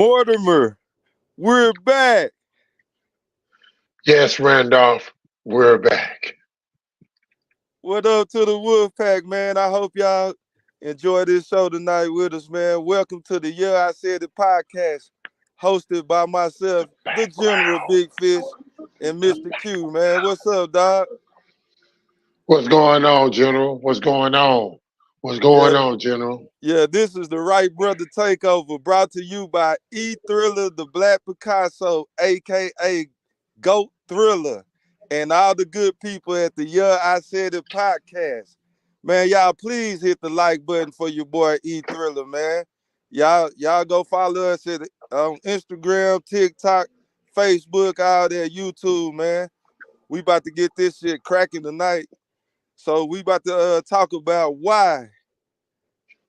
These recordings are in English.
Mortimer, we're back. Yes, Randolph, we're back. What up to the Wolfpack, man? I hope y'all enjoy this show tonight with us, man. Welcome to the Yeah I Said It podcast, hosted by myself, the General Background. Big Fish, and Mr. Q, man. What's up, dog? What's going on, General? What's going on? What's Yeah, going on, General? yeah, this is the Right Brother Takeover, brought to you by E Thriller, the Black Picasso, aka Goat Thriller, and all the good people at the Yeah I Said It podcast. Man, y'all please hit the like button for your boy E Thriller, man. Y'all go follow us at Instagram, TikTok, Facebook, all that, YouTube, man. We about to get this shit cracking tonight. So we about to talk about why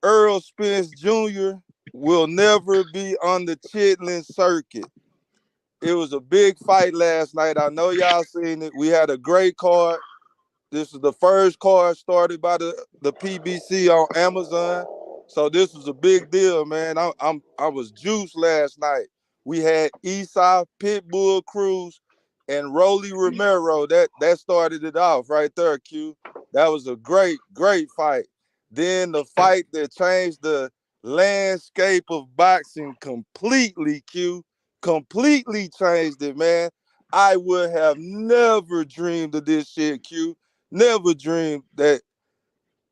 Errol Spence Jr. will never be on the Chitlin circuit. It was a big fight last night. I know y'all seen it. We had a great card. This is the first card started by the PBC on Amazon. So this was a big deal, man. I was juiced last night. We had Esau, Pitbull, Cruz, and Rolly Romero. That started it off right there, Q. That was a great fight. Then the fight that changed the landscape of boxing completely, Q. Completely changed it, man. I would have never dreamed of this shit, Q. Never dreamed that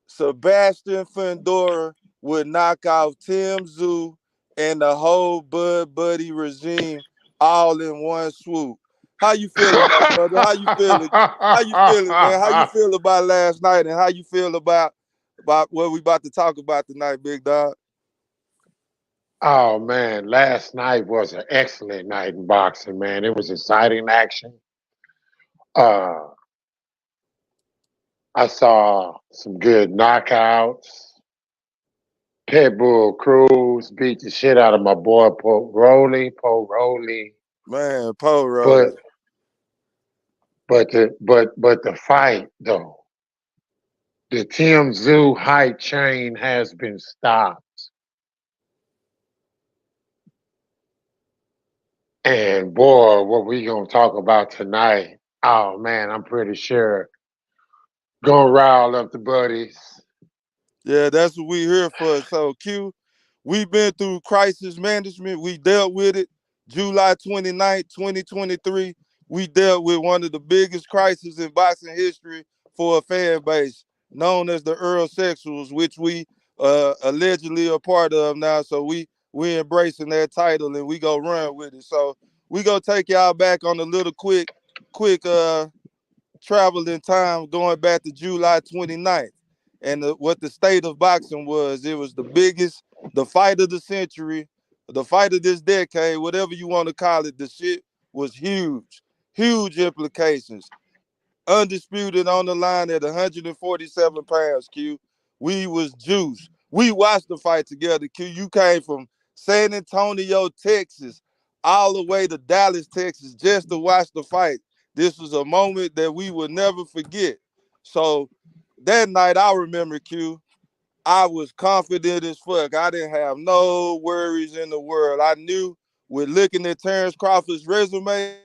Sebastian Fundora would knock out Tszyu and the whole Bud Buddy regime all in one swoop. How you feeling, my brother? How you feeling? How you feeling, man? How you feel about last night, and how you feel about what we about to talk about tonight, big dog? Oh man, last night was an excellent night in boxing, man. It was exciting action. Uh, I saw some good knockouts. Pitbull Cruz beat the shit out of my boy Po Rolly. Man, Poe But Rolly. but the fight though, the Tim Tszyu hype chain has been stopped. And boy, what we gonna talk about tonight? Oh man, I'm pretty sure gonna rile up the buddies. Yeah, that's what we here for. So, Q, we've been through crisis management. We dealt with it. July 29th, 2023, we dealt with one of the biggest crises in boxing history for a fan base, known as the Earl Sexuals, which we allegedly are part of now. So we embracing that title and we go run with it. So we go take y'all back on a little quick travel in time going back to July 29th. And what the state of boxing was, it was the biggest, the fight of the century, the fight of this decade, whatever you want to call it. The shit was huge, huge implications. Undisputed on the line at 147 pounds, Q. We was juiced. We watched the fight together, Q. You came from San Antonio, Texas, all the way to Dallas, Texas, just to watch the fight. This was a moment that we would never forget. So that night, I remember, Q, I was confident as fuck. I didn't have no worries in the world. I knew with looking at Terence Crawford's resume,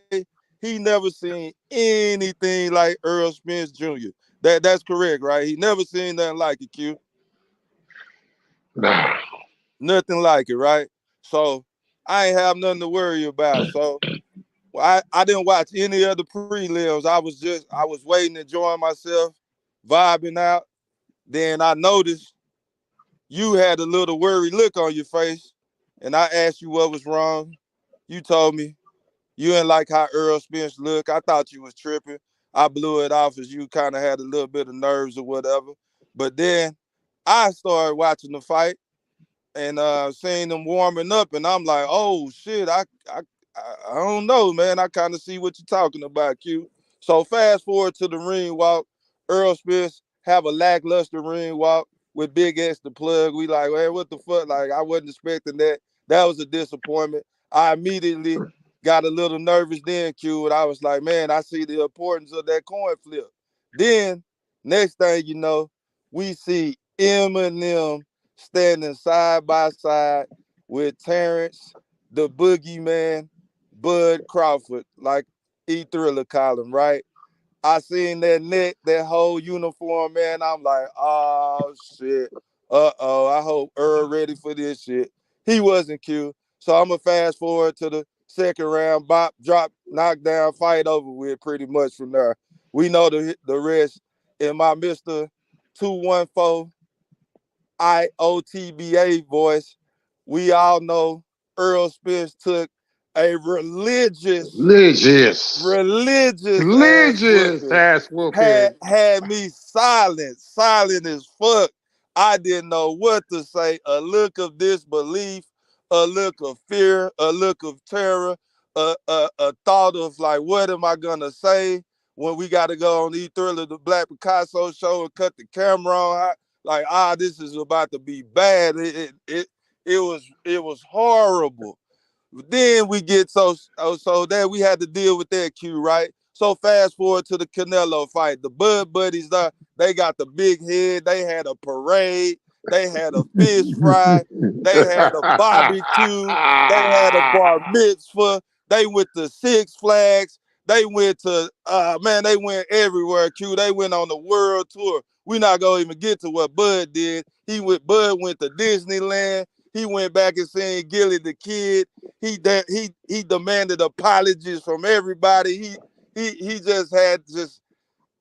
he never seen anything like Errol Spence Jr. That's correct, right? He never seen nothing like it, Q. Nah. Nothing like it, right? So I ain't have nothing to worry about. So I didn't watch any of the prelims. I was waiting, enjoying myself, vibing out. Then I noticed you had a little worried look on your face, and I asked you what was wrong. You told me you didn't like how Earl Spence looked. I thought you was tripping. I blew it off as you kind of had a little bit of nerves or whatever. But then I started watching the fight and seeing them warming up, and I'm like, oh shit, I don't know, man. I kind of see what you're talking about, Q. So fast forward to the ring walk. Earl Spence have a lackluster ring walk with Big X the plug. We like, hey, what the fuck? Like, I wasn't expecting that. That was a disappointment. I immediately got a little nervous then, Q, and I was like, man, I see the importance of that coin flip. Then, next thing you know, we see Eminem standing side by side with Terence the boogeyman, Bud Crawford, like E Thriller call him, right? I seen that neck, that whole uniform, man. I'm like, oh shit. Uh-oh. I hope Earl ready for this shit. He wasn't Q. So I'm gonna fast forward to the second round, bop, drop, knockdown, fight over with pretty much from there. We know the rest. In my Mr. 214 IOTBA voice, we all know Earl Spence took a Religious. religious ass Religious whooping. ass whooping. Had me silent as fuck. I didn't know what to say. A look of disbelief, a look of fear, a look of terror, a thought of like, what am I gonna say when we got to go on E Thriller, the Black Picasso show, and cut the camera on? Like, this is about to be bad. It was horrible. Then we get so that we had to deal with that Q, right? So fast forward to the Canelo fight. The Bud Buddies, they got the big head. They had a parade. They had a fish fry. They had a barbecue. They had a bar mitzvah. They went to Six Flags. They went to man, they went everywhere. Q. They went on the world tour. We not gonna even get to what Bud did. Bud went to Disneyland. He went back and seen Gilly the Kid. He demanded apologies from everybody. He just had just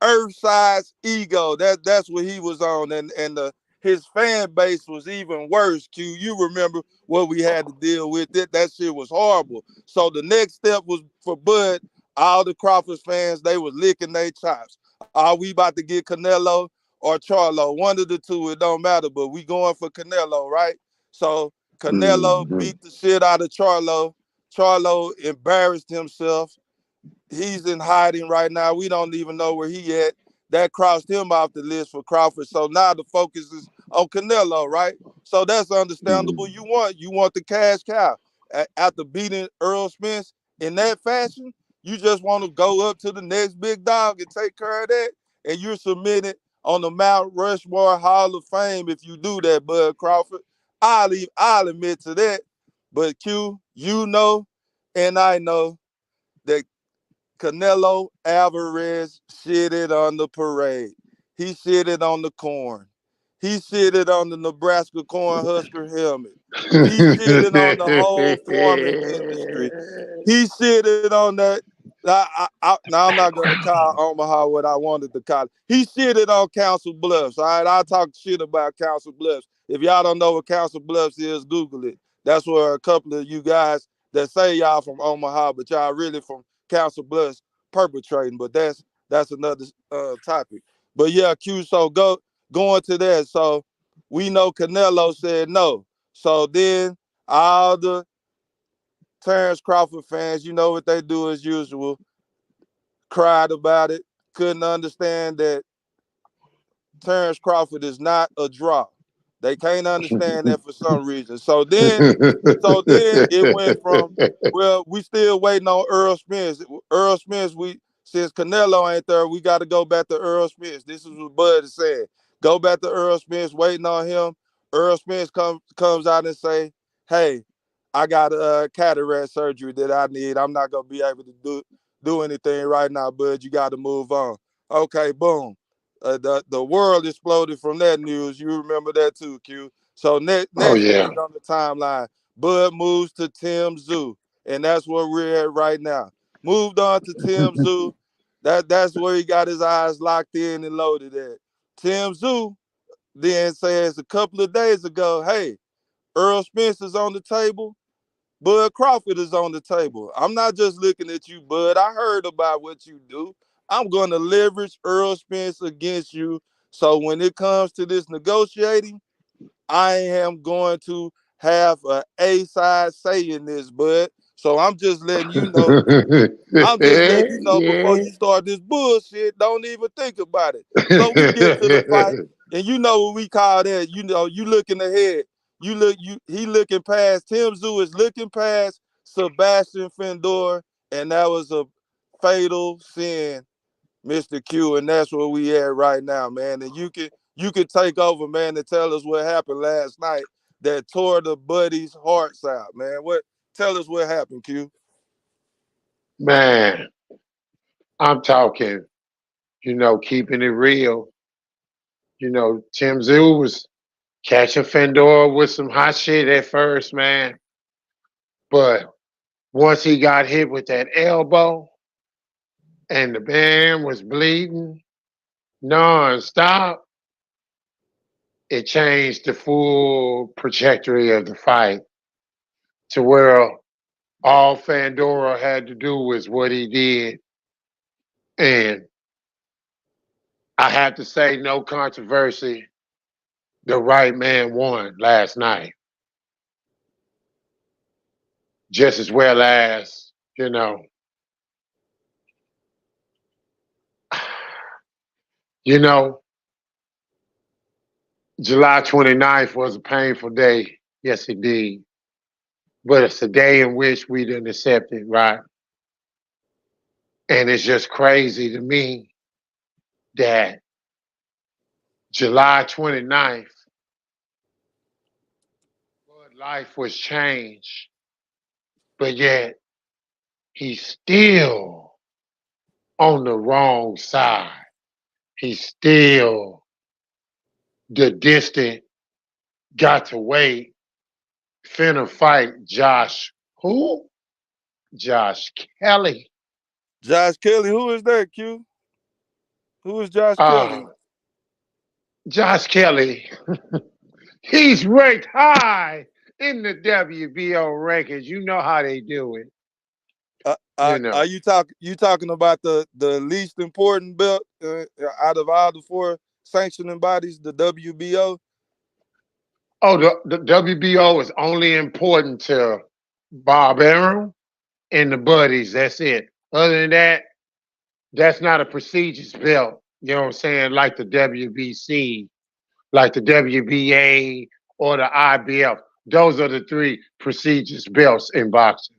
earth-sized ego. That's what he was on, and his fan base was even worse. Q, you remember what we had to deal with? That shit was horrible. So the next step was for Bud. All the Crawford fans, they was licking their chops. Are we about to get Canelo or Charlo? One of the two, it don't matter. But we going for Canelo, right? So Canelo Mhm. beat the shit out of Charlo. Charlo embarrassed himself. He's in hiding right now. We don't even know where he at. That crossed him off the list for Crawford. So now the focus is on Canelo, right? So that's understandable. Mhm. You want the cash cow. After beating Earl Spence in that fashion, you just want to go up to the next big dog and take care of that. And you're submitted on the Mount Rushmore Hall of Fame if you do that, Bud Crawford. I'll admit to that. But Q, you know, and I know that Canelo Alvarez shitted on the parade. He shitted on the corn. He shitted on the Nebraska Cornhusker helmet. He shitted on the whole farming industry. He shitted on that. Now I'm not gonna call Omaha what I wanted to call it. He shitted on Council Bluffs. All right, I'll talk shit about Council Bluffs. If y'all don't know what Council Bluffs is, Google it. That's where a couple of you guys that say y'all from Omaha, but y'all really from Council Bluffs perpetrating. But that's another topic. But yeah, Q. So going to that. So we know Canelo said no. So then all the Terence Crawford fans, you know what they do as usual, cried about it, couldn't understand that Terence Crawford is not a draw. They can't understand that for some reason. So then it went from, well, we still waiting on Errol Spence. Errol Spence, since Canelo ain't there, we got to go back to Errol Spence. This is what Bud is saying. Go back to Errol Spence, waiting on him. Errol Spence comes out and say, hey, I got a cataract surgery that I need. I'm not gonna be able to do anything right now, Bud. You got to move on. Okay, boom. The world exploded from that news. You remember that too, Q. So Oh next yeah. thing on the timeline, Bud moves to Tim Tszyu, and that's where we're at right now. Moved on to Tim Tszyu. That's where he got his eyes locked in and loaded at. Tim Tszyu then says a couple of days ago, hey, Earl Spence is on the table. Bud Crawford is on the table. I'm not just looking at you, Bud. I heard about what you do. I'm going to leverage Earl Spence against you. So when it comes to this negotiating, I am going to have a side say in this, Bud. So I'm just letting you know before Yeah. you start this bullshit. Don't even think about it. So we get to the fight, and you know what we call that. You know, you looking ahead. He looking past. Tim Tszyu is looking past Sebastian Fundora, and that was a fatal sin, Mr. Q, and that's where we at right now, man. And you can take over, man, and tell us what happened last night that tore the buddies' hearts out, man. Tell us what happened, Q. Man, I'm talking, keeping it real. Tszyu was catching Fundora with some hot shit at first, man. But once he got hit with that elbow and the man was bleeding non-stop, it changed the full trajectory of the fight to where all Fundora had to do was what he did. And I have to say, no controversy, the right man won last night. Just as well as, you know, July 29th was a painful day. Yes, indeed. But it's a day in which we didn't accept it, right? And it's just crazy to me that July 29th, life was changed, but yet he's still on the wrong side. He's still the distant, got to wait, finna fight Josh. Who? Josh Kelly. Josh Kelly, who is that, Q? Who is Josh Uh, Kelly? Josh Kelly, he's ranked high in the WBO rankings. You know how they do it. You Are know. you talking about the least important belt out of all the four sanctioning bodies, the WBO? Oh, the WBO is only important to Bob Arum and the buddies. That's it. Other than that, that's not a prestigious belt. You know what I'm saying? Like the WBC, like the WBA, or the IBF. Those are the three prestigious belts in boxing.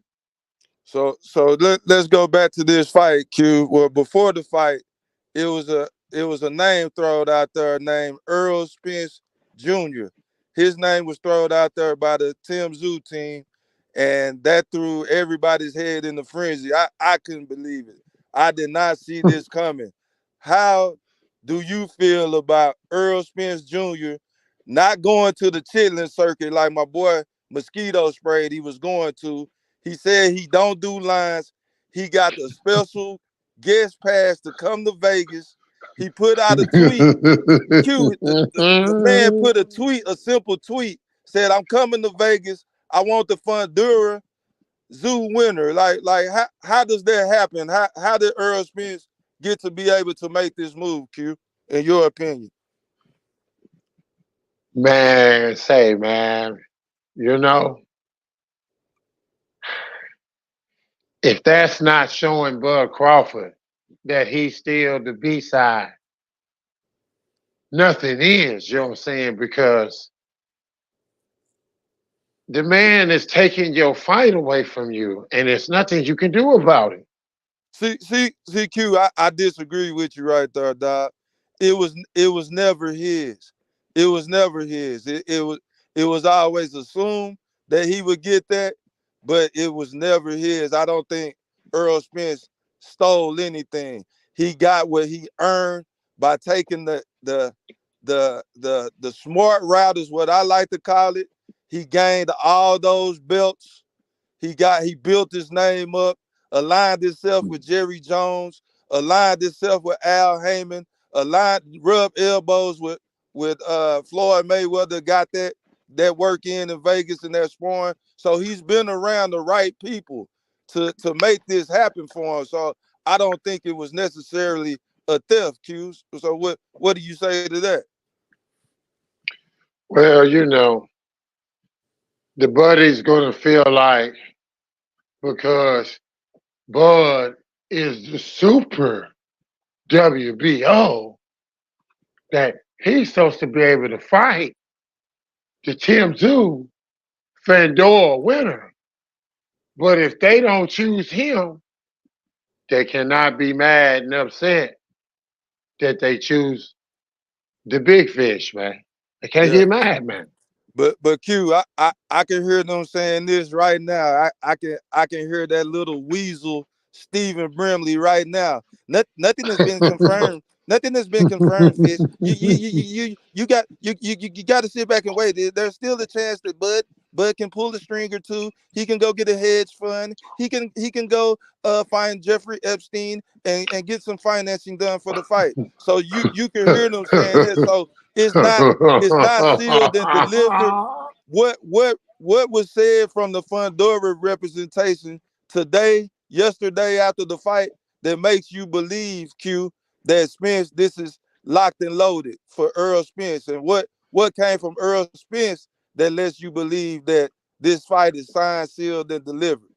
Let's go back to this fight, Q. Well, before the fight, it was a name thrown out there named Errol Spence Jr. His name was thrown out there by the Tszyu team, and that threw everybody's head in the frenzy. I couldn't believe it. I did not see this coming. How do you feel about Errol Spence Jr. not going to the chitlin circuit like my boy Mosquito sprayed he was going to? He said he don't do lines. He got the special guest pass to come to Vegas. He put out a tweet. Q, the man put a tweet, a simple tweet, said, "I'm coming to Vegas. I want the Fundora Zoo winner." Like how does that happen? How did Errol Spence get to be able to make this move, Q, in your opinion? Man, say, man, you know, if that's not showing Bud Crawford that he's still the B side, nothing is, you know what I'm saying? Because the man is taking your fight away from you, and there's nothing you can do about it. See, Q. I disagree with you right there, Doc. It was never his. It was never his. It was always assumed that he would get that, but it was never his. I don't think Earl Spence stole anything. He got what he earned by taking the smart route is what I like to call it. He gained all those belts. He built his name up, aligned himself with Jerry Jones, aligned himself with Al Heyman, rubbed elbows with Floyd Mayweather, got that work in Vegas and that sparring. So he's been around the right people to make this happen for him. So I don't think it was necessarily a theft, Q. So what do you say to that? Well, the buddy's going to feel like because Bud is the super WBO that he's supposed to be able to fight the Tszyu Fundora winner. But if they don't choose him, they cannot be mad and upset that they choose the big fish, man. They can't Yeah. get mad, man. But Q, I can hear them saying this right now. I can hear that little weasel Stephen Brimley right now. Nothing has been confirmed. Nothing has been confirmed, Fish. You got to sit back and wait. There's still a chance that Bud can pull a string or two. He can go get a hedge fund. He can go find Jeffrey Epstein and get some financing done for the fight. So you can hear them saying this. So it's not it's not sealed and delivered. What was said from the Fundora representation today, yesterday after the fight that makes you believe, Q, that Spence, this is locked and loaded for Errol Spence? And what came from Errol Spence that lets you believe that this fight is signed, sealed, and delivered?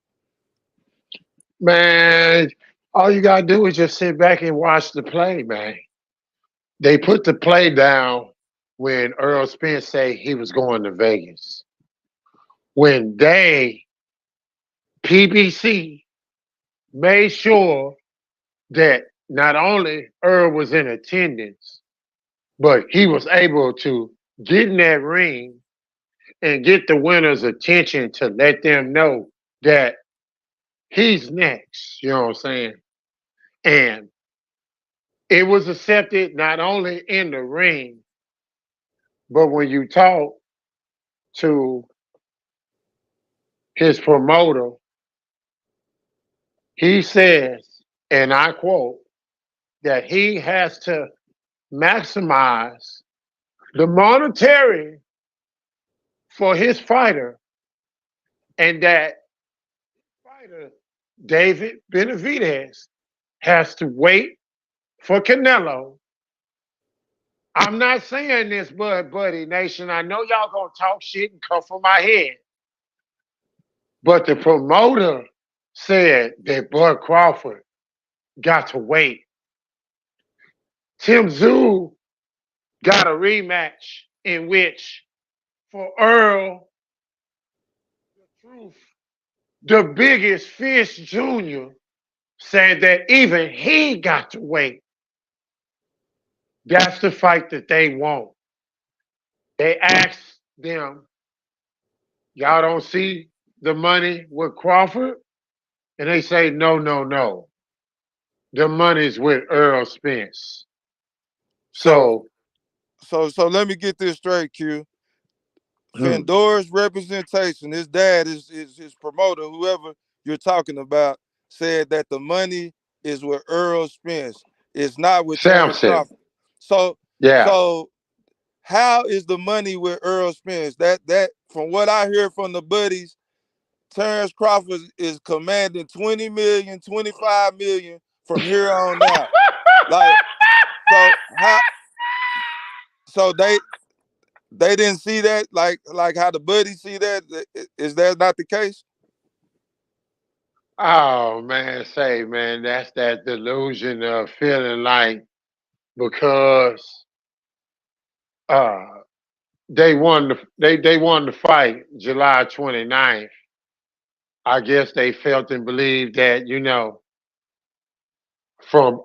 Man, all you gotta do is just sit back and watch the play, man. They put the play down when Earl Spence said he was going to Vegas. When PBC, made sure that not only Earl was in attendance, but he was able to get in that ring and get the winner's attention to let them know that he's next. You know what I'm saying? And it was accepted not only in the ring, but when you talk to his promoter, he says, and I quote, that he has to maximize the monetary for his fighter, and that fighter, David Benavidez, has to wait for Canelo. I'm not saying this, Buddy Nation. I know y'all gonna talk shit and come for my head. But the promoter said that Bud Crawford got to wait. Tszyu got a rematch in which for Earl, the truth, the biggest Fish Jr. said that even he got to wait. That's the fight that they want. They asked them, y'all don't see the money with Crawford? And they say, no, no, no. The money's with Errol Spence. So So, so let me get this straight, Q. hmm, Fandora's representation, his dad is his promoter, whoever you're talking about, said that the money is with Earl Spence. It's not with Terence Samson. Crawford. So Yeah. so how is the money with Earl Spence? That from what I hear from the buddies, Terence Crawford is commanding 20 million, 25 million from here on out. Like so how so they didn't see that like how the buddies see that. Is that not the case? Oh man, say man, that's that delusion of feeling like because uh they won the fight July 29th. I guess they felt and believed that, from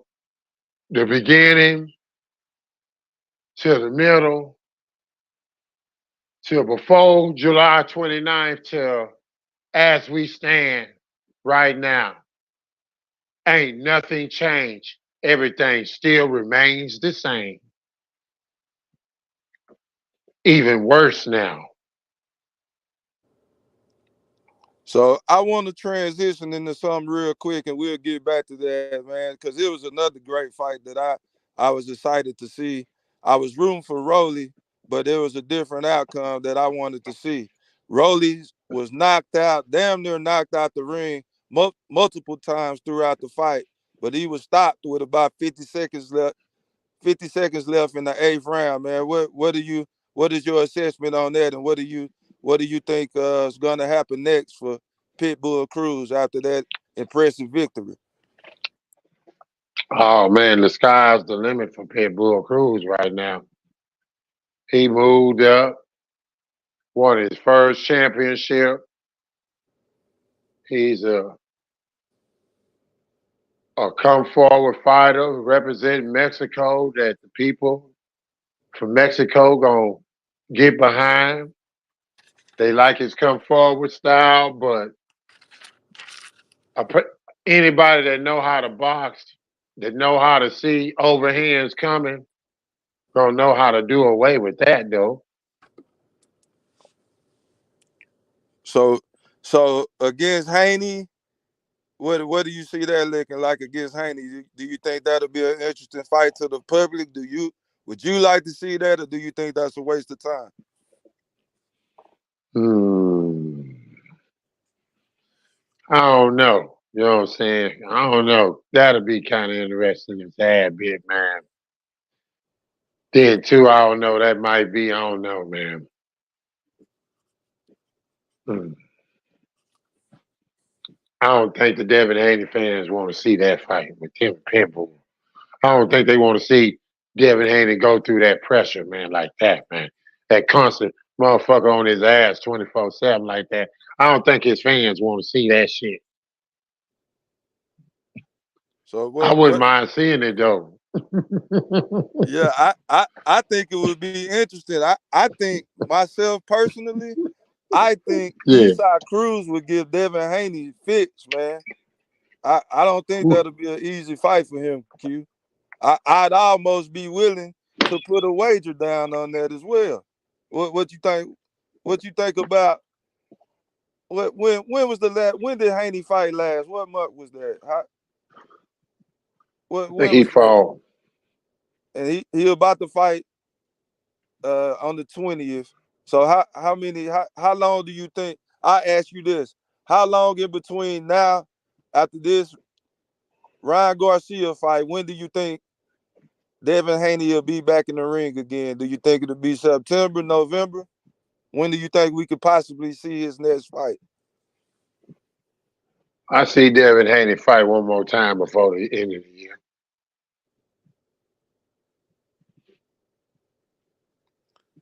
the beginning to the middle to before July 29th till as we stand right now, ain't nothing changed. Everything still remains the same. Even worse now. So I want to transition into something real quick, and we'll get back to that, man, because it was another great fight that I was excited to see. I was rooting for Rolly, but there was a different outcome that I wanted to see. Rolly was knocked out, damn near knocked out the ring multiple times throughout the fight, but he was stopped with about 50 seconds left. 50 seconds left in the eighth round, man. What is your assessment on that, and what do you think is going to happen next for Pitbull Cruz after that impressive victory? Oh man, the sky's the limit for Pitbull Cruz right now. He moved up, won his first championship. He's a come forward fighter representing Mexico that the people from Mexico gonna get behind. They like his come forward style, but anybody that know how to box, that know how to see overhands coming, gonna know how to do away with that though. So against Haney, what do you see that looking like against Haney? Do you think that'll be an interesting fight to the public? Would you like to see that, or do you think that's a waste of time? Hmm. I don't know. You know what I'm saying? I don't know. That'll be kind of interesting as that bit, man. Then too, I don't know. That might be. I don't know, man. Hmm. I don't think the Devin Haney fans want to see that fight with Tim Pitbull. I don't think they want to see Devin Haney go through that pressure, man, like that, man. That constant motherfucker on his ass 24/7 like that. I don't think his fans want to see that shit. So I wouldn't mind seeing it though. Yeah, I think it would be interesting. I think myself personally, I think Yeah. Eastside Cruz would give Devin Haney fits, man. I don't think that'll be an easy fight for him, Q. I'd almost be willing to put a wager down on that as well. What you think? What you think about when was the last? When did Haney fight last? What month was that? I think When he was that? fall. And he about to fight on the 20th. So how long do you think? I ask you this: how long in between now, after this Ryan Garcia fight, when do you think Devin Haney will be back in the ring again? Do you think it'll be September, November? When do you think we could possibly see his next fight? I see Devin Haney fight one more time before the end of the year.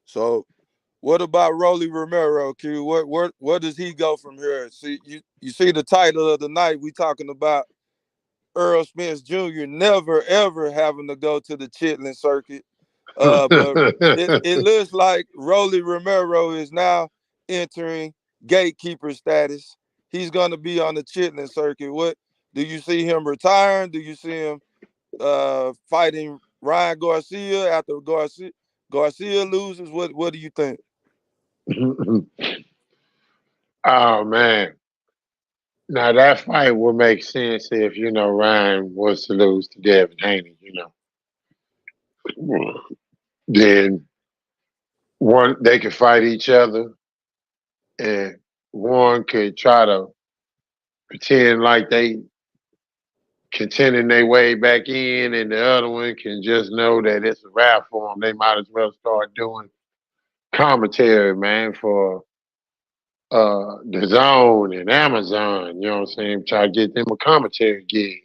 So what about Rolly Romero, Q? Where does he go from here? See, you see the title of the night. We talking about Errol Spence Jr. never ever having to go to the Chitlin circuit. But it looks like Rolly Romero is now entering gatekeeper status. He's going to be on the Chitlin circuit. What do you see him retiring? Do you see him fighting Ryan Garcia after Garcia loses? What do you think? Oh man. Now that fight would make sense if, Ryan was to lose to Devin Haney. Then one they could fight each other and one could try to pretend like they contending their way back in and the other one can just know that it's a wrap for them. They might as well start doing commentary, man, for the Zone and Amazon. You know what I'm saying? Try to get them a commentary gig.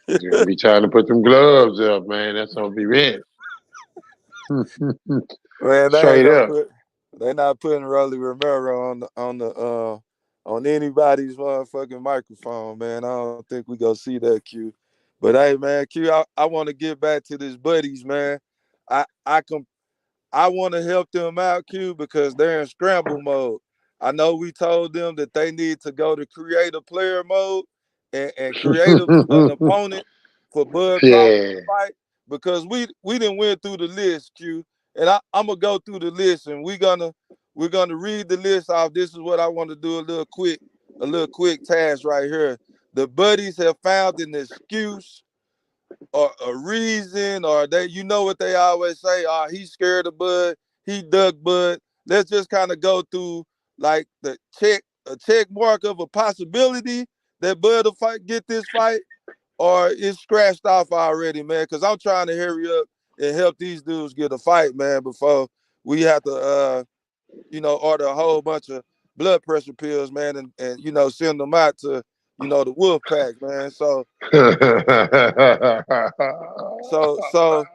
You're gonna be trying to put them gloves up, man. That's gonna be it. Man, Straight up. they not putting Rolly Romero on anybody's motherfucking microphone, man. I don't think we gonna see that, Q. But hey, man, Q, I want to get back to this buddies, man. I I com- I want to help them out, Q, because they're in scramble mode. I know we told them that they need to go to creative player mode and create an opponent for Bud Crawford Yeah. to fight because we didn't went through the list, Q, and I'm gonna go through the list and we're gonna read the list off. This is what I want to do a little quick task right here. The buddies have found an excuse or a reason, or they, you know what they always say, he's scared of Bud, he ducked Bud. Let's just kind of go through like a check mark of a possibility that Bud will get this fight, or it's scratched off already, man. Because I'm trying to hurry up and help these dudes get a fight, man, before we have to, order a whole bunch of blood pressure pills, man, and send them out to, the wolf pack, man. So so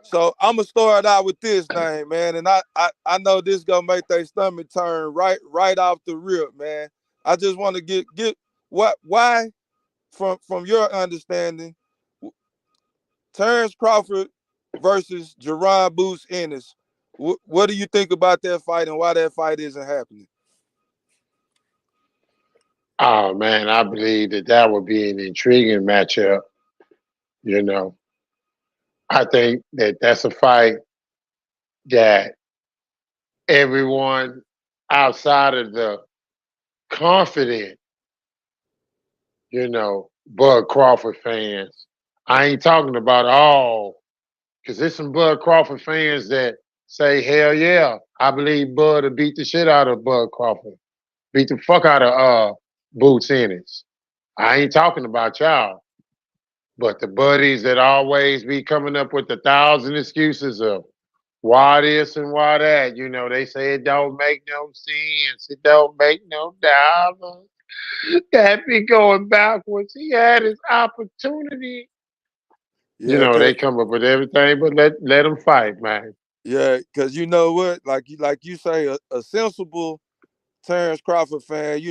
so I'm gonna start out with this name, man, and I know this gonna make their stomach turn right off the rip, man. I just want to get why from your understanding, Terence Crawford versus Jerron Boots Ennis. What do you think about that fight and why that fight isn't happening? Oh man, I believe that would be an intriguing matchup. You know, I think that's a fight that everyone outside of the confident, Bud Crawford fans. I ain't talking about all, because there's some Bud Crawford fans that say, hell yeah, I believe Bud will beat the shit out of Bud Crawford. Beat the fuck out of Boots Ennis. I ain't talking about y'all. But the buddies that always be coming up with 1,000 excuses of why this and why that, they say it don't make no sense. It don't make no dollars. That be going backwards. He had his opportunity. Yeah, They come up with everything, but let them fight, man. cause you know what, like you say, a sensible Terence Crawford fan,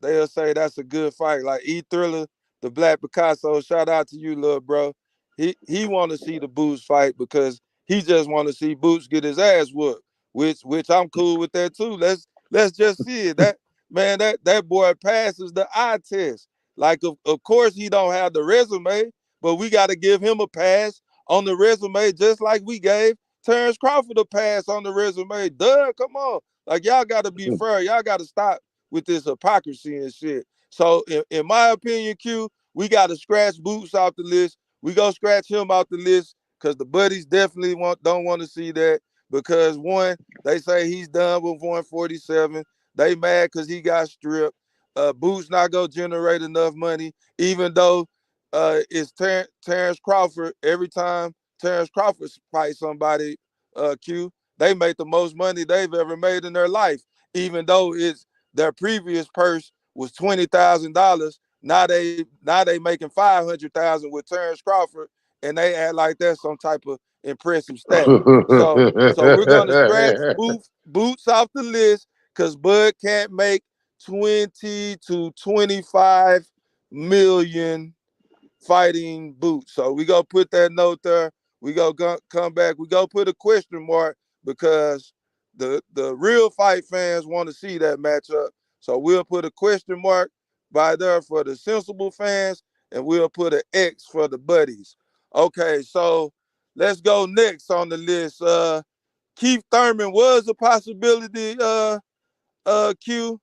they'll say that's a good fight. Like E Thriller, the Black Picasso, shout out to you, little bro. He want to see the Boots fight because he just want to see Boots get his ass whooped, which I'm cool with that too. Let's just see it. That man, that boy passes the eye test. Like of course he don't have the resume, but we got to give him a pass on the resume just like we gave Terence Crawford a pass on the resume. Duh, come on. Like y'all got to be fair. Y'all got to stop with this hypocrisy and shit. So in my opinion, Q, we got to scratch Boots off the list. We go scratch him off the list because the buddies definitely don't want to see that because one, they say he's done with 147. They mad because he got stripped. Boots not gonna generate enough money, even though it's Terence Crawford. Every time Terence Crawford fights somebody, Q, they make the most money they've ever made in their life, even though it's their previous purse was $20,000. Now they making 500,000 with Terence Crawford, and they act like that's some type of impressive stat. So we're gonna scratch boots off the list because Bud can't make 20 to 25 million fighting Boots. So we gonna put that note there. We go come back. We go put a question mark because the real fight fans want to see that matchup. So we'll put a question mark by there for the sensible fans, and we'll put an X for the buddies. Okay, so let's go next on the list. Keith Thurman was a possibility, Q.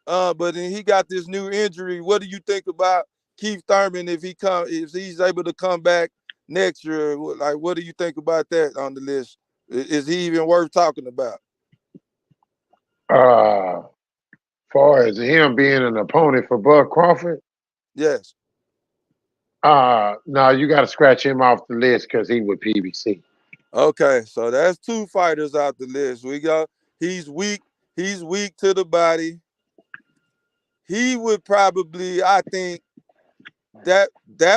But then he got this new injury. What do you think about Keith Thurman if he's able to come back next year? Like, what do you think about that on the list? Is he even worth talking about? Far as him being an opponent for Bud Crawford, Yes. no, you got to scratch him off the list because he with PBC. Okay, so that's two fighters out the list. We got he's weak. He's weak to the body. He would probably, I think, that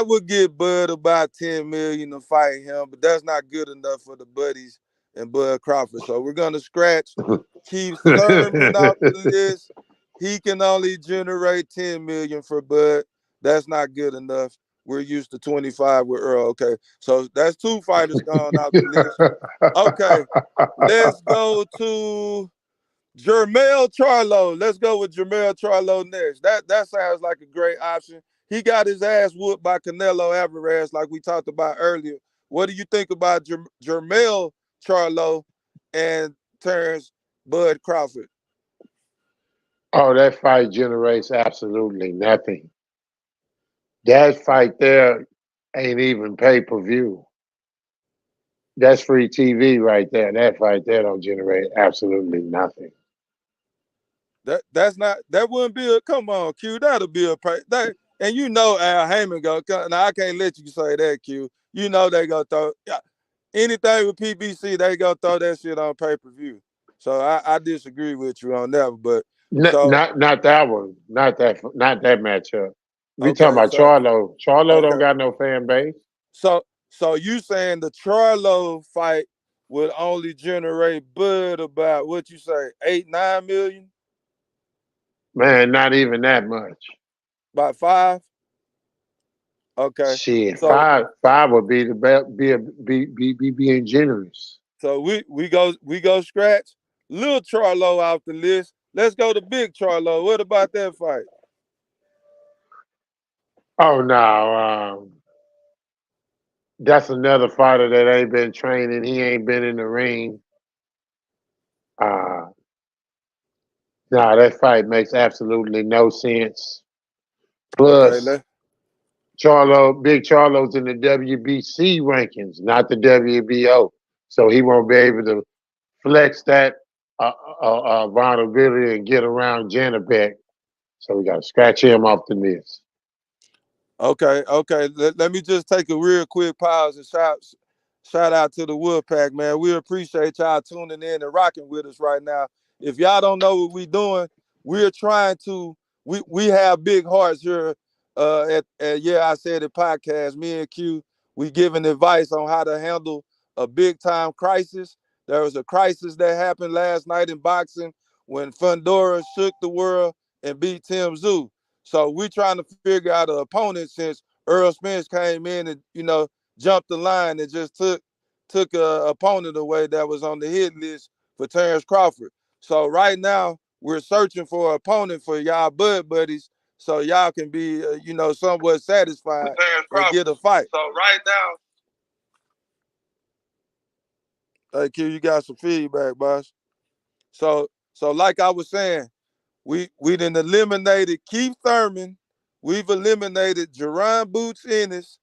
would get Bud about 10 million to fight him, but that's not good enough for the buddies and Bud Crawford. So we're gonna scratch Keith Thurman off the list. He can only generate 10 million for Bud. That's not good enough. We're used to 25 with Earl. Okay, so that's two fighters gone out the list. Okay, let's go to Jermell Charlo. Let's go with Jermell Charlo next. That sounds like a great option. He got his ass whooped by Canelo Alvarez, like we talked about earlier. What do you think about Jermell Charlo and Terence Bud Crawford? Oh, that fight generates absolutely nothing. That fight there ain't even pay per view. That's free TV right there. That fight there don't generate absolutely nothing. That wouldn't be a come on, Q. That'll be a that, and you know Al Heyman go. Now I can't let you say that, Q. You know they go throw anything with PBC. They go throw that shit on pay per view. So I disagree with you on that. But so Not that one. Not that matchup. We talking okay, about so Charlo. Charlo don't okay, got no fan base. so you saying the Charlo fight would only generate Bud about what you say 8-9 million, Man, not even that much. about five. Okay, Shit, so five would be the best. Be being generous. So we go scratch Lil Charlo off the list. Let's go to Big Charlo. What about that fight? Oh no, that's another fighter that ain't been training. He ain't been in the ring. Uh, nah, that fight makes absolutely no sense. Okay, Plus, Big Charlo's in the WBC rankings, not the WBO, so he won't be able to flex that vulnerability and get around Janabek. So we got to scratch him off the list. okay. Let me just take a real quick pause and shout out to the Woodpack, man. We appreciate y'all tuning in and rocking with us right now. If y'all don't know what we're doing, we're trying to we have big hearts here at Yeah, I Said It podcast. Me and Q, we giving advice on how to handle a big time crisis. There was a crisis that happened last night in boxing when Fundora shook the world and beat Tszyu. So we're trying to figure out an opponent since Errol Spence came in and jumped the line and just took a opponent away that was on the hit list for Terence Crawford. So right now we're searching for an opponent for y'all bud buddies, so y'all can be somewhat satisfied Terence and Crawford. get a fight. So right now, Hey Q, you got some feedback, boss. So like I was saying, we done eliminated Keith Thurman. We've eliminated Jerron Boots Ennis,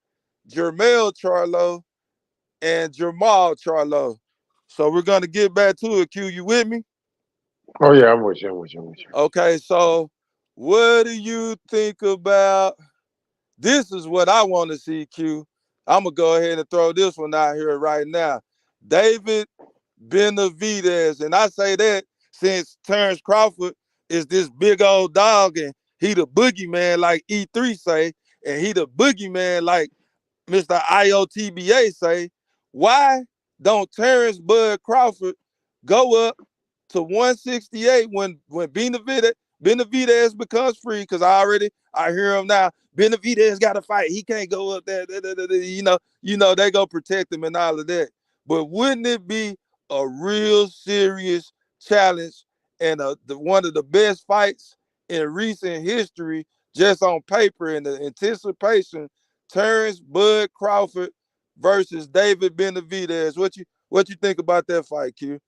Jermell Charlo, and Jamal Charlo. So we're gonna get back to it. Q, you with me? oh yeah, I'm with you. I'm with you. I'm with you. Okay, so what do you think about this? Is what I want to see, Q. I'm gonna go ahead and throw this one out here right now. David Benavidez, and I say that since Terence Crawford is this big old dog, and he the boogeyman like E3 say, and he the boogeyman like Mr. IOTBA say. Why don't Terence Bud Crawford go up to 168 when Benavidez becomes free? Because I hear him now. Benavidez got to fight. He can't go up there. They go protect him and all of that. But wouldn't it be a real serious challenge and one of the best fights in recent history, just on paper and the anticipation? Terence Bud Crawford versus David Benavidez. What you think about that fight, Q?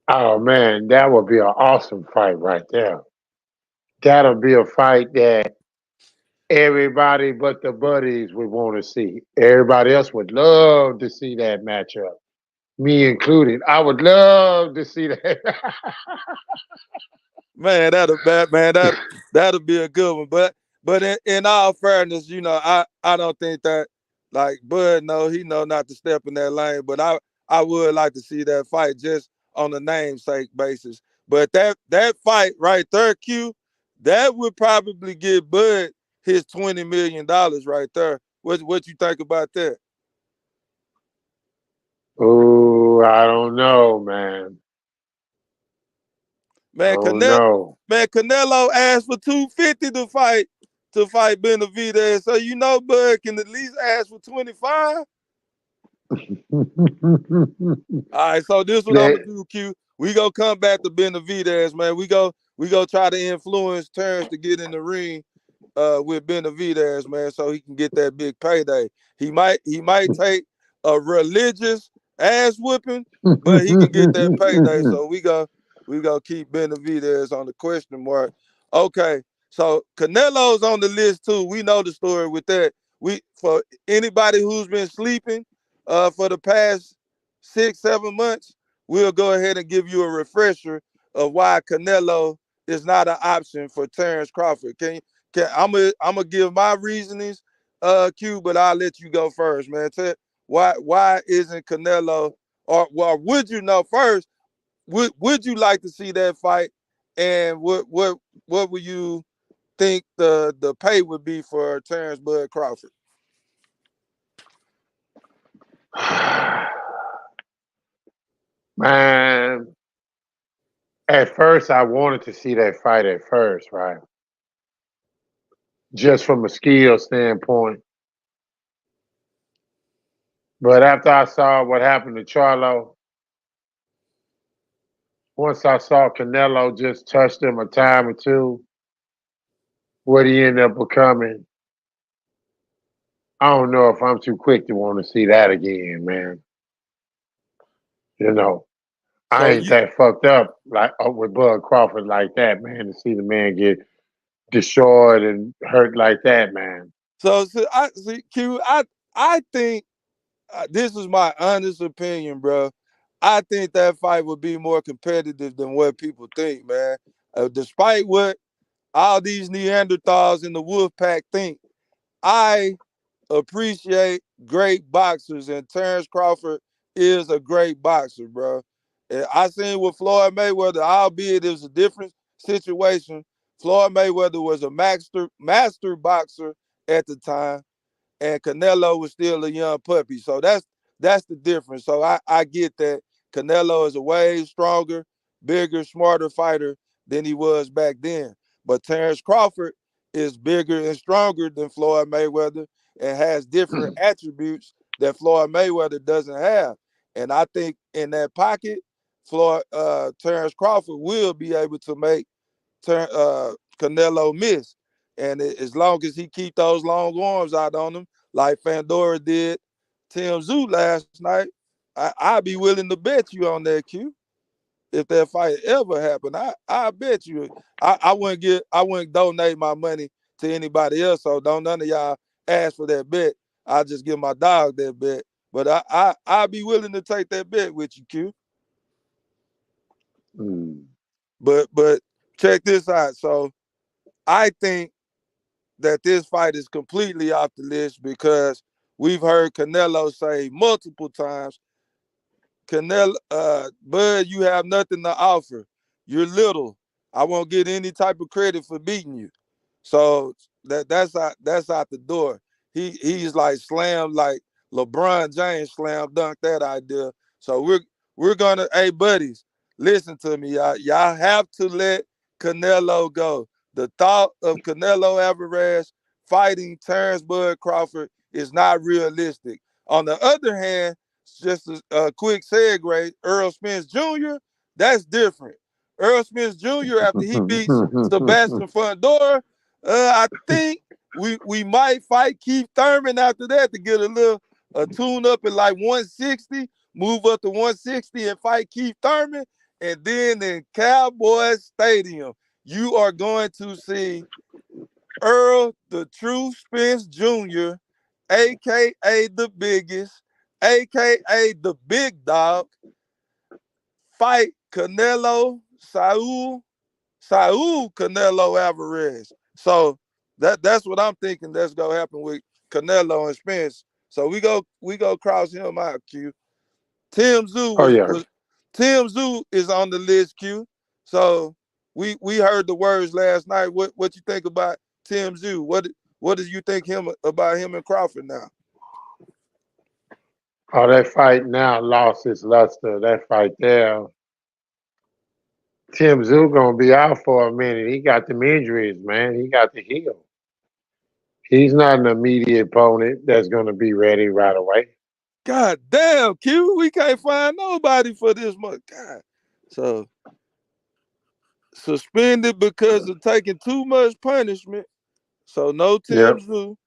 Oh man, that would be an awesome fight right there. That'll be a fight that everybody but the buddies would want to see. Everybody else would love to see that matchup, me included. I would love to see that. Man, that'll be a good one. But in all fairness, I don't think that like Bud he know not to step in that lane. But I would like to see that fight just on a namesake basis. But that fight right there, Q, that would probably give Bud his $20 million right there. What you think about that? Oh, I don't know, man. I Man, don't know. Canelo asked for 250 to fight Benavidez. So Bud can at least ask for 25. All right, so this is what I'm that gonna do, Q. We go come back to Benavidez, man. We go try to influence Terrence to get in the ring with Benavidez, man, so he can get that big payday. He might take a religious ass whooping, but he can get that payday. So we go keep Benavidez on the question mark. Okay, so Canelo's on the list too. We know the story with that. We for anybody who's been sleeping for the past 6-7 months, we'll go ahead and give you a refresher of why Canelo is not an option for Terence Crawford. I'm gonna give my reasonings, Q, but I'll let you go first, man. Why isn't Canelo, or would you know first? Would you like to see that fight? And what would you think the pay would be for Terence Bud Crawford? man. At first, I wanted to see that fight at first, right? Just from a skill standpoint. But after I saw what happened to Charlo, once I saw Canelo just touched him a time or two, what he ended up becoming, I don't know if I'm too quick to want to see that again, man. You know, I So ain't that fucked up like with Bud Crawford like that, man. To see the man get destroyed and hurt like that, man. I see Q. I think this is my honest opinion, bro. I think that fight would be more competitive than what people think, man. Despite what all these Neanderthals in the wolf pack think, I appreciate great boxers, and Terence Crawford is a great boxer, bro. And I seen with Floyd Mayweather, albeit it was a different situation. Floyd Mayweather was a master boxer at the time, and Canelo was still a young puppy. So that's the difference. So I get that Canelo is a way stronger, bigger, smarter fighter than he was back then. But Terence Crawford is bigger and stronger than Floyd Mayweather and has different attributes that Floyd Mayweather doesn't have. And I think in that pocket, Terence Crawford will be able to make Canelo miss. And as long as he keep those long arms out on him, like Fundora did Tszyu last night, I'd be willing to bet you on that, Q. If that fight ever happened, I bet you. I wouldn't donate my money to anybody else. So don't none of y'all ask for that bet. I just give my dog that bet. But I'd be willing to take that bet with you, Q. Mm. But check this out. So I think that this fight is completely off the list because we've heard Canelo say multiple times, Canelo, Bud, you have nothing to offer. You're little. I won't get any type of credit for beating you. So that's out the door. He's like slam like LeBron James slam dunk that idea. So we're gonna, hey buddies, listen to me, y'all. Y'all have to let Canelo go. The thought of Canelo Alvarez fighting Terence Bud Crawford is not realistic. On the other hand, just a quick segue, Errol Spence Jr., that's different. Errol Spence Jr., after he beats Sebastian Fundora, I think we might fight Keith Thurman after that to get a little tune up at like 160, move up to 160 and fight Keith Thurman. And then in Cowboys Stadium, you are going to see Earl the True Spence Jr., aka the biggest, aka the big dog, fight Saul Canelo Alvarez. So that's what I'm thinking that's gonna happen with Canelo and Spence. So we go cross him out, Q. Tim Zoo Oh yeah. was Tim Zoo is on the list, Q. So we heard the words last night. What you think about Tim Zoo? What do you think about him and Crawford now? Oh, that fight now lost its luster. That fight there. Tim Zoo gonna be out for a minute. He got them injuries, man. He got to heal. He's not an immediate opponent that's gonna be ready right away. God damn, Q, we can't find nobody for this month. God. So suspended because of taking too much punishment. So no Tim Yep. Zoo.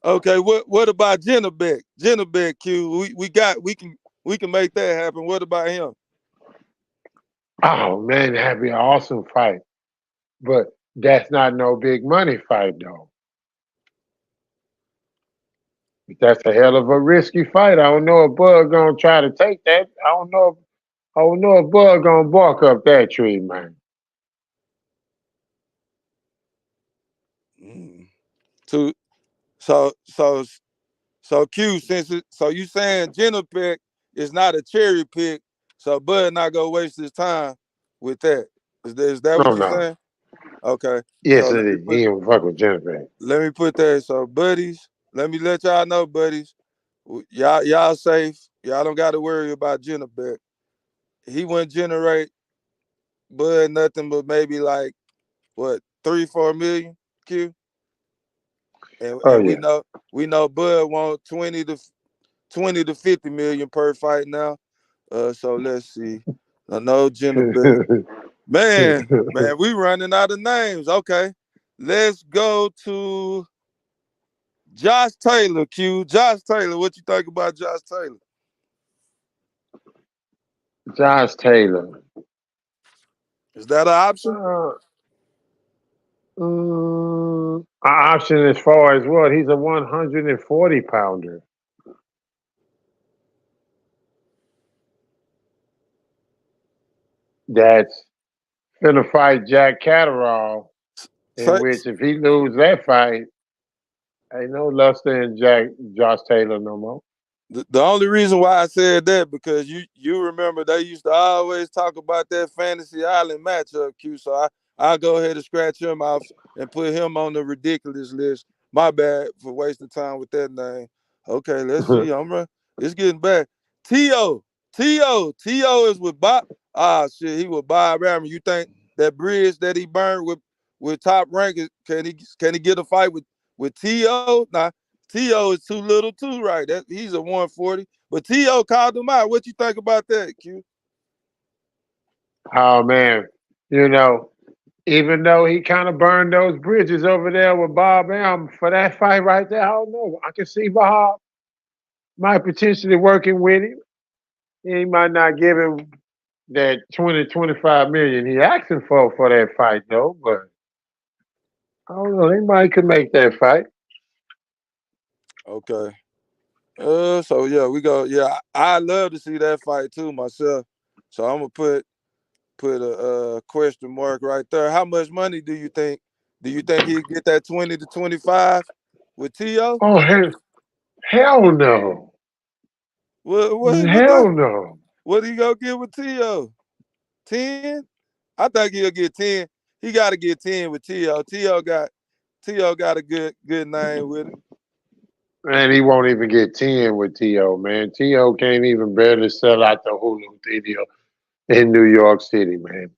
Okay, what about Jenna Beck? Jenna Beck, Q. We can make that happen. What about him? Oh man, that'd be an awesome fight. But that's not no big money fight though. That's a hell of a risky fight. I don't know if Bud gonna try to take that. I don't know if Bud gonna bark up that tree, man. Mm. To so Q, so you saying Jenna Beck is not a cherry pick, so Bud not gonna waste his time with that. Is that No, what you no. saying? Okay. Yes, So it is. He ain't fuck with Jennifer. let me put that. So buddies, let me let y'all know, buddies. Y'all safe. Y'all don't got to worry about Jenna Beck. He wouldn't generate Bud nothing but maybe like what 3-4 million Q, and Oh and we yeah. know we know Bud want 20 to 20 to 50 million per fight now. So let's see. I know Jenna Bet. Man, we running out of names. Okay. Let's go to Josh Taylor, Q. Josh Taylor, what you think about Josh Taylor? Josh Taylor. Is that an option? An option as far as what? He's a 140 pounder. That's finna fight Jack Catterall, in Say, which if he lose that fight, ain't no luster in Josh Taylor no more. the only reason why I said that because you remember they used to always talk about that Fantasy Island matchup, Q. So I'll go ahead and scratch him off and put him on the ridiculous list. My bad for wasting time with that name. Okay, let's see. It's getting bad. T.O. is with Bob. Ah, shit, he with Bob Rammer. You think that bridge that he burned with Top Rank, can he get a fight with T.O.? Nah, T.O. is too little too, right? He's a 140. But T.O. called him out. What you think about that, Q? Oh man, you know, even though he kind of burned those bridges over there with Bob Am for that fight right there, I don't know. I can see Bob might potentially working with him. He might not give him that 20-25 million he asking for that fight though, but I don't know. They might could make that fight. Okay. So yeah, we go. Yeah, I love to see that fight too myself. So I'm gonna put a question mark right there. How much money do you think? Do you think he'd get that 20 to 25 with T.O.? Oh hell no. What Hell no. what he gonna get with T.O.? 10? I think he'll get 10. He gotta get 10 with T.O. T.O. got a good name with him. Man, he won't even get 10 with T.O., man. T.O. can't even barely sell out the Hulu Theater in New York City, man.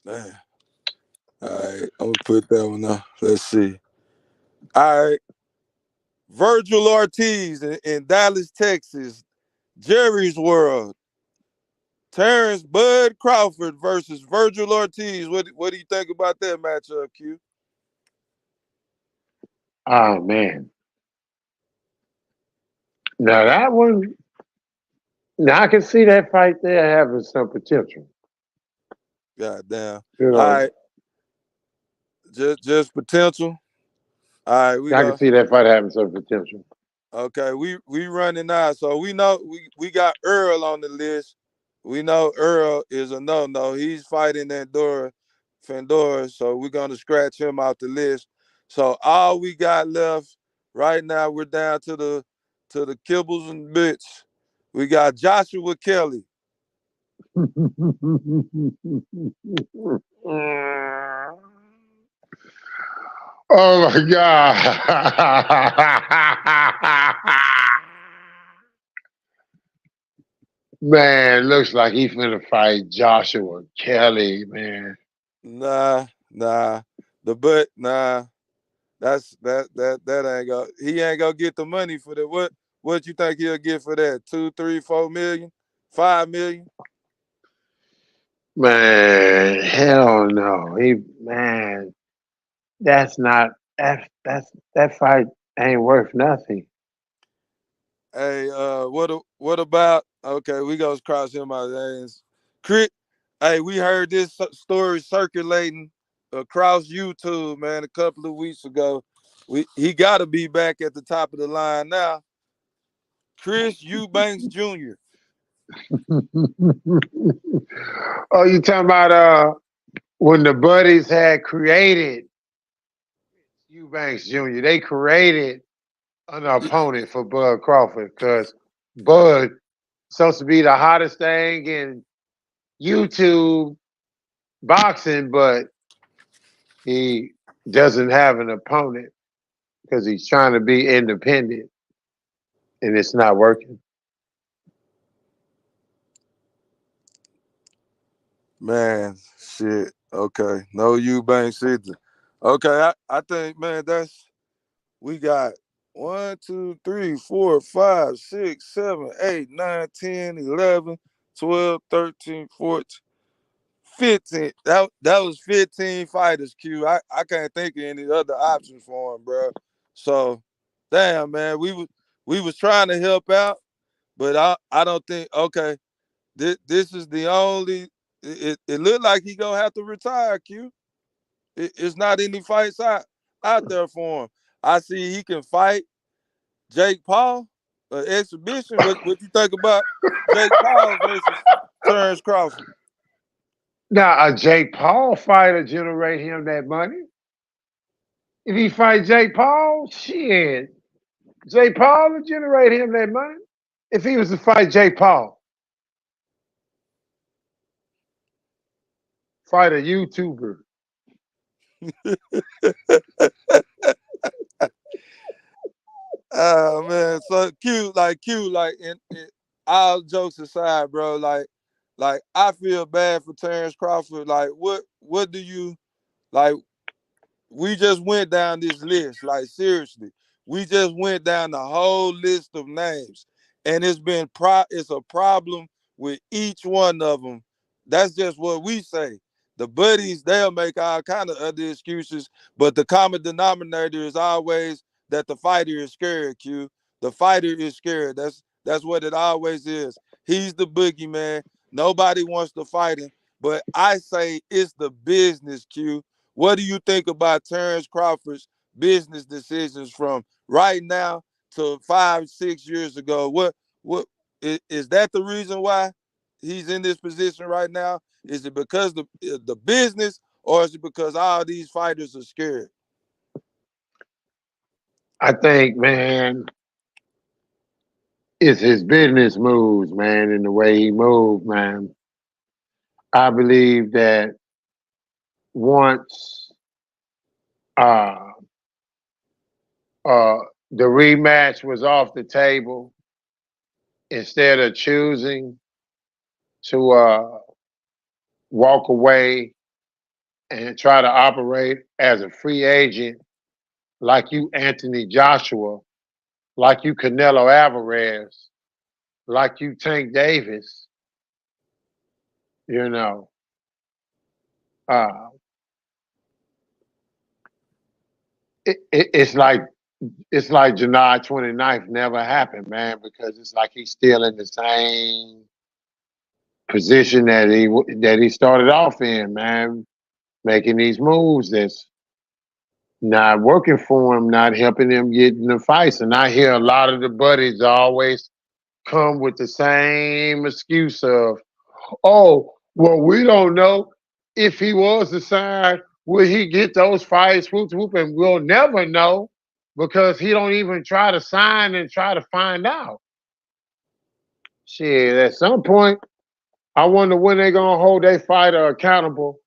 Man. All right, I'm gonna put that one up. Let's see. All right, Virgil Ortiz in Dallas, Texas. Jerry's World. Terence Bud Crawford versus Virgil Ortiz. What do you think about that matchup, Q? Oh, man. Now, that one, now I can see that fight there having some potential. God damn. You All know, right, just potential. All right, we I can go. see that fight having some potential. Okay, we running now. So we know we got Earl on the list. We know Earl is a no. He's fighting Fundora, so we're gonna scratch him out the list. So all we got left right now, we're down to the kibbles and bits. We got Joshua Kelly. Oh my God. Man, looks like he finna fight Joshua Kelly, man. Nah. The butt, nah. That ain't go. He ain't gonna get the money for that. What you think he'll get for that? 2, 3, 4 million, 5 million? Man, hell no. Man, that's not that fight ain't worth nothing. Hey, what about? Okay, we gonna cross him out. Names. Crit. Hey, we heard this story circulating across YouTube, man, a couple of weeks ago. He got to be back at the top of the line now. Chris Eubanks Jr. Oh, you talking about when the buddies had created Eubanks Jr. They created an opponent for Bud Crawford because Bud supposed to be the hottest thing in YouTube boxing, but he doesn't have an opponent because he's trying to be independent and it's not working. Man, shit. Okay, no Eubanks either. Okay, I think man, we got 1, 2, 3, 4, 5, 6, 7, 8, 9, 10, 11, 12, 13, 14, 15. That was 15 fighters, Q. I can't think of any other options for him, bro. So, damn, man, we was trying to help out, but I don't think, okay, this is the only, it looked like he gonna have to retire, Q. It's not any fights out there for him. I see he can fight Jake Paul, exhibition. What you think about Jake Paul versus Terence Crawford? Now, a Jake Paul fighter generate him that money. If he fight Jake Paul, shit, Jake Paul will generate him that money. If he was to fight Jake Paul, fight a YouTuber. Man, so cute, like in all jokes aside, bro. Like I feel bad for Terence Crawford. Like, what do you like? We just went down this list. Like, seriously, we just went down the whole list of names, and it's a problem with each one of them. That's just what we say. The buddies, they'll make all kind of other excuses, but the common denominator is always that the fighter is scared. Q. The fighter is scared. That's what it always is. He's the boogeyman. Nobody wants to fight him, but I say it's the business. Q. What do you think about Terence Crawford's business decisions from right now to 5, 6 years ago? What is that the reason why he's in this position right now? Is it because the business, or is it because all these fighters are scared? I think, man, it's his business moves, man, and the way he moved, man. I believe that once uh, uh, the rematch was off the table, instead of choosing to walk away and try to operate as a free agent, like you Anthony Joshua, like you Canelo Alvarez, like you Tank Davis, you know, uh, it's like July 29th never happened, man, because it's like he's still in the same position that he started off in, man, making these moves that's not working for him, not helping him get in the fights. And I hear a lot of the buddies always come with the same excuse of, oh, well, we don't know if he was to sign, will he get those fights, whoop, whoop, and we'll never know because he don't even try to sign and try to find out. Shit, at some point, I wonder when they're going to hold their fighter accountable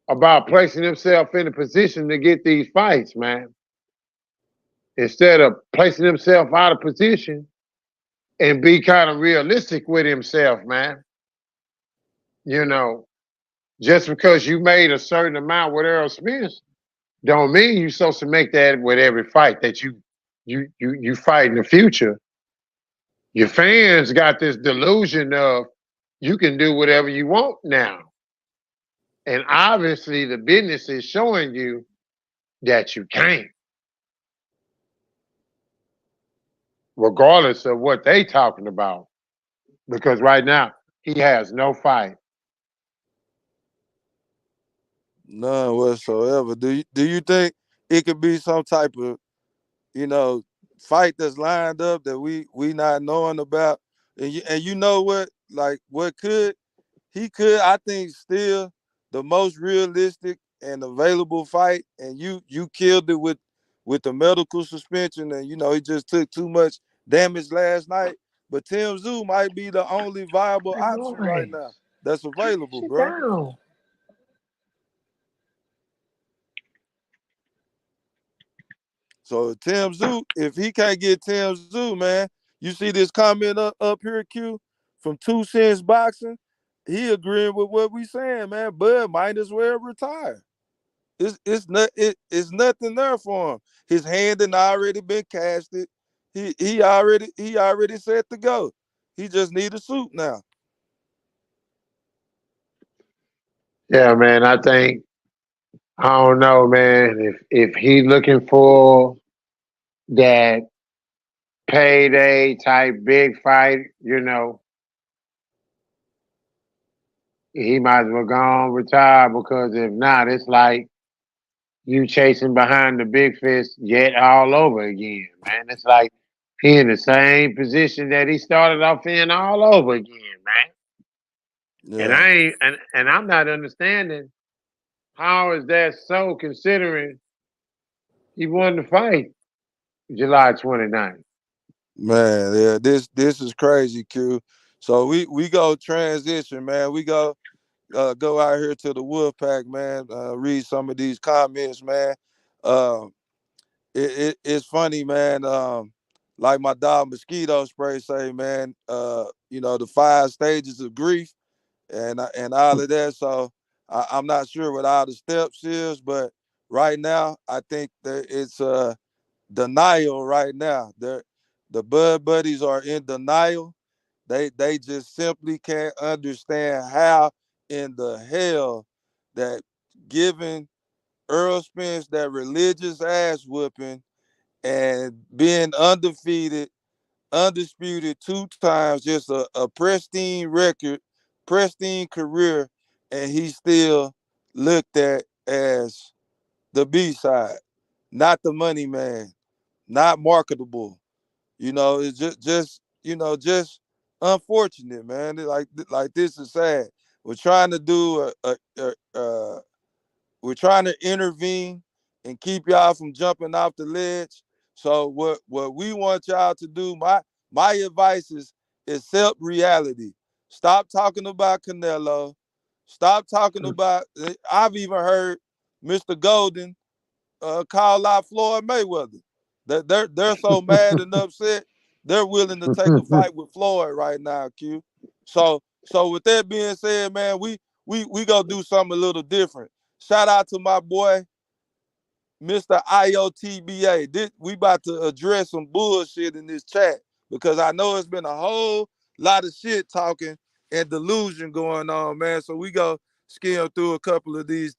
about placing himself in a position to get these fights, man. Instead of placing himself out of position and be kind of realistic with himself, man. You know, just because you made a certain amount with Errol Spence, don't mean you're supposed to make that with every fight that you fight in the future. Your fans got this delusion of you can do whatever you want now. And obviously the business is showing you that you can't, regardless of what they talking about. Because right now he has no fight. None whatsoever. Do you think it could be some type of, you know, fight that's lined up that we not knowing about? And you know what? Like, what could he could, I think, still the most realistic and available fight, and you killed it with the medical suspension, and he just took too much damage last night. But Tim Tszyu might be the only viable My option right boy, now that's available, sit bro. down. So Tim Tszyu, if he can't get Tim Tszyu, man, you see this comment up here, Q, from 2 Cents Boxing. He agreeing with what we saying, man. Bud might as well retire. It's nothing there for him. His hand had already been casted. He already set to go. He just need a suit now. Yeah, man. I don't know, man. If he looking for that payday type big fight, he might as well go on retire because if not, it's like you chasing behind the big fish yet all over again, man. It's like he in the same position that he started off in all over again, man. And Yeah, I ain't and I'm not understanding how is that so considering he won the fight July 29th. man. Yeah, this is crazy, Q. So we go transition, man. We go out here to the Wolfpack, man. Read some of these comments, man. Uh, it's funny, man. Like my dog Mosquito Spray say, man. The 5 stages of grief and all of that. So I'm not sure what all the steps is, but right now I think that it's denial. Right now, the Bud Buddies are in denial. They just simply can't understand how in the hell that giving Errol Spence that religious ass whooping and being undisputed 2 times, just a pristine record, pristine career, and he still looked at as the B side, not the money man, not marketable. It's just unfortunate, man. Like this is sad. We're trying to do we're trying to intervene and keep y'all from jumping off the ledge. So what we want y'all to do, my advice is accept reality. Stop talking about Canelo. Stop talking about. I've even heard Mr. Golden call out Floyd Mayweather. That they're so mad and upset, they're willing to take a fight with Floyd right now, Q. So with that being said, man, we gonna do something a little different. Shout out to my boy Mr. IOTBA. We about to address some bullshit in this chat because I know it's been a whole lot of shit talking and delusion going on, man. So we go skim through a couple of these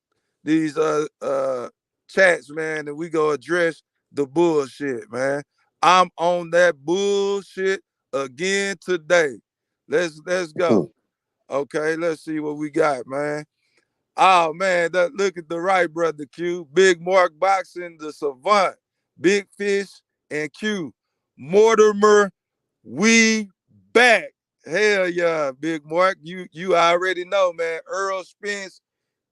chats, man, and we go address the bullshit, man. I'm on that bullshit again today. Let's go. Okay, let's see what we got, man. Oh man, look at the right, brother Q. Big Mark Boxing, the Savant, Big Fish, and Q. Mortimer, we back. Hell yeah, Big Mark. You already know, man. Errol Spence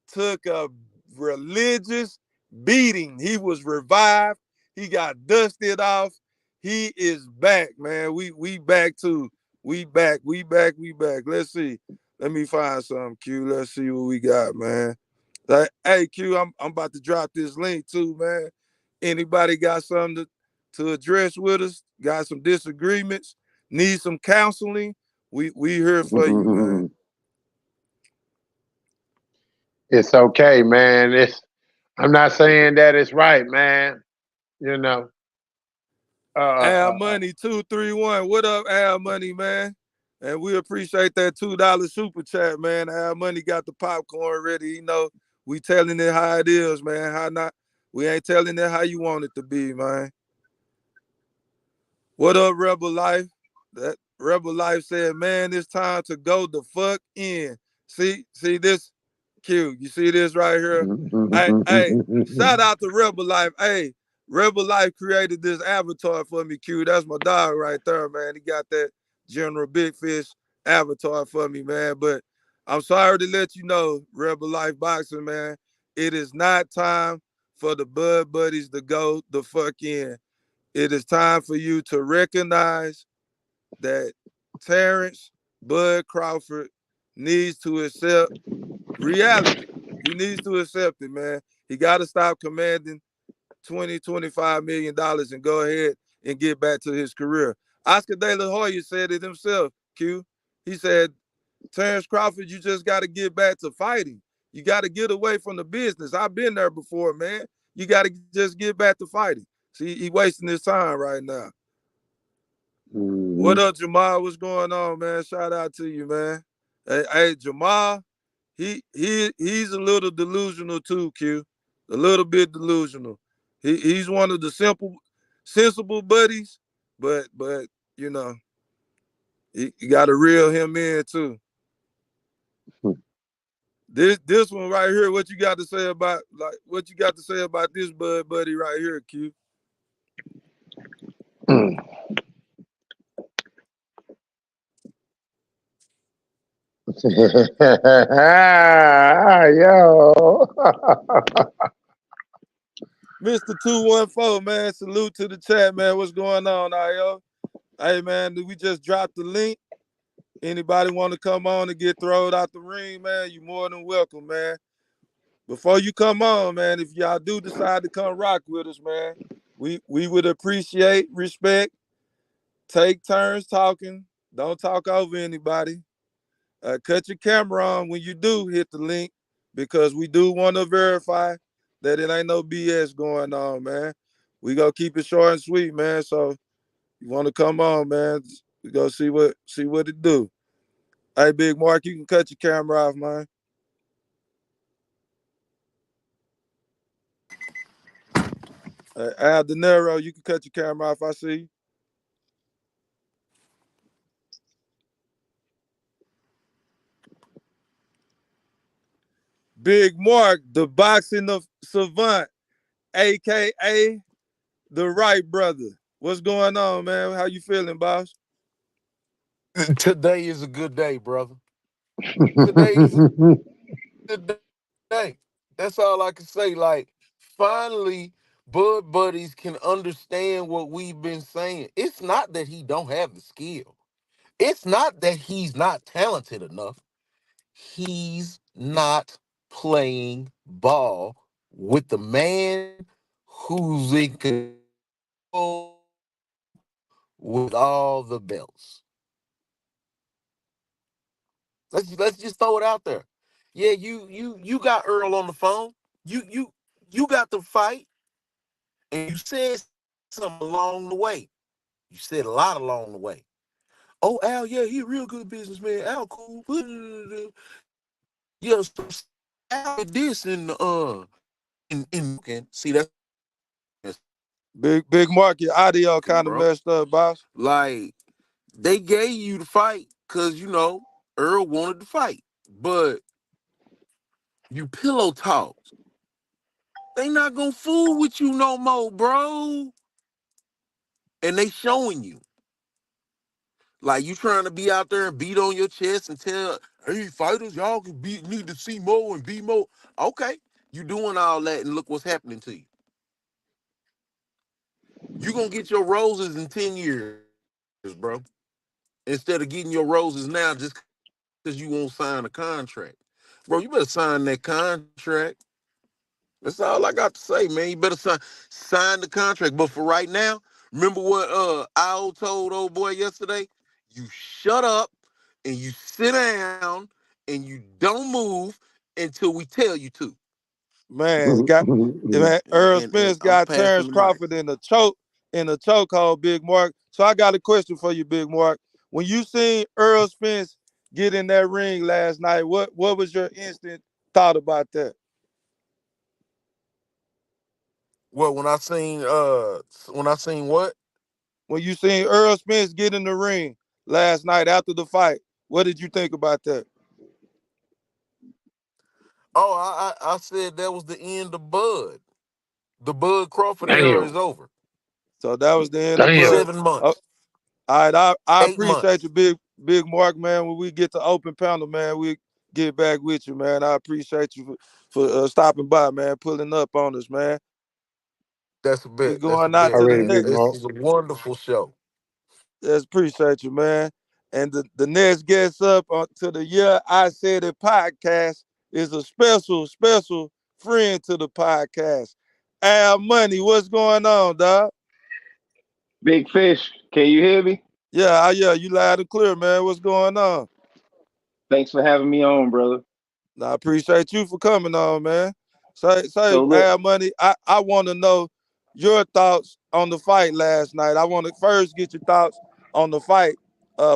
took a religious beating. He was revived. He got dusted off. He is back, man. We back too. We back. We back. We back. Let's see. Let me find some, Q. Let's see what we got, man. Like, hey, Q, I'm about to drop this link too, man. Anybody got something to address with us? Got some disagreements? Need some counseling? We here for you, man. It's okay, man. I'm not saying that it's right, man. You know. Al Uh, Money 231. What up, Al Money, man? And we appreciate that $2 super chat, man. Al Money got the popcorn ready. We telling it how it is, man. How not? We ain't telling it how you want it to be, man. What up, Rebel Life? That Rebel Life said, man, it's time to go the fuck in. See this? Q, you see this right here? Hey, shout out to Rebel Life. Hey, Rebel Life created this avatar for me, Q. That's my dog right there, man. He got that General Big Fish avatar for me, man. But I'm sorry to let you know, Rebel Life Boxing, man, it is not time for the Bud Buddies to go the fuck in. It is time for you to recognize that Terence Bud Crawford needs to accept reality. He needs to accept it, man. He got to stop commanding $25 million and go ahead and get back to his career. Oscar De La Hoya said it himself, Q. He said, Terence Crawford, you just got to get back to fighting. You got to get away from the business. I've been there before, man. You got to just get back to fighting. See, he wasting his time right now. What Mhm. up, Jamal? What's going on, man? Shout out to you, man. Hey, Jamal, he's a little delusional too, Q. A little bit delusional. He's one of the sensible buddies, but you know, you got to reel him in too. This one right here, what you got to say about what you got to say about this buddy right here, Q? Yo. Mr. 214, man. Salute to the chat, man. What's going on, IO? Hey, man, we just dropped the link. Anybody want to come on and get thrown out the ring, man, you more than welcome, man. Before you come on, man, if y'all do decide to come rock with us, man, we would appreciate respect. Take turns talking. Don't talk over anybody. Cut your camera on when you do hit the link because we do want to verify that it ain't no BS going on, man. We gonna keep it short and sweet, man. So you want to come on, man? We go see what it do. Hey, Big Mark, you can cut your camera off, man. Al De Niro, you can cut your camera off. I see you. Big Mark, the boxing of savant, aka the Wright brother. What's going on, man? How you feeling, boss? Today is a good day, brother. Today is a good day. That's all I can say. Like, finally, Bud Buddies can understand what we've been saying. It's not that he don't have the skill. It's not that he's not talented enough. He's not playing ball with the man who's in control with all the belts. Let's just throw it out there. Yeah, you got Earl on the phone. You got the fight, and you said something along the way. You said a lot along the way. Oh, Al, yeah, he a real good businessman. Al, cool. Yeah, so Al did this in see that's Big Mark, your audio kind of bro. messed up, boss. Like they gave you the fight because Earl wanted to fight, but you pillow talk. They not gonna fool with you no more, bro. And they showing you. Like you trying to be out there and beat on your chest and tell, hey, fighters, y'all can need to see more and be more. Okay. You doing all that and look what's happening to you. You gonna get your roses in 10 years, bro. Instead of getting your roses now just because you won't sign a contract. Bro, you better sign that contract. That's all I got to say, man. You better sign the contract. But for right now, remember what Al told old boy yesterday? You shut up and you sit down and you don't move until we tell you to. Man, got man, Errol And Spence I'm got passing Terence the mic. Crawford in a chokehold, Big Mark. So I got a question for you, Big Mark. When you seen Errol Spence get in that ring last night, what was your instant thought about that? Well, when I seen what? When you seen Errol Spence get in the ring last night after the fight, what did you think about that? Oh, I said that was the end of Bud. The Bud Crawford era Damn. is over. So that was the end of Damn. Bud. 7 months, Oh, all right, I 8 months. appreciate you, Big Mark, man. When we get to open panel, man, we get back with you, man. I appreciate you for stopping by, man, pulling up on us, man. That's a We bet. That's a going out bet, to the Already, man. Big next. This Mark. is a wonderful show. Just appreciate you, man. And the next guest up to the year I said it podcast is a special friend to the podcast. Al Money, what's going on, dog? Big Fish, can you hear me? Yeah, you loud and clear, man. What's going on? Thanks for having me on, brother. I appreciate you for coming on, man. Say, So look, Al Money, I want to know your thoughts on the fight last night. I want to first get your thoughts on the fight,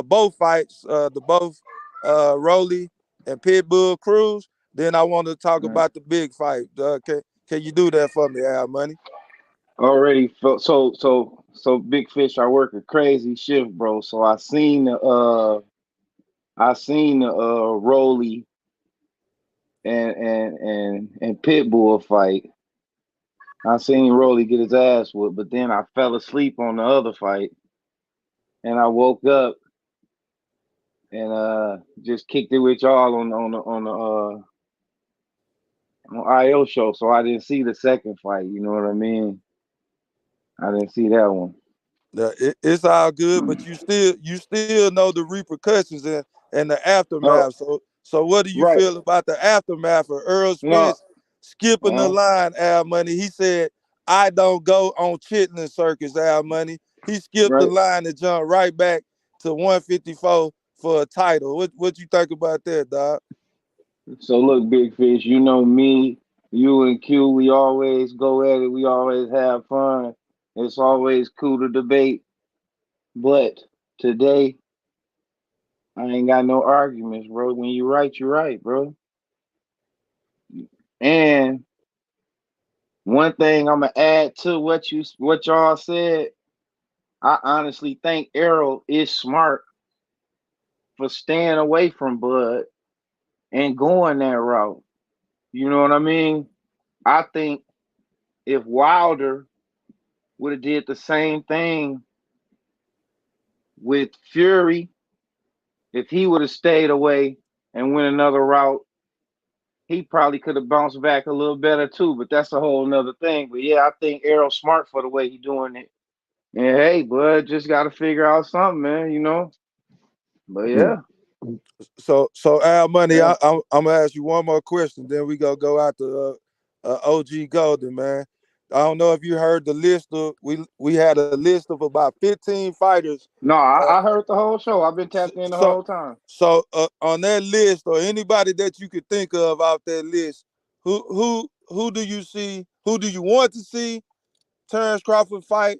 both fights, the both Rolly and Pitbull Cruz. Then I want to talk right, about the big fight. Can you do that for me, Al Money? already so Big Fish. I work a crazy shift, bro. So I seen the Rolly and Pitbull fight. I seen Rolly get his ass whooped, but then I fell asleep on the other fight, and I woke up and just kicked it with y'all on IO show. So I didn't see the second fight. You know what I mean? I didn't see that one. It's all good, but you still know the repercussions and the Oh, aftermath. So what do you right. feel about the aftermath of Errol No. Spence skipping the Uh, line, Al Money? He said, "I don't go on chitlin circus, Al Money." He skipped the right. line and jumped right back to 154 for a title. What you think about that, dog? So look, Big Fish. You know me, you and Q. We always go at it. We always have fun. It's always cool to debate. But today, I ain't got no arguments, bro. When you right, you right, bro. And one thing I'm gonna add to what y'all said. I honestly think Errol is smart for staying away from Bud and going that route. You know what I mean? I think if Wilder would have did the same thing with Fury, if he would have stayed away and went another route, he probably could have bounced back a little better too. But that's a whole nother thing. But yeah, I think Errol's smart for the way he's doing it. And hey, Bud just got to figure out something, man. You know. But yeah, So Al Money, yeah. I'm gonna ask you one more question, then we gonna go out to OG Golden, man. I don't know if you heard the list of we had a list of about 15 fighters. No, Uh, I heard the whole show. I've been tapped in the so whole time. on that list, or anybody that you could think of out that list, who do you see? Who do you want to see Terence Crawford fight,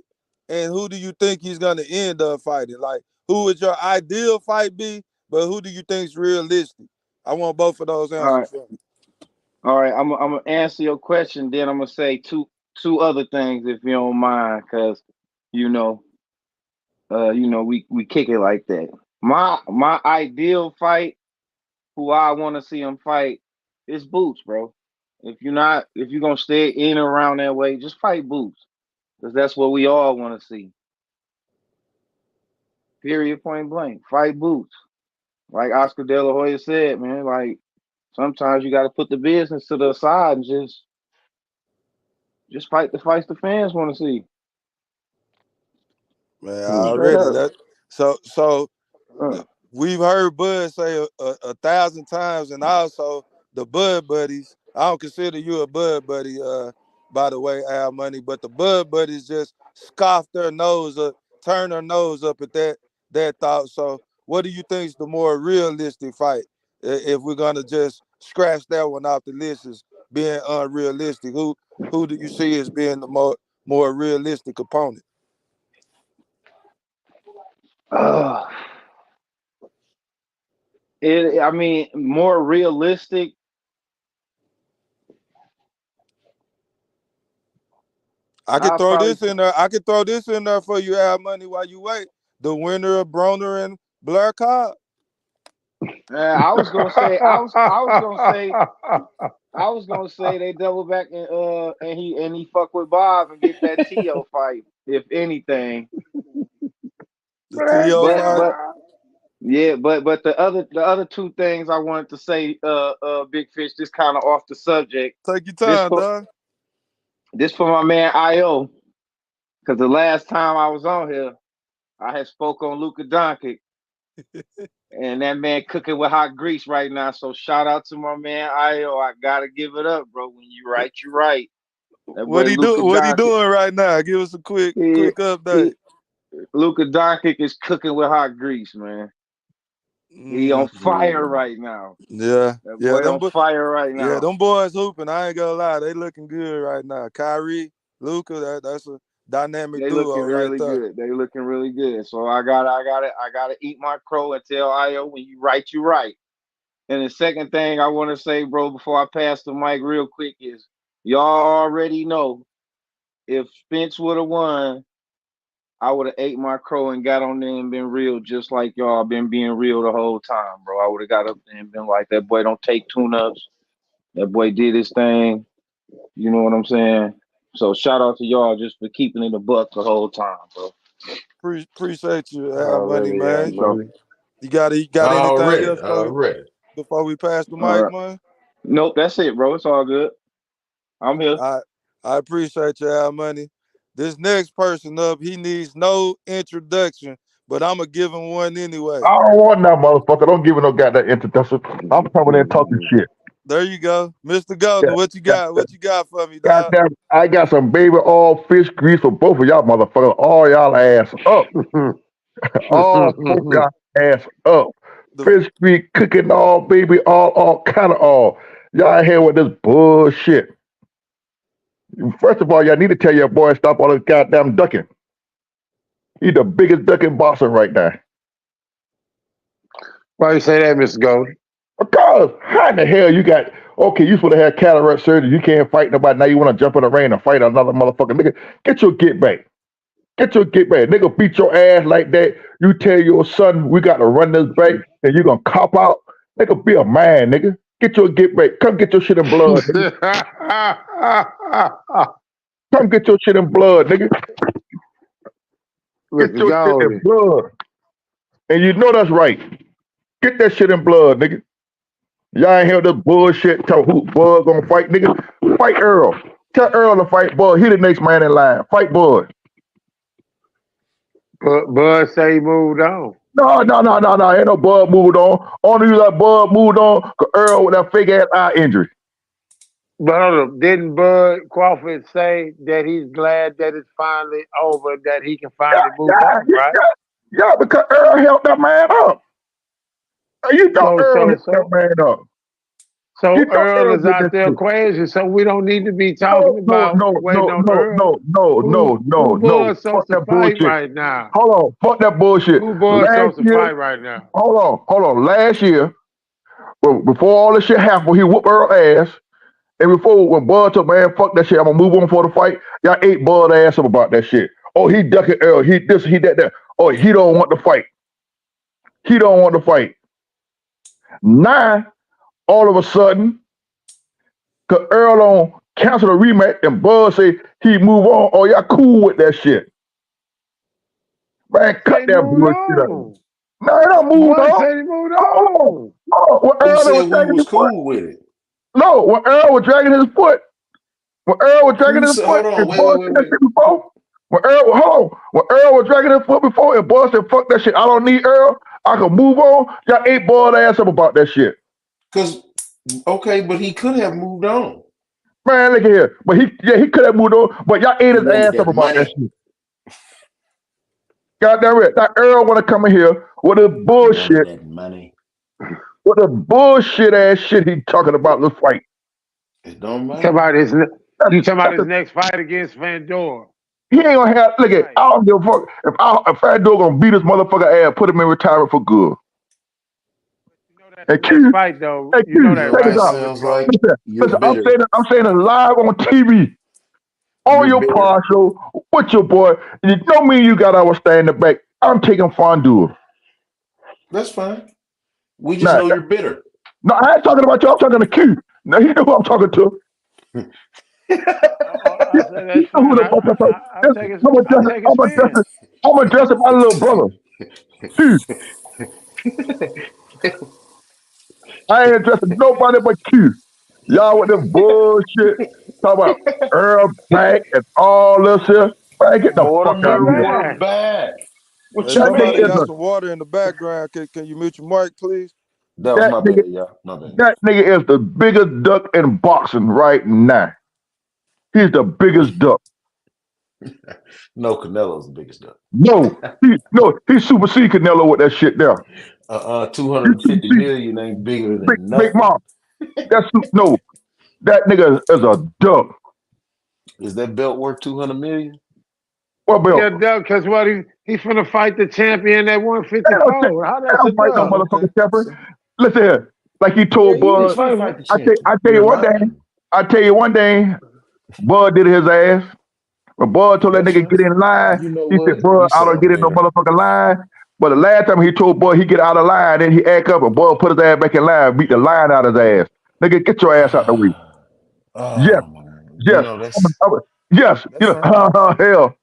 and who do you think he's gonna end up fighting? Like, who would your ideal fight be? But who do you think is realistic? I want both of those All answers right, from you. all right. I'm gonna answer your question. Then I'm gonna say two other things if you don't mind, because you know, we kick it like that. My ideal fight, who I want to see him fight, is Boots, bro. If you're gonna stay in and around that way, just fight Boots, because that's what we all want to see. Period. Point blank. Fight Boots. Like Oscar De La Hoya said, man. Like sometimes you got to put the business to the side and just fight the fights the fans want to see. Man, Straight already up. that. So Uh, we've heard Bud say a thousand times, and also the Bud buddies. I don't consider you a Bud buddy, by the way, Al Money, but the Bud buddies just scoff their nose up, turn their nose up at that thought. So, what do you think is the more realistic fight? If we're gonna just scratch that one off the list as being unrealistic, who do you see as being the more realistic opponent? uh, I mean, more realistic. I could I'll throw probably this in there. I could throw this in there for you, Al Money, while you wait. The winner of Broner and Blair Cobb. I was gonna say they double back and he fuck with Bob and get that Tio fight, if anything. The TO fight. But yeah, but the other two things I wanted to say, Big Fish, just kind of off the subject. Take your This time, for dog. this for my man IO, because the last time I was on here, I had spoke on Luka Doncic, and that man cooking with hot grease right now. So shout out to my man IO. I gotta give it up, bro. When you right, you right. That What boy he do? Luka What he Doncic, doing right now? Give us a quick he, quick update. he Luka Doncic is cooking with hot grease, man. He on fire Mm. right now. Yeah, That yeah, boy on fire right yeah, now. them boys hooping. I ain't gonna lie, they looking good right now. Kyrie, Luca, that's a dynamic They looking duo right really there. good. They looking really good. So I gotta eat my crow and tell Io when you right, you right. And the second thing I want to say, bro, before I pass the mic real quick is y'all already know if Spence would have won, I would have ate my crow and got on there and been real, just like y'all been being real the whole time, bro. I would have got up there and been like, that boy don't take tune-ups. That boy did his thing. You know what I'm saying? So shout out to y'all just for keeping it a buck the whole time, bro. Appreciate you, Al Money, Already, man. So, money. You got anything Already, else already. before we pass the all mic, right. man? Nope, that's it, bro. It's all good. I'm here. I I appreciate you, Al Money. This next person up, he needs no introduction, but I'm gonna give him one anyway. I don't want that motherfucker. Don't give me no goddamn introduction. I'm coming in talking shit. There you go, Mr. Golden. Yeah, What you yeah, got? What you got for me, dog? goddamn, I got some baby oil fish grease for both of y'all motherfuckers. All y'all ass up. All both of y'all ass up. The Fish grease, cooking all, baby, all kind of all. Y'all here with this bullshit. First of all, y'all need to tell your boy stop all this goddamn ducking. He's the biggest ducking boxer right now. Why you say that, Mr. Goldie? Because how in the hell you got okay, you supposed to have cataract surgery, you can't fight nobody, now you want to jump in the ring and fight another motherfucker. Nigga, get your get back. Get your get back. Nigga beat your ass like that. You tell your son we got to run this back and you gonna cop out. Nigga, be a man, nigga. Get your get back. Come get your shit in blood, nigga. Come get your shit in blood, nigga. Get Mr. your shit in Goldie. blood. And you know that's right. Get that shit in blood, nigga. Y'all ain't hear this bullshit. Tell who Bud gonna fight, nigga. Fight Earl. Tell Earl to fight Bud. He the next man in line. Fight Bud. Bud say he moved on. No. Ain't no Bud moved on. Only you like Bud moved on cause Earl with that fake ass eye injury. But hold up, didn't Bud Crawford say that he's glad that it's finally over, that he can finally move on, right? Yeah, because Earl helped that man up. You know So Earl so helped that so man up. You so know Earl Earl is did out that there shit. crazy, so we don't need to be No, talking no, about no, waiting no, on no, Earl. no, no, Who no, no, no. Bud's Fuck supposed to that fight bullshit. right now? Hold on, fuck that bullshit. Who Bud's Last supposed to year, fight right now? hold on. Last year, well, before all this shit happened, he whooped Earl ass. And before when Bud told man, fuck that shit, I'm gonna move on for the fight. Y'all ate Bud ass up about that shit. Oh, he ducking Earl. He this, he that. Oh, he don't want to fight. He don't want to fight. Now, all of a sudden, cause Earl on cancel the rematch and Bud say he move on. Oh, y'all cool with that shit. Man, cut Say that moved bullshit out. on. No, he don't move Bud on. said he moved Hold on. on. When Who Earl was said we dragging was his foot. cool with it? No, when Earl was dragging his foot. When Earl was dragging Who his said? foot Hold on. and Wait, Bud wait, wait, said that wait. shit before. When Earl was dragging his foot before and Bud said, fuck that shit. I don't need Earl. I can move on. Y'all ate Bud ass up about that shit. Because okay, but he could have moved on. Man, look at here. But he could have moved on, but y'all ate He his wanted ass up that about that money. shit. Goddamn it. Now Earl wanna come in here with this He wanted bullshit, that money. with the bullshit ass shit he talking about this fight. It don't Talking matter. about That's, you talking about that's his next fight against Fundora. he ain't gonna have look at Right. I don't give a fuck if Fat Dog gonna beat this motherfucker ass, put him in retirement for good. You know that's the And next Q, fight though. hey You know Q, You that, know check what this right, that out. Mr. sounds like? Goldie? You're Listen, bitter. I'm saying it live on TV. On You're your bitter. pod show with your boy. You know me, you got our stay in the back. I'm taking Fundora. That's fine. We just Nah, know you're bitter. no, I ain't talking about you. I'm talking to Q. Now you know who I'm talking to. I said You that's know who fine. the fuck I'm talking. I'll take his I'll take his spin. I'm addressing my little brother. Q. I ain't addressing nobody but Q. Y'all with this bullshit. Talk about Earl Pack and all this here. Man, get the More fuck out of here. marijuana Man, bad. What Hey, you That nigga somebody is mean? got a some water in the background. Can you mute your mic, please? That was that my nigga bad, y'all. My bad. that nigga is the biggest duck in boxing right now. He's the biggest duck. No, Canelo's the biggest duck. No, he supersede Canelo with that shit there. You 250 see, million ain't bigger Big, than Big nothing. Mom. That's no. That nigga is a duck. Is that belt worth 200 million? What Yeah, belt? Doug, because what he finna fight the champion at They don't, they 154. How that's a don't fight no dub? Oh, okay. motherfucking shepherd. So, Listen here. Like he Yeah, told he ain't Bud, he fighting. fight the champion. I tell You you one lying. thing. I tell you one thing. Bud did his ass. When Bud told that That's nigga right. get in line, You know he said, what? Bud, You I don't sound get in no fair. motherfucking line. But the last time he told Bud he get out of line, then he act up and Bud put his ass back in line, beat the line out of his ass. Nigga, get your ass out the way. Yes, Oh man, you yes, know that's yes. You know, fine. hell.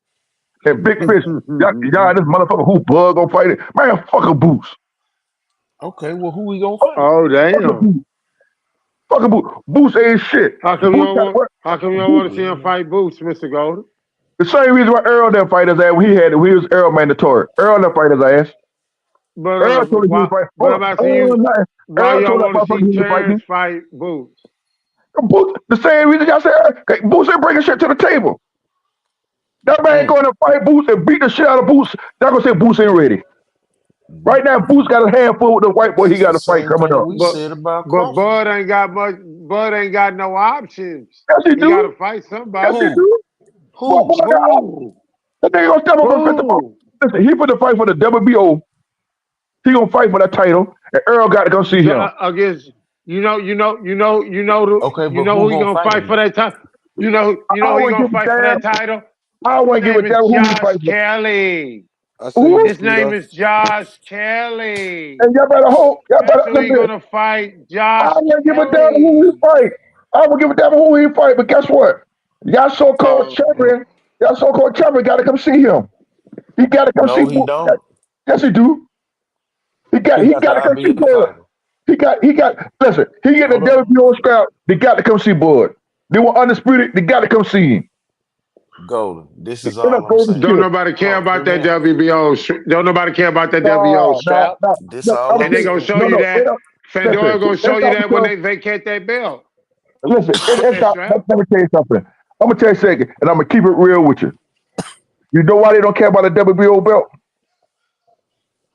And Big Fish, y'all this motherfucker who Bud gonna fight it. Man, fuck a Boots. Okay, well, who we gonna Fuck, fight? Oh fuck a damn. Boots. Fuck a Boots. Boots ain't shit. How come you Boots don't got want what? how come you don't Boots, want to see him Yeah. fight Boots, Mr. Golden? the same reason why Earl didn't fight his ass when he had it. He was Earl mandatory. Earl didn't fight his ass. Earl told him he was Why fight. but Hold I'm on. asking you, Nothing. why Earl y'all told that want to motherfucker see he was fighting. Terrence fight Boots? Boots, the same reason y'all said Boots ain't bringing shit to the table. That man Mm. going to fight Boots and beat the shit out of Boots. Y'all gonna say Boots ain't ready. Right now, Boots got a handful with the white boy he That's got the to fight same coming thing up. we But said about but Crawford. Bud ain't got no options. Yes, he He gotta do. fight Yes, he somebody. Who? do. Boy, Who? Who? that nigga gonna step up and fit the ball. Who? Listen, he put the fight for the WBO. He gonna fight for that title, and Earl got to come see him. Against Okay, you but know who who he gonna gonna fight fight him for though? that time. I He wouldn't gonna give a fight for that damn. title. I His wouldn't give a name is damn who he Josh fight for. Kelly. I see you, Who? His name Mosquito. is Josh Kelly. And y'all better hope. Y'all That's better who he listen. gonna fight, I Josh wouldn't give a damn who he Kelly. fight. I would give a damn who he fight. But guess what? Y'all so-called So champion. Y'all so-called champion got to come see him. He got to come see. No, he don't. Yes, he do. He He got got the to come see IBF Bud. fighter. He got. Listen, he get the Hold on. WBO scrap. They got to come see Bud. They were undisputed. They got to come see him. Golden. This They is end all up I'm golden saying. don't shit. nobody Hold care on. Hear about me that out. WBO. Don't nobody care about that WBO No, no, strap. no, This no. all I'm I'm And they saying, gonna saying. show no, you no. that. Listen, Fandora gonna show it's you not that when because. they vacate that belt. Listen, it's That not. strap. Let me tell you something. I'm gonna tell you a second, and I'm gonna keep it real with you. You know why they don't care about the WBO belt?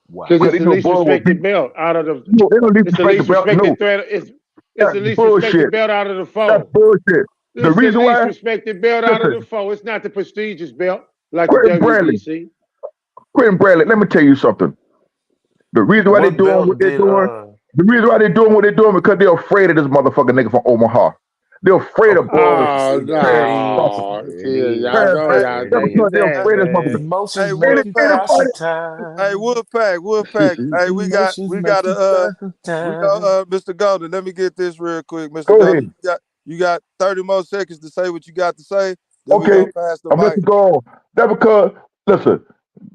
Why? Because Because it's they the know least Bud will beat. respected belt out of the. No, they don't need to It's the respect the least belt. No, respected threat. It's that's the least respected bullshit. belt out of the That's four. bullshit. The It's the reason least why, respected belt out of the listen, four. It's not the prestigious belt like the Quentin Bradley, WBC. Quentin Bradley. Let me tell you something. The reason why they What doing what belt they're did doing, the reason why they're doing what they're doing because they're afraid of this motherfucking nigga from Omaha. They're afraid of Bud. okay, Oh see Terrence there it is. Crawford. no! There it See, is. y'all Terrence know Hey, y'all There it That's thinking because is. they're that, afraid of this man. motherfucker. Emotions hey, And they can't multiply Wolfpack. fight for it. Hey, time. Wolfpack. Hey, Emotions multiply for we got time. Mr. Golden. Let me get this real quick, Mr. Go Golden. ahead. You got 30 more seconds to say what you got to say. Then we Okay. gonna pass the I'm going to mic. go on. That's because, listen,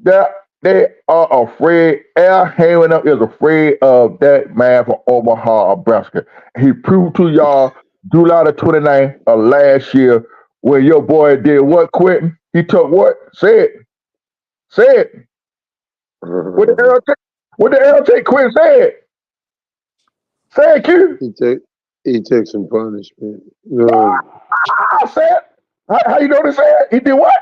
that they are afraid. Al Heyman is afraid of that man from Omaha, Nebraska. He proved to y'all July the 29th of last year when your boy did what, Quentin? He took what? Say it. Say it. What the hell take? What the hell take? Quentin, say it. Say it, Q. He took some punishment. Say it. How you know to say it? He did what?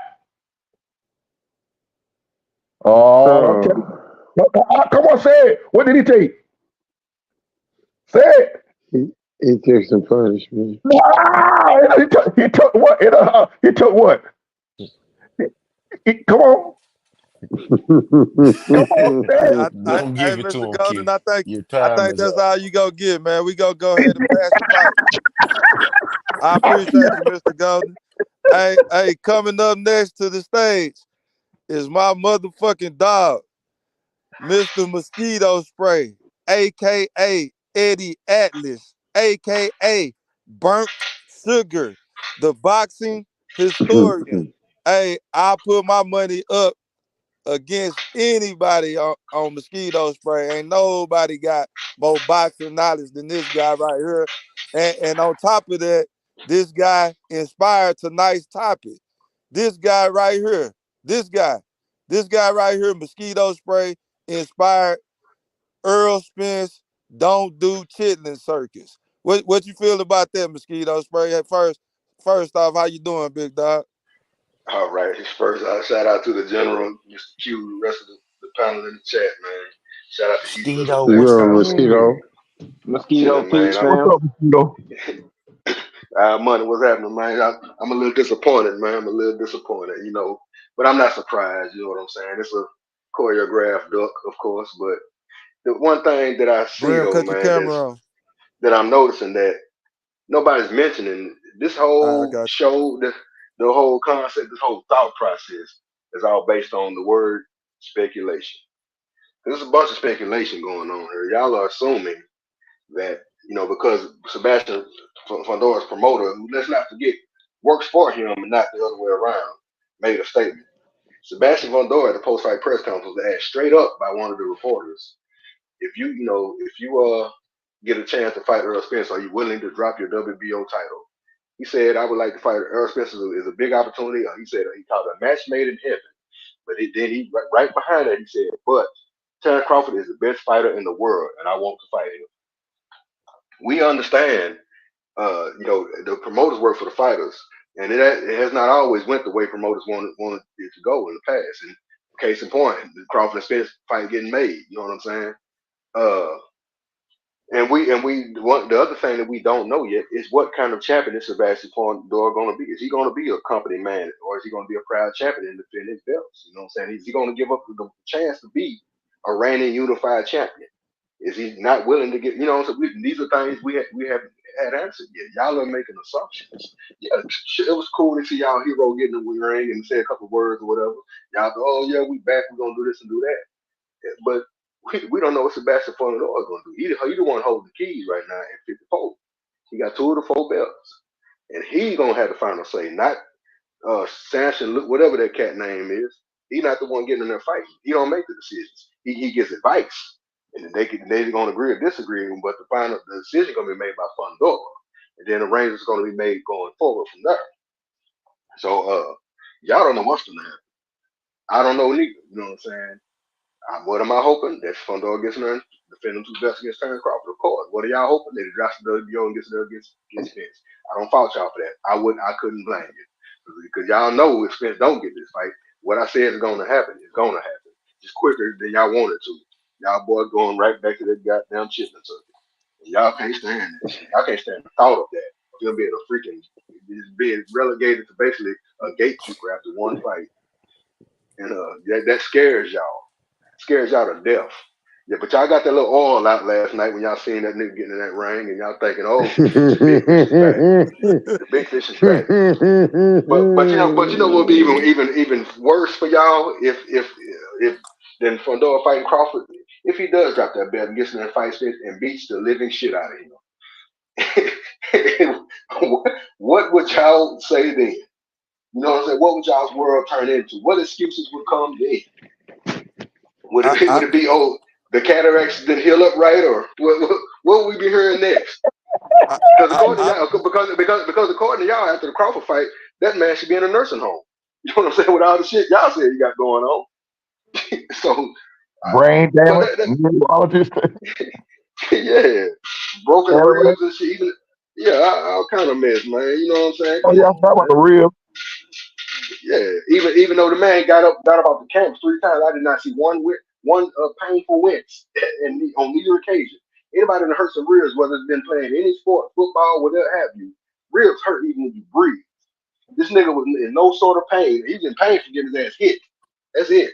Oh, okay. Oh, Come on, say it. What did he take? Say it. he, he took some punishment. Wow! He took what? He took what? Come on. Come on, say it. Don't Hey, give it to Mr. him, Golden, Q. Your I time think is that's up. all you gonna get, man. We gonna go ahead and pass the mic. I appreciate you, Mr. Golden. Hey, coming up next to the stage is my motherfucking dog, Mr. Mosquito Spray, aka Eddie Atlas, aka Burnt Sugar, the boxing historian. Hey, I put my money up against anybody on mosquito spray. Ain't nobody got more boxing knowledge than this guy right here. And on top of that, this guy inspired tonight's topic. This guy right here, this guy, this guy right here, mosquito spray, inspired Errol Spence, don't do chitlin circus. What you feel about that, mosquito spray? At first off, how you doing, big dog? All right. First, shout out to the general, Mr. Q, the rest of the panel in the chat, man. Shout out to E Thriller Mosquito, from You're what's a Wisconsin. mosquito. good? Mosquito Chilling, man. Pete's What's fam. up, mosquito? Money, what's happening, man? I'm a little disappointed, man. I'm a little disappointed, but I'm not surprised. You know what I'm saying? It's a choreographed duck, of course, but the one thing that I see Brim, though, cut your man, camera on. that I'm noticing that nobody's mentioning this I whole got show, the whole concept, this whole thought process is all based on the word speculation. There's a bunch of speculation going on here. Y'all are assuming that because Sebastian Fundora's promoter, who, let's not forget, works for him and not the other way around, made a statement. Sebastian Fundora at the post-fight press conference was asked straight up by one of the reporters, if you get a chance to fight Errol Spence, are you willing to drop your WBO title? He said, I would like to fight Errol Spence is a big opportunity. He said he called it a match made in heaven. But then he right behind that he said, but Terence Crawford is the best fighter in the world, and I want to fight him. We understand, the promoters work for the fighters, and it has not always went the way promoters wanted it to go in the past. And case in point, the Crawford and Spence fight getting made. You know what I'm saying? Uh, the other thing that we don't know yet is what kind of champion is Sebastian Fundora going to be? Is he going to be a company man, or is he going to be a proud champion and defend his belts? You know what I'm saying? Is he going to give up the chance to be a reigning unified champion? Is he not willing to get? So these are things we haven't had answered yet. Y'all are making assumptions. Yeah, it was cool to see y'all hero get in the ring and say a couple words or whatever. Y'all go, oh yeah, we back. We're gonna do this and do that. But we don't know what Sebastian Fundora is going to do. He the one holding the keys right now at 54. He got 2 of the 4 belts, and he's gonna have the final say. Not Sanson, whatever that cat name is. He's not the one getting in there fighting. He don't make the decisions. He gives advice, and they're gonna agree or disagree. But the decision gonna be made by Fundora, and then the arrangements gonna be made going forward from there. So y'all don't know what's gonna happen. I don't know neither. You know what I'm saying? What am I hoping? That Fundora gets in there and defend them 2 belts against Terence Crawford, of course. What are y'all hoping? That he drops the WBO and gets there against Spence. I don't fault y'all for that. I couldn't blame you. Because y'all know if Spence don't get this fight, what I said is gonna happen is gonna happen. Just quicker than y'all wanted to. Y'all boys going right back to that goddamn chitlin circuit. And y'all can't stand that shit. Y'all can't stand the thought of that. Of them being a freaking being relegated to basically a gatekeeper after one fight. And that scares y'all to death. Yeah, but y'all got that little oil out last night when y'all seen that nigga getting in that ring, and y'all thinking, "Oh, the big fish is back. The big fish is back." But what would be even worse for y'all if than Fundora fighting Crawford if he does drop that belt and gets in that fight and beats the living shit out of him. What would y'all say then? You know what I'm saying? What would y'all's world turn into? What excuses would come then? Would I, it I, would it be the cataracts didn't heal up right, or what would we be hearing next? I, Because I, according to I, y'all, because according to y'all, after the Crawford fight, that man should be in a nursing home. You know what I'm saying? With all the shit y'all said you got going on. So, Brain so damage, neurologist. yeah, broken Cataract. ribs and shit. Even all kind of mess, man. You know what I'm saying? Oh Come yeah, I on, forgot about man. the rib. Yeah, even though the man got up off the camp 3 times, I did not see one painful wince on neither occasion. Anybody that hurts some ribs, whether it's been playing any sport, football, whatever have you, ribs hurt even when you breathe. This nigga was in no sort of pain. He was in pain for getting his ass hit. That's it.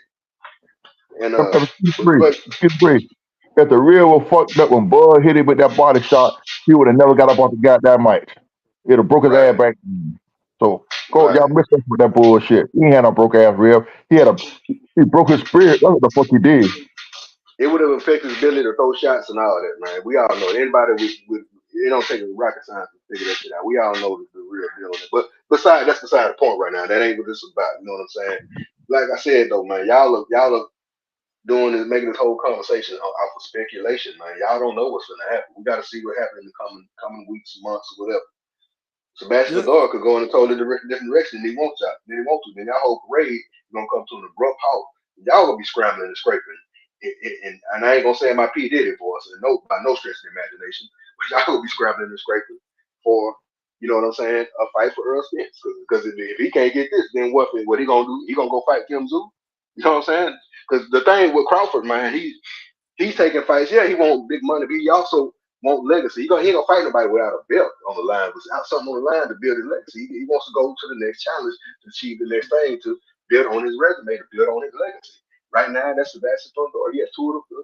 And but Excuse me. If the rib was fucked up when Bud hit him with that body shot, he would have never got up off the goddamn mic. It'd have broke his ass right, back. So go, y'all right. missed us with that bullshit. He ain't had no broke ass rib. He broke his spirit. That's what the fuck he did. It would have affected his ability to throw shots and all that, man. We all know it. Anybody with it don't take a rocket science to figure that shit out. We all know the real deal on it. But that's beside the point right now. That ain't what this is about. You know what I'm saying? Like I said though, man, y'all are doing is making this whole conversation off of speculation, man. Y'all don't know what's gonna happen. We got to see what happens in the coming weeks, months, or whatever. Sebastian yeah, Fundora could go in a totally different direction than he wants y'all. Then he wants to. Then y'all whole parade is gonna come to an abrupt halt. Y'all gonna be scrambling and scraping. And I ain't gonna say my P Diddy voice, and no by no stretch of the imagination, but y'all gonna be scrambling and scraping for, you know what I'm saying, a fight for Errol Spence. Because if he can't get this, then what he gonna do? He gonna go fight Kim Tszyu? You know what I'm saying? Because the thing with Crawford, man, He's taking fights. Yeah, he want big money, but he also want legacy. He ain't gonna fight nobody without a belt on the line, without something on the line to build his legacy. He wants to go to the next challenge to achieve the next thing, to build on his resume, to build on his legacy. Right now, that's the Sebastian Fundora. He has two of the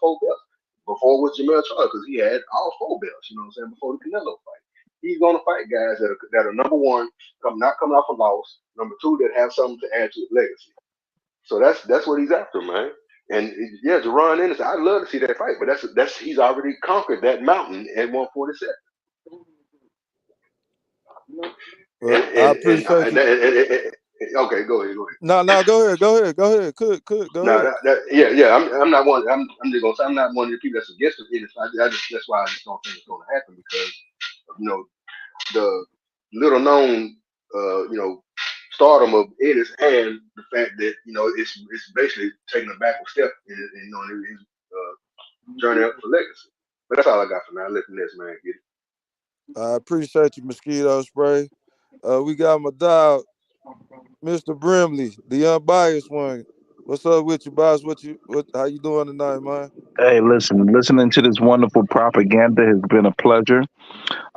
four belts. Before it was Jamel Charles, because he had all four belts. You know what I'm saying? Before the Canelo fight, he's gonna fight guys that are number one, not coming off a loss. Number two, that have something to add to his legacy. So that's what he's after, man. And yeah, Jerron Ennis, I'd love to see that fight, but that's he's already conquered that mountain at 147. Well, I appreciate you. Okay, go ahead. No, go ahead. Could go No, ahead. yeah. I'm not one. I'm just gonna say I'm not one of the people that's against it. That's why I just don't think it's gonna happen because you know the little known stardom of Ennis and the fact that it's basically taking a backward step in his journey up for legacy. But that's all I got for now. I'll let the next man get it. I appreciate you, Mosquito Spray. We got my dog, Mr. Brimley, the unbiased one. What's up with you, boss? How you doing tonight, man? Hey, listening to this wonderful propaganda has been a pleasure.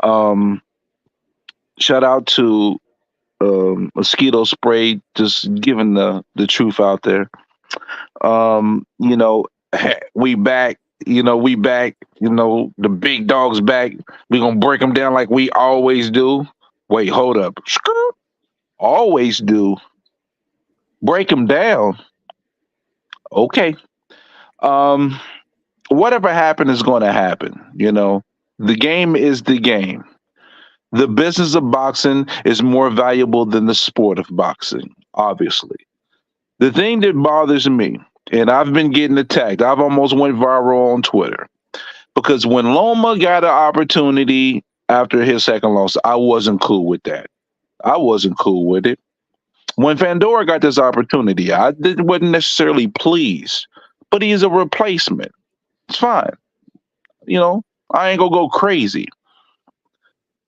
Um, Shout out to Mosquito Spray, just giving the truth out there. You know, we back. We back. The big dog's back. We gonna break them down like we always do. Wait, hold up. Always do. Break them down. Okay. Um, Whatever happened is going to happen. The game is the game. The business of boxing is more valuable than the sport of boxing, obviously. The thing that bothers me, and I've been getting attacked, I've almost went viral on Twitter, because when Loma got an opportunity after his second loss, I wasn't cool with that. I wasn't cool with it. When Fundora got this opportunity, wasn't necessarily pleased, but he's a replacement. It's fine. I ain't gonna go crazy.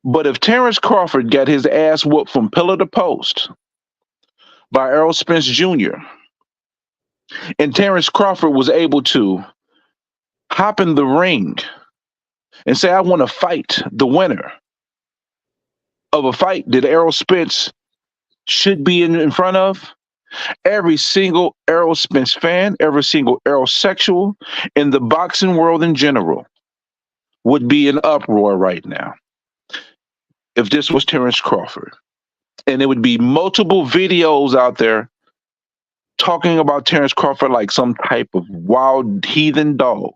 But if Terence Crawford got his ass whooped from pillar to post by Errol Spence Jr., and Terence Crawford was able to hop in the ring and say, I want to fight the winner of a fight that Errol Spence should be in front of, every single Errol Spence fan, every single Errol sexual in the boxing world in general would be in uproar right now if this was Terence Crawford. And there would be multiple videos out there talking about Terence Crawford like some type of wild heathen dog.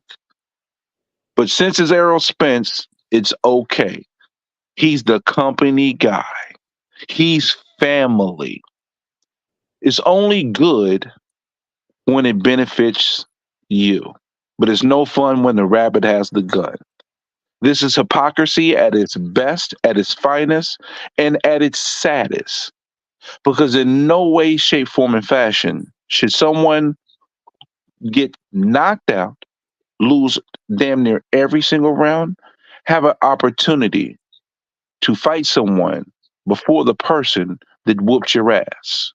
But since it's Errol Spence, it's okay. He's the company guy. He's family. It's only good when it benefits you. But it's no fun when the rabbit has the gun. This is hypocrisy at its best, at its finest, and at its saddest. Because in no way, shape, form, and fashion should someone get knocked out, lose damn near every single round, have an opportunity to fight someone before the person that whooped your ass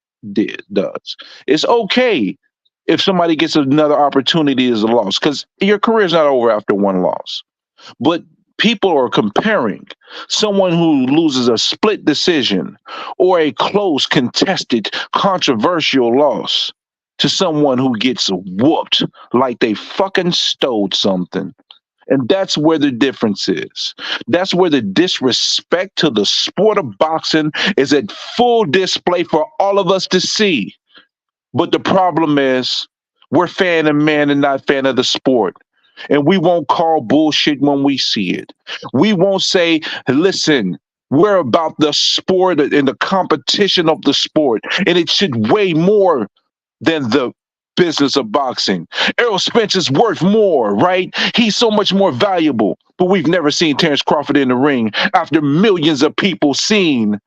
does. It's okay if somebody gets another opportunity as a loss, because your career's not over after one loss. But people are comparing someone who loses a split decision or a close, contested, controversial loss to someone who gets whooped like they fucking stole something. And that's where the difference is. That's where the disrespect to the sport of boxing is at full display for all of us to see. But the problem is we're fan of man and not fan of the sport. And we won't call bullshit when we see it. We won't say, listen, we're about the sport and the competition of the sport. And it should weigh more than the business of boxing. Errol Spence is worth more, right? He's so much more valuable. But we've never seen Terence Crawford in the ring after millions of people seen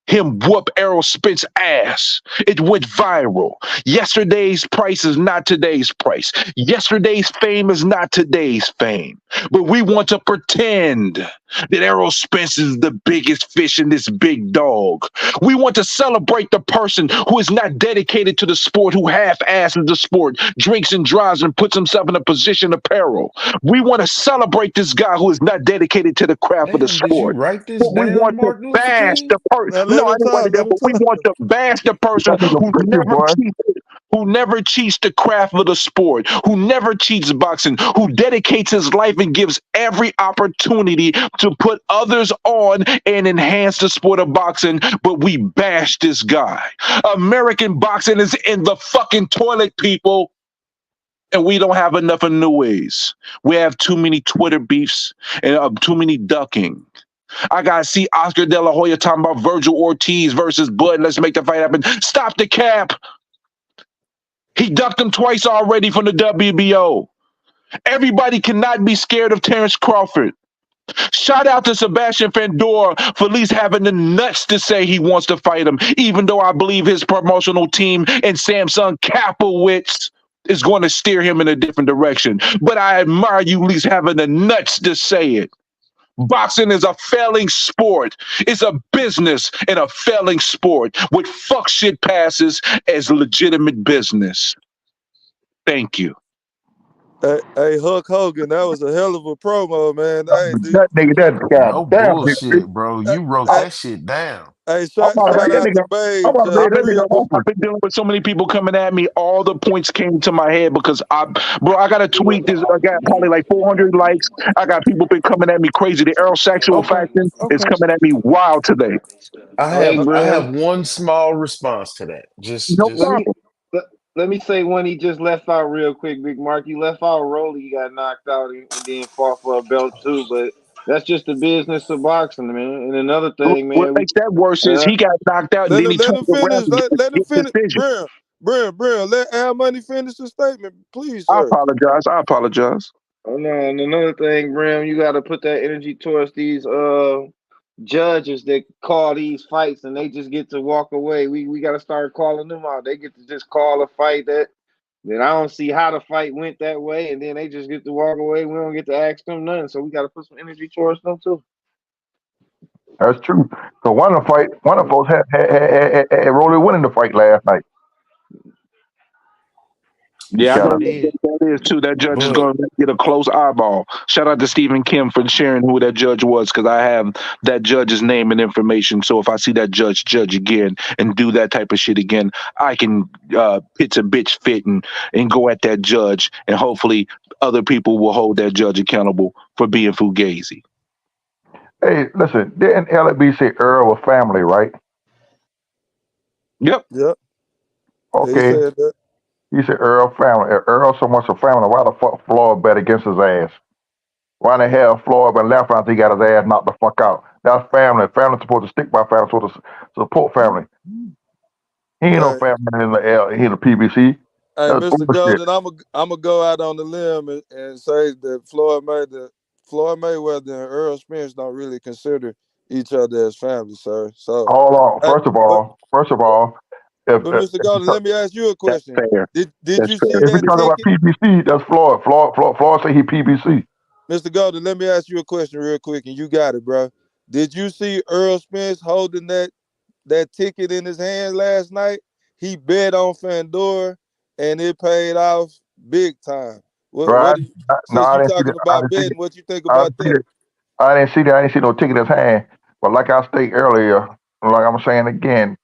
him whoop Errol Spence ass. It went viral. Yesterday's price is not today's price. Yesterday's fame is not today's fame. But we want to pretend that Errol Spence is the biggest fish in this big dog. We want to celebrate the person who is not dedicated to the sport, who half-asses the sport, drinks and drives and puts himself in a position of peril. We want to celebrate this guy who is not dedicated to the craft of the Damn, did you sport. write this But we down, want to Martin Luther bash the King? person. Now No, let I him didn't write it talk. down, Let him but we talk. want to bash the person That nigga who preaching, never boy. cheats, who never cheats the craft of the sport, who never cheats boxing, who dedicates his life and gives every opportunity to put others on and enhance the sport of boxing. But we bash this guy. American boxing is in the fucking toilet, people. And we don't have enough of new ways. We have too many Twitter beefs and too many ducking. I gotta see Oscar De La Hoya talking about Virgil Ortiz versus Bud. Let's make the fight happen. Stop the cap. He ducked him twice already from the WBO. Everybody cannot be scared of Terence Crawford. Shout out to Sebastian Fundora for at least having the nuts to say he wants to fight him, even though I believe his promotional team and Samson Kapowitz is going to steer him in a different direction. But I admire you at least having the nuts to say it. Boxing is a failing sport. It's a business and a failing sport with fuck shit passes as legitimate business. Thank you. Hey, Hulk Hogan, that was a hell of a promo, man. Hey, dude. That nigga, that No goddamn nigga. bullshit, bro. Hey, You wrote hey, that shit down. hey, I'm about to shout make that out to nigga. I'm Babe about to just make I've that been nigga three. dealing with over. I've been dealing with so many people coming at me. All the points came to my head because I got a tweet. I got probably like 400 likes. I got people been coming at me crazy. The aerosexual Okay, faction is okay. coming at me wild today. Hey, I Brim. have one small response to that. No Let Just me problem. let, let me say one he just left out real quick, Big Mark. You left out Rolly. He got knocked out and then fought for a belt too. But that's just the business of boxing, man. And another thing, What man, we makes that worse is uh, he got knocked out and then he Let turned him around finish. and Let him get a finish. decision. Brim. Let Al Money finish the statement, please, I sir. apologize. I apologize. oh no, and another thing, Brim, you got to put that energy towards these judges that call these fights and they just get to walk away. We got to start calling them out. They get to just call a fight that I don't see how the fight went that way, and then they just get to walk away. We don't get to ask them nothing, so we got to put some energy towards them too. That's true. So one of the folks had Rolly winning the fight last night. he Yeah, I Shout sure know out. did. that is too. That judge is But going to get a close eyeball. Shout out to Stephen Kim for sharing who that judge was because I have that judge's name and information. So if I see that judge again and do that type of shit again, I can pitch a bitch fit and go at that judge, and hopefully other people will hold that judge accountable for being fugazi. Hey, listen, didn't LB say Earl was family, right? Yep. Yep. He Okay. said that. He said Earl family. If Earl so much a family, why the fuck Floyd bet against his ass? Why the hell Floyd been left after he got his ass knocked the fuck out? That's family. Family's supposed to stick by family, supposed to support family. He ain't no Hey, family in the L. He in the PBC. hey, That's Mr. bullshit. Golden, I'm gonna go out on the limb and say that Floyd Mayweather and Earl Spence don't really consider each other as family, sir. So, Hold on. hey, but First of but, all, if, but if, Mr. if, we Golden, talk, let me ask you a That's question. fair. Did That's you fair. see if we that talk about ticket? PBC, that's Floyd. Floyd say he PBC. Mr. Golden, let me ask you a question real quick, and you got it, bro. Did you see Earl Spence holding that ticket in his hand last night? He bet on Fundora, and it paid off big time. Right? What do you, No, since I you didn't see talking that. I about didn't see it. betting, what you think I about didn't see that? it. I didn't see that. I didn't see no ticket in his hand. But like I stated earlier, like I'm saying again,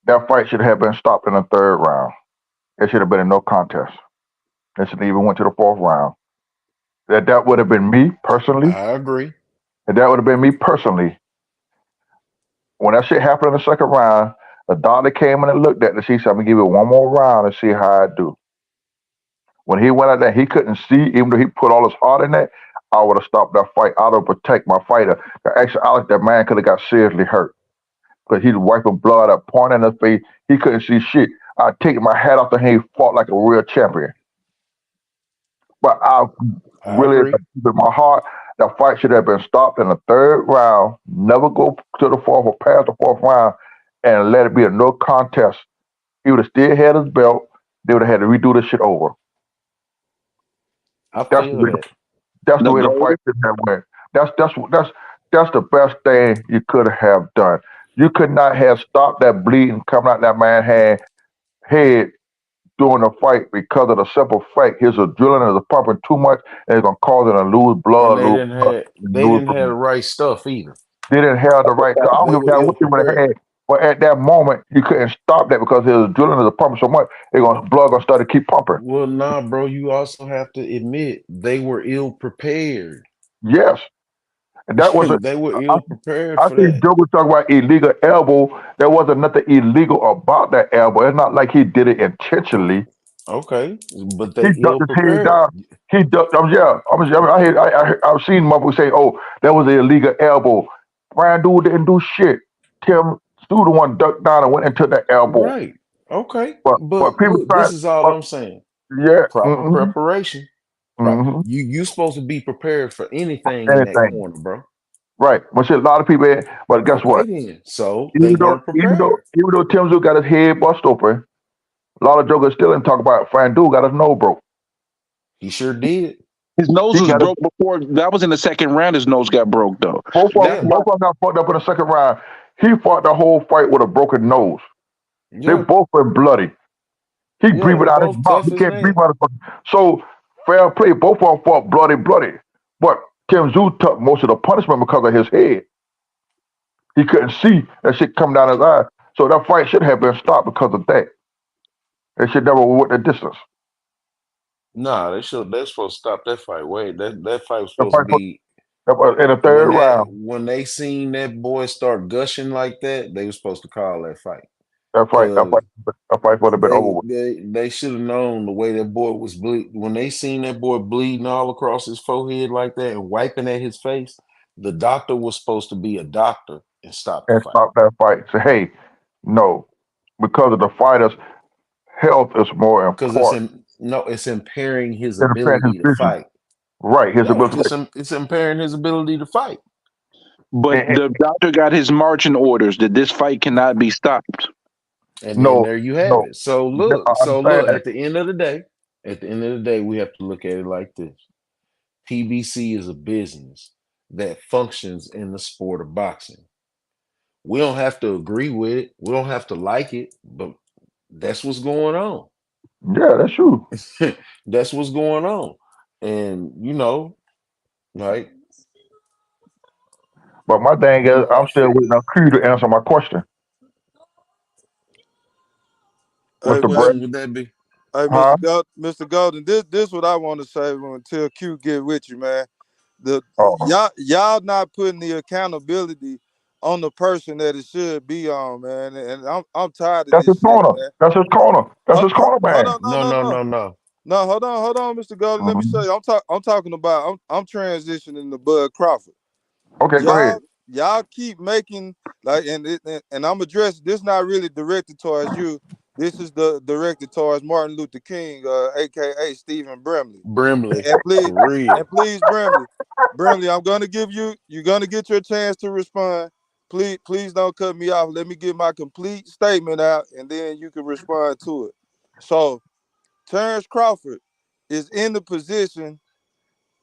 that fight should have been stopped in the third round. It should have been a no contest. It should have even went to the fourth round. That would have been me personally. I agree. That would have been me personally. When that shit happened in the second round, the doctor came in and looked at it. She said, "I'm gonna give it one more round and see how I do." When he went out there, he couldn't see, even though he put all his heart in that. I would have stopped that fight. I would have protect my fighter. Actually, Alex, that man could have got seriously hurt because he's wiping blood up, pouring in his face. He couldn't see shit. I take my hat off to him. He fought like a real champion. But I I really, agree. with my heart, that fight should have been stopped in the third round. Never go to the fourth or past the fourth round, and let it be a no contest. He would have still had his belt. They would have had to redo this shit over. I That's the feel way. that. That's the The way the goal. fight should have went. That's That's the best thing you could have done. You could not have stopped that bleeding coming out that man's head during the fight because of the simple fact his adrenaline is pumping too much and it's gonna cause him to And lose blood, and they lose didn't have blood. the right stuff either. They didn't have the right. I don't They give a were damn ill what they would have prepared. had, but at that moment you couldn't stop that because his adrenaline is pumping so much. They're gonna blood gonna start to keep pumping. Well, nah, bro, you also have to admit they were ill prepared. Yes, and that was a. They were I, ill prepared I for see that. Joe was talking about illegal elbow. There wasn't nothing illegal about that elbow. It's not like he did it intentionally. Okay, but He they ducked ill his head prepared. down. He ducked. Yeah, I've seen motherfuckers say, "Oh, that was an illegal elbow." Brian Dude didn't do shit. Tim Stu the one ducked down and went into the elbow. Right. Okay. But But people look, try. this is all But I'm saying. yeah, Proper preparation. mm-hmm. You supposed to be prepared for anything in that Anything, corner, bro. right? But shit, a lot of people. But guess Okay what? then. So they weren't prepared. Even though Tim Stu got his head bust open, a lot of jokers still didn't talk about Brian Dude got his nose broke. He sure did. His nose He was got his broke before. That was in the second round. His nose got broke though. That's Yeah. why. both of them got fucked up in the second round. He fought the whole fight with a broken nose. They Yeah. both were bloody. He Yeah. breathed They out his both mouth. tough He as can't breathe nails. out his fucking. So fair play. Both of them fought bloody. But Tim Tszyu took most of the punishment because of his head. He couldn't see that shit come down his eye. So that fight should have been stopped because of that. They should never went the distance. Nah, they're supposed to stop that fight. Wait, that fight was The supposed to fight be in the third round. when they seen that boy start gushing like that, they were supposed to call that fight. That fight, that Cause fight, that fight would have been over with. they should have known the way that boy was bleed when they seen that boy bleeding all across his forehead like that and wiping at his face. The doctor was supposed to be a doctor and stop the And fight stop that fight. Say, hey, no, because of the fighter's health is more because important it's impairing his than his ability to vision. fight. Right, his No, ability. it's impairing his ability to fight. But And, the doctor got his marching orders that this fight cannot be stopped. And then no, there you have no, it. So I understand that. at the end of the day, we have to look at it like this. PBC is a business that functions in the sport of boxing. We don't have to agree with it. We don't have to like it, but that's what's going on. Yeah, that's true. That's what's going on. And like But my thing is, I'm still waiting on Q to answer my question, Hey, what Mr. hey, Brett. question would that be? hey, Huh? Mr. Golden. This what I want to say until Q get with you, man. The Oh, y'all not putting the accountability on the person that it should be on, man. And I'm tired of that's his this shit, corner. man. That's his corner. That's his corner, Hold man. on, no, No, no, no, no. no, no. No, hold on, Mr. Golden. Let me hmm show you. I'm talking about. I'm transitioning to Bud Crawford. Okay, go ahead. Y'all keep making like and I'm addressing this not really directed towards you. This is the directed towards Martin Luther King, aka Stephen Brimley. Brimley, And please, for real. Brimley, I'm gonna give you're gonna get your chance to respond. Please don't cut me off. Let me get my complete statement out and then you can respond to it. So Terence Crawford is in the position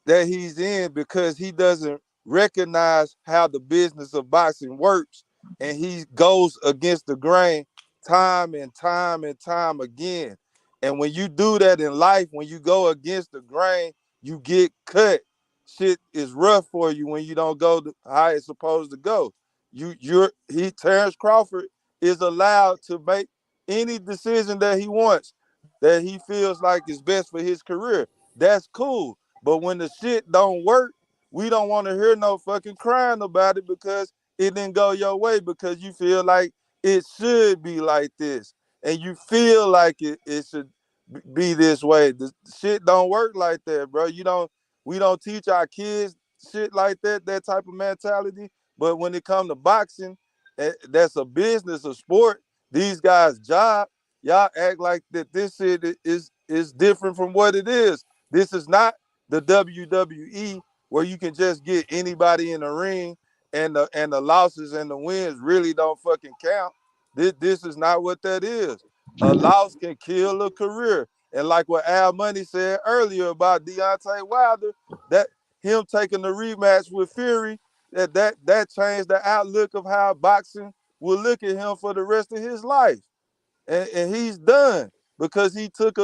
that he's in because he doesn't recognize how the business of boxing works and he goes against the grain time and time again. And when you do that in life, when you go against the grain, you get cut. Shit is rough for you when you don't go how it's supposed to go. Terence Crawford is allowed to make any decision that he wants that he feels like is best for his career. That's cool. But when the shit don't work, we don't want to hear no fucking crying about it because it didn't go your way because you feel like it should be like this. And you feel like it should be this way. The shit don't work like that, bro. We don't teach our kids shit like that type of mentality. But when it comes to boxing, that's a business, a sport. These guys' job, y'all act like that this shit is different from what it is. This is not the WWE where you can just get anybody in the ring and the losses and the wins really don't fucking count. This is not what that is. A loss can kill a career. And like what Al Money said earlier about Deontay Wilder, that him taking the rematch with Fury that changed the outlook of how boxing will look at him for the rest of his life. And he's done because he took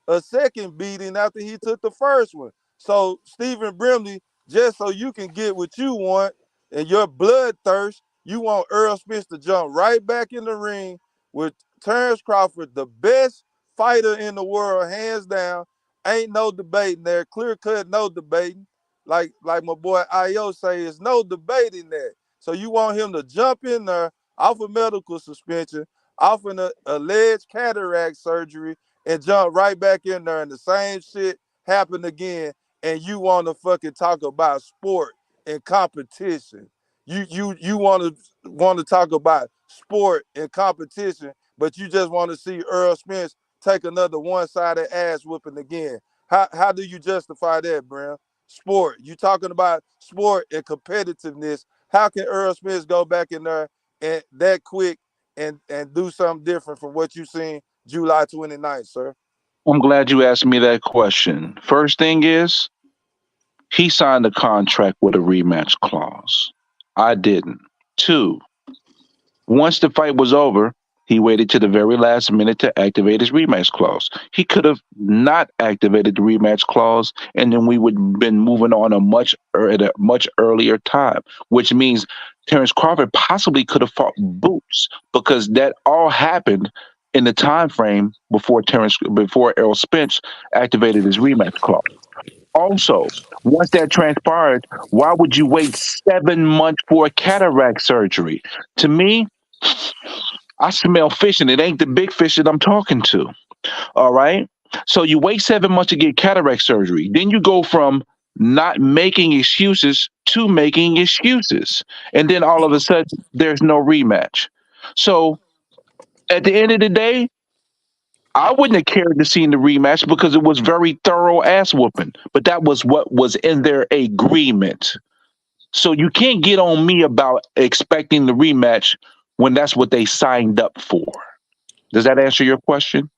a second beating after he took the first one. So Stephen Brimley, just so you can get what you want and your bloodthirst, you want Errol Spence to jump right back in the ring with Terence Crawford, the best fighter in the world, hands down. Ain't no debating there. Clear cut, no debating. Like my boy Io say, it's no debating that. So you want him to jump in there off of medical suspension, off an alleged cataract surgery, and jump right back in there, and the same shit happen again. And you want to fucking talk about sport and competition. You want to talk about sport and competition, but you just want to see Earl Spence take another one-sided ass whooping again. How do you justify that, Bram? Sport. You talking about sport and competitiveness. How can Earl Spence go back in there and that quick and do something different from what you seen July 29th, sir? I'm glad you asked me that question. First thing is, he signed a contract with a rematch clause. I didn't. Two, once the fight was over, he waited to the very last minute to activate his rematch clause. He could have not activated the rematch clause, and then we would have been moving on at a much earlier time, which means Terence Crawford possibly could have fought Boots because that all happened in the time frame before Errol Spence activated his rematch clause. Also, once that transpired, why would you wait 7 months for a cataract surgery? To me, I smell fish, and it ain't the big fish that I'm talking to. All right. So you wait 7 months to get cataract surgery. Then you go from not making excuses to making excuses. And then all of a sudden, there's no rematch. So at the end of the day, I wouldn't have cared to see the rematch because it was very thorough ass whooping. But that was what was in their agreement. So you can't get on me about expecting the rematch when that's what they signed up for. Does that answer your question?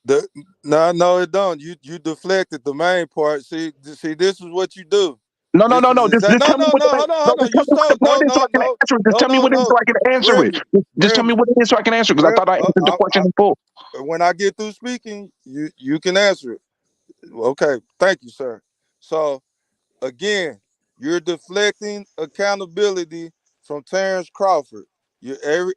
The no, it don't. You deflected the main part. See, this is what you do. No, no, This no, is no. Just no, tell me no, what no. Hold on, no, hold on. You just tell stole. me what No, it is so no, I can no, answer it. Just no, tell me no, what it is so no. I can answer it. Brimley, Just tell me Brimley, what it is so I can answer it because I thought I answered the question in full. when I get through speaking, you can answer it. Okay, thank you, sir. So again, you're deflecting accountability from Terence Crawford.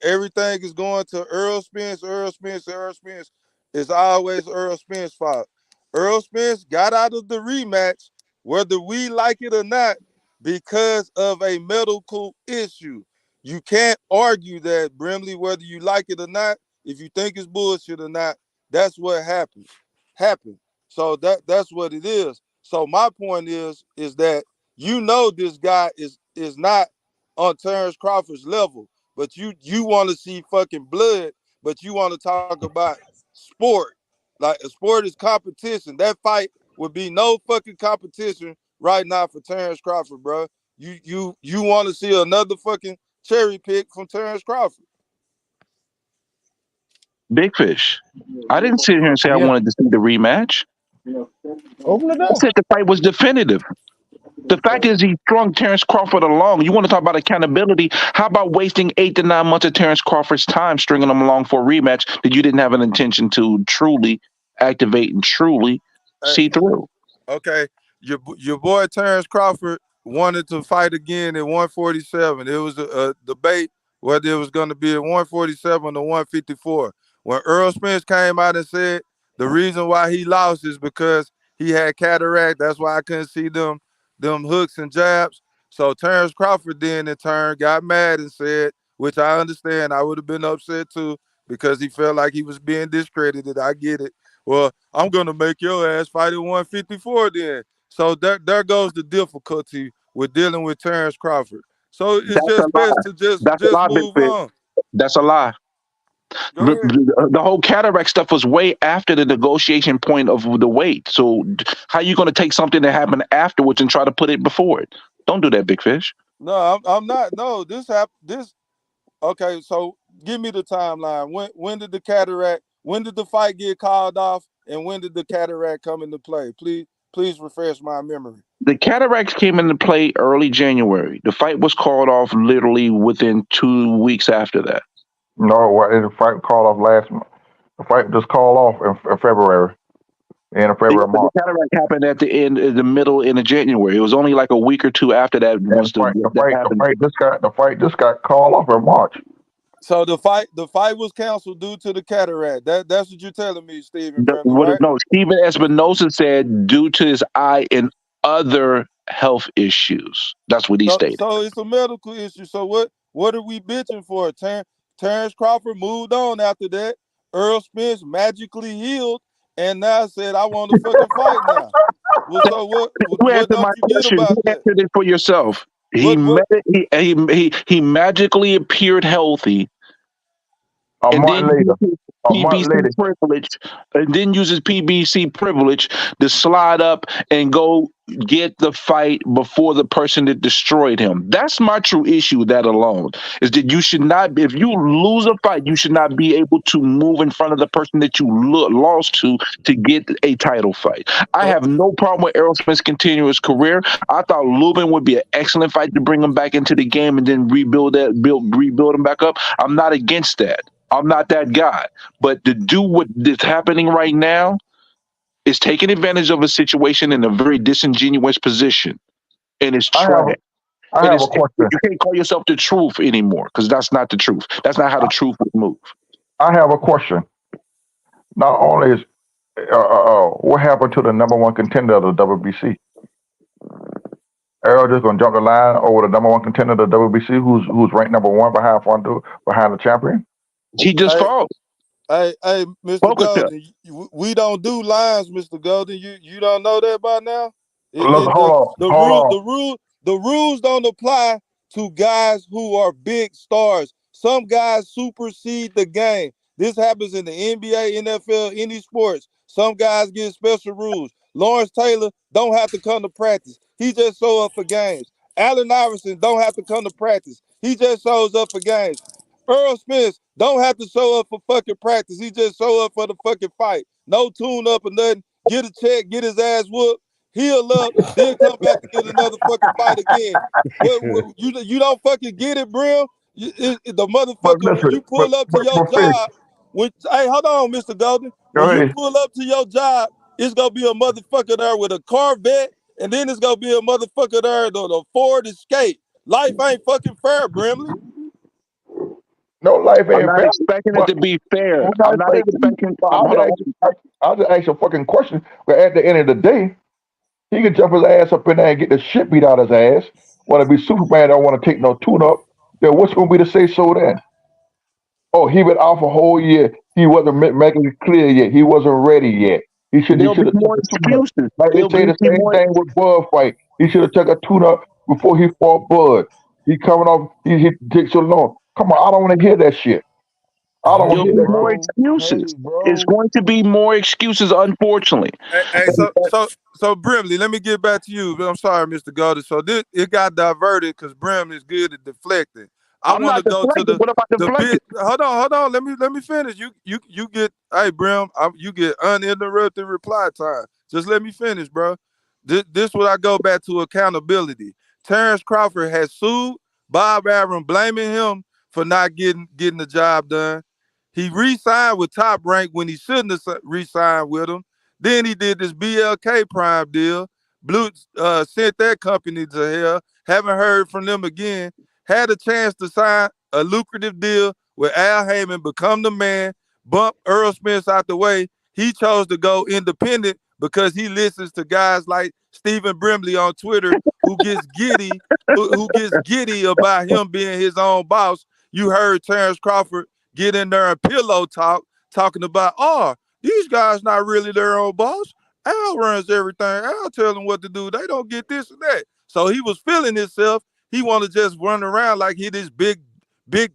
Everything is going to Earl Spence, Earl Spence, Earl Spence. It's always Earl Spence's fault. Earl Spence got out of the rematch, whether we like it or not, because of a medical issue. You can't argue that, Brimley, whether you like it or not. If you think it's bullshit or not, that's what happened. Happened. So that's what it is. So my point is that this guy is not on Terence Crawford's level, but you want to see fucking blood, but you want to talk about sport. Like a sport is competition. That fight would be no fucking competition right now for Terence Crawford, bro. You want to see another fucking cherry pick from Terence Crawford. Big Fish. I didn't sit here and say I Yeah. wanted to see the rematch. Open the I door. said the fight was definitive. The fact is, he strung Terence Crawford along. You want to talk about accountability? How about wasting 8 to 9 months of Terence Crawford's time stringing him along for a rematch that you didn't have an intention to truly activate and truly Hey, see through? okay, your boy Terence Crawford wanted to fight again at 147. It was a debate whether it was going to be at 147 or 154. When Earl Spence came out and said the reason why he lost is because he had cataract. That's why I couldn't see them hooks and jabs. So Terence Crawford then in turn got mad and said, which I understand, I would have been upset too because he felt like he was being discredited. I get it. Well, I'm gonna make your ass fight at 154 then. So there goes the difficulty with dealing with Terence Crawford. So it's That's a just best lie. to just That's a just lie, Big move Fish. on. That's a lie. Go ahead. The whole cataract stuff was way after the negotiation point of the weight. So how you going to take something that happened afterwards and try to put it before it? Don't do that, Big Fish. No, I'm not. No, this happened. This okay. So give me the timeline. When did the cataract? When did the fight get called off? And when did the cataract come into play? Please. Please refresh my memory. The cataracts came into play early January. The fight was called off literally within 2 weeks after that. No, what the fight called off last month. The fight just called off in February, end of The, February, the March. cataract happened at the end, in the middle, end of January. It was only like a week or two after that And once that happened. the fight just got called off in March. So the fight was canceled due to the cataract. That's what you're telling me, Stephen Brimley, What? right? No, Stephen Espinosa said due to his eye and other health issues. That's what he So stated. so it's a medical issue. So what are we bitching for? Terence Crawford moved on after that. Errol Spence magically healed and now said, I want to fucking fight now. Well, so You what answered don't my you get question. about You that? answered it for yourself. He What met what it, he magically appeared healthy A and month then later, used his a month PBC later, privilege, to slide up and go get the fight before the person that destroyed him. That's my true issue with that alone. Is that you should not, if you lose a fight, you should not be able to move in front of the person that you lost to get a title fight. I so have no problem with Errol Spence continuing his career. I thought Lubin would be an excellent fight to bring him back into the game and then rebuild him back up. I'm not against that. I'm not that guy. But to do what is happening right now is taking advantage of a situation in a very disingenuous position, and it's I have trash. I And have a it's question. you can't call yourself the truth anymore because that's not the truth. That's not how the truth would move. I have a question. Not only is what happened to the number one contender of the WBC? Errol just gonna jump the line over the number one contender of the WBC, who's ranked number one behind Fundora, behind the champion. He just hey, fought. hey, Mr. Focus him. Golden, we don't do lines, Mr. Golden. You don't know that by now? Look, It hold on. the rules don't apply to guys who are big stars. Some guys supersede the game. This happens in the NBA, NFL, any sports. Some guys get special rules. Lawrence Taylor don't have to come to practice. He just show up for games. Allen Iverson don't have to come to practice. He just shows up for games. Errol Spence don't have to show up for fucking practice. He just show up for the fucking fight. No tune up or nothing. Get a check, get his ass whooped, heal up, then come back to get another fucking fight again. You don't fucking get it, bro? The But motherfucker when listen, you pull up to your but finish. job, hey, hold on, Mr. Golden. Go When you ahead. pull up to your job, it's gonna be a motherfucker there with a Corvette, and then it's gonna be a motherfucker there the Ford Escape. Life ain't fucking fair, Brimley. No, life I'm ain't not fair. expecting it But to be fair. we're not I'm not expecting to be. expecting. Hold on. I'll just ask you a fucking question. But at the end of the day, he can jump his ass up in there and get the shit beat out of his ass. Want to be Superman? Don't want to take no tune up. Then what's gonna be to say so then? Oh, he been off a whole year. He wasn't making it clear yet. He wasn't ready yet. He There'll should be have took more a tune up. excuses. Like they There'll say be the same more. thing with Bud fight. He should have took a tune up before he fought Bud. He coming off. He takes so long. Come on, I don't want to hear that shit. I don't want Hey, to There'll hear be that shit. more bro. excuses. Hey, It's bro. going to be more excuses, unfortunately. Hey, so Brimley, let me get back to you. I'm sorry, Mr. Golden. So this it got diverted because Brimley is good at deflecting. I I'm want not to go to deflecting. What about the deflecting? bit. Hold on. Let me finish. You get. Hey, Brim, you get uninterrupted reply time. Just let me finish, bro. This what I go back to accountability. Terence Crawford has sued Bob Arum, blaming him for not getting the job done. He re-signed with Top Rank when he shouldn't have re-signed with him. Then he did this BLK Prime deal. Blue sent that company to hell. Haven't heard from them again. Had a chance to sign a lucrative deal with Al Heyman, become the man, bump Errol Spence out the way. He chose to go independent because he listens to guys like Stephen Brimley on Twitter who gets giddy about him being his own boss. You heard Terence Crawford get in there and pillow talk, talking about, oh, these guys not really their own boss. Al runs everything. Al tell them what to do. They don't get this and that. So he was feeling himself. He want to just run around like he this big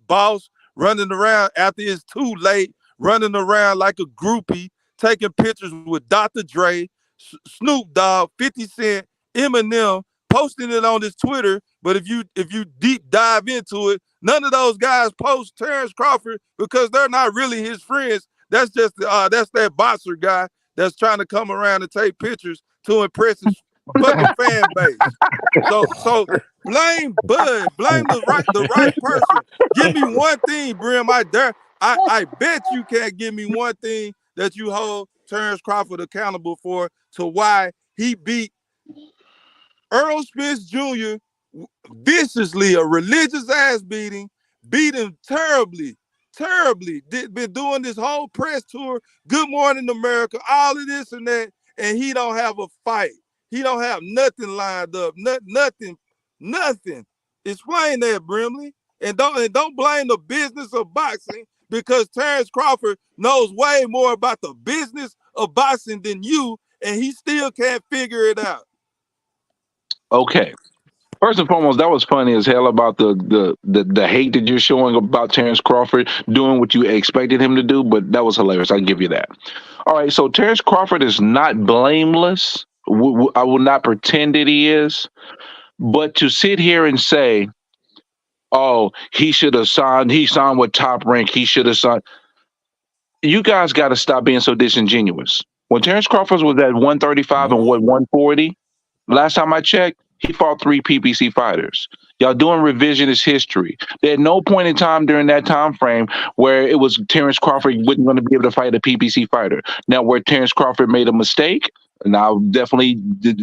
boss, running around after it's too late, running around like a groupie, taking pictures with Dr. Dre, Snoop Dogg, 50 Cent, Eminem, posting it on his Twitter. But if you deep dive into it, none of those guys post Terence Crawford because they're not really his friends. That's just that's that boxer guy that's trying to come around and take pictures to impress his fucking fan base. So blame Bud, blame the right person. Give me one thing, Brim. I bet you can't give me one thing that you hold Terence Crawford accountable for to why he beat Errol Spence Jr. viciously, a religious ass beating, beat him terribly, terribly. Been doing this whole press tour, Good Morning America, all of this and that, and he don't have a fight. He don't have nothing lined up, nothing. Explain that, Brimley, and don't blame the business of boxing because Terence Crawford knows way more about the business of boxing than you, and he still can't figure it out. Okay. First and foremost, that was funny as hell about the hate that you're showing about Terence Crawford doing what you expected him to do, but that was hilarious. I'll give you that. All right, so Terence Crawford is not blameless. I will not pretend that he is, but to sit here and say, "Oh, he should have signed. He signed with Top Rank. He should have signed." You guys got to stop being so disingenuous. When Terence Crawford was at 135 and what 140, last time I checked, he fought 3 PBC fighters. Y'all doing revisionist history. There at no point in time during that time frame where it was Terence Crawford wasn't going to be able to fight a PBC fighter. Now, where Terence Crawford made a mistake, and I'll definitely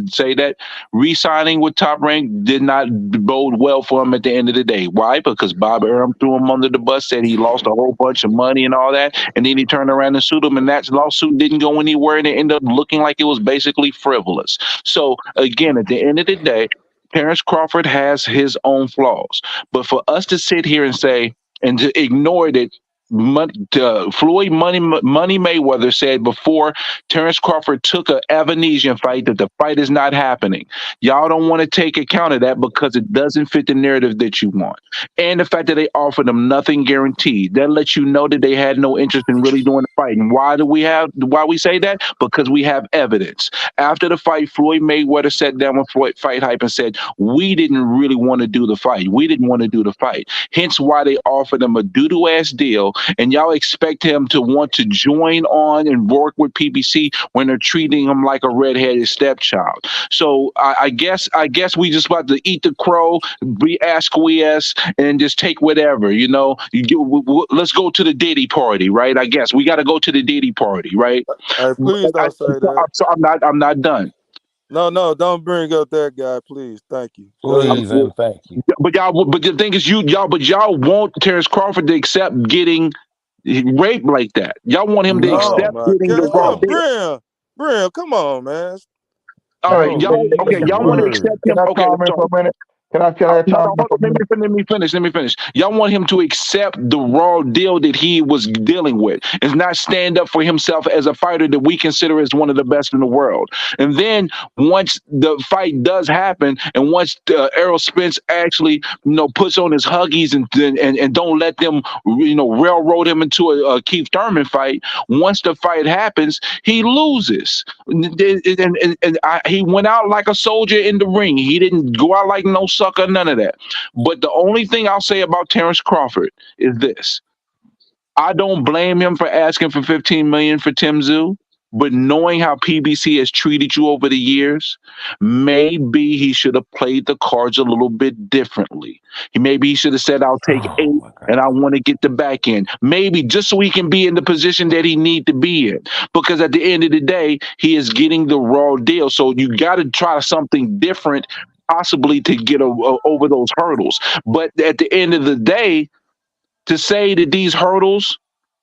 say that re-signing with Top Rank did not bode well for him at the end of the day. Why? Because Bob Arum threw him under the bus, said he lost a whole bunch of money and all that, and then he turned around and sued him, and that lawsuit didn't go anywhere, and it ended up looking like it was basically frivolous. So again, at the end of the day, Terence Crawford has his own flaws. But for us to sit here and say and to ignore that Floyd Money Mayweather said before Terence Crawford took a Evanesian fight that the fight is not happening. Y'all don't want to take account of that because it doesn't fit the narrative that you want. And the fact that they offered him nothing guaranteed. That lets you know that they had no interest in really doing the fight. And why we say that? Because we have evidence. After the fight, Floyd Mayweather sat down with Floyd Fight Hype and said, we didn't really want to do the fight. We didn't want to do the fight. Hence why they offered him a doo-doo ass deal, and y'all expect him to want to join on and work with PBC when they're treating him like a redheaded stepchild. So I guess we just about to eat the crow, be asqueous, and just take whatever, let's go to the Diddy party, right? I guess we got to go to the Diddy party, right? Hey, please don't say that. I'm not done. No, don't bring up that guy, please. Thank you. Go ahead. Please and thank you. But the thing is, y'all want Terence Crawford to accept getting raped like that. Y'all want him to Oh No. accept my getting the raw God, deal. Brim, come on, man. All right, Bro, y'all these want to words. accept Can him. I Okay, chime in for sorry. a minute? Can I No, chime no, in for a minute? let me finish. Y'all want him to accept the raw deal that he was dealing with and not stand up for himself as a fighter that we consider as one of the best in the world. And then once the fight does happen, and once Errol Spence actually, puts on his huggies and don't let them, railroad him into a Keith Thurman fight. Once the fight happens, he loses, and he went out like a soldier in the ring. He didn't go out like no sucker, none of that. But the only thing I'll say about Terence Crawford is this. I don't blame him for asking for 15 million for Tszyu, but knowing how PBC has treated you over the years, maybe he should have played the cards a little bit differently. Maybe he should have said, "I'll take Oh 8 my and God. I want to get the back end." Maybe just so he can be in the position that he need to be in. Because at the end of the day, he is getting the raw deal. So you got to try something different, possibly to get over those hurdles. But at the end of the day, to say that these hurdles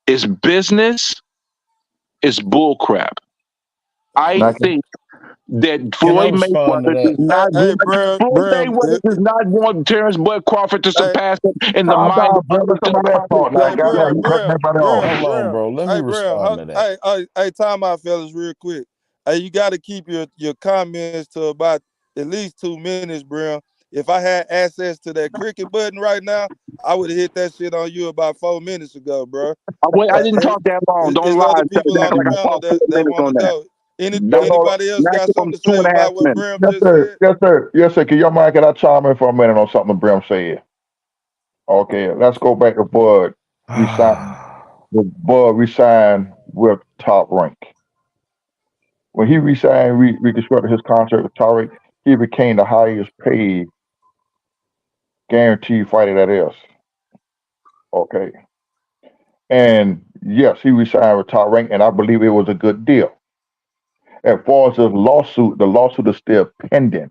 is business is bullcrap. I Now, think that Can I Floyd respond to Mayweather that? does not Hey, want Floyd Brim. Mayweather does not want Terrence Bud Crawford to Hey, surpass him in the calm mind down, of bro. others Let to somebody else accomplish talk. Now, Hey, certain goddamn, Brim, you things. cut Brim, everybody off. Brim, Hold on, Brim. bro. Let me Hey, Brim. respond to that. Time out, fellas, real quick. Hey, you got to keep your comments to about at least 2 minutes, Brim. If I had access to that cricket button right now, I would have hit that shit on you about 4 minutes ago, bro. I didn't talk that long. Don't It's lie other and try people to on act the like I panel talked 4 that minutes want on to that. go. That's all. Anybody else Now got give him something to two say and a half about what minutes. Brim Yes, just sir. said? Yes, sir. Yes, sir. Can your mind, can I chime in for a minute on something Brim said? Okay, let's go back to Bud. We signed with Top Rank. When he resigned, reconstructed his contract with Tarek, he became the highest paid guaranteed fighter that is. Okay. And yes, he resigned with Tarek, and I believe it was a good deal. As far as the lawsuit is still pending.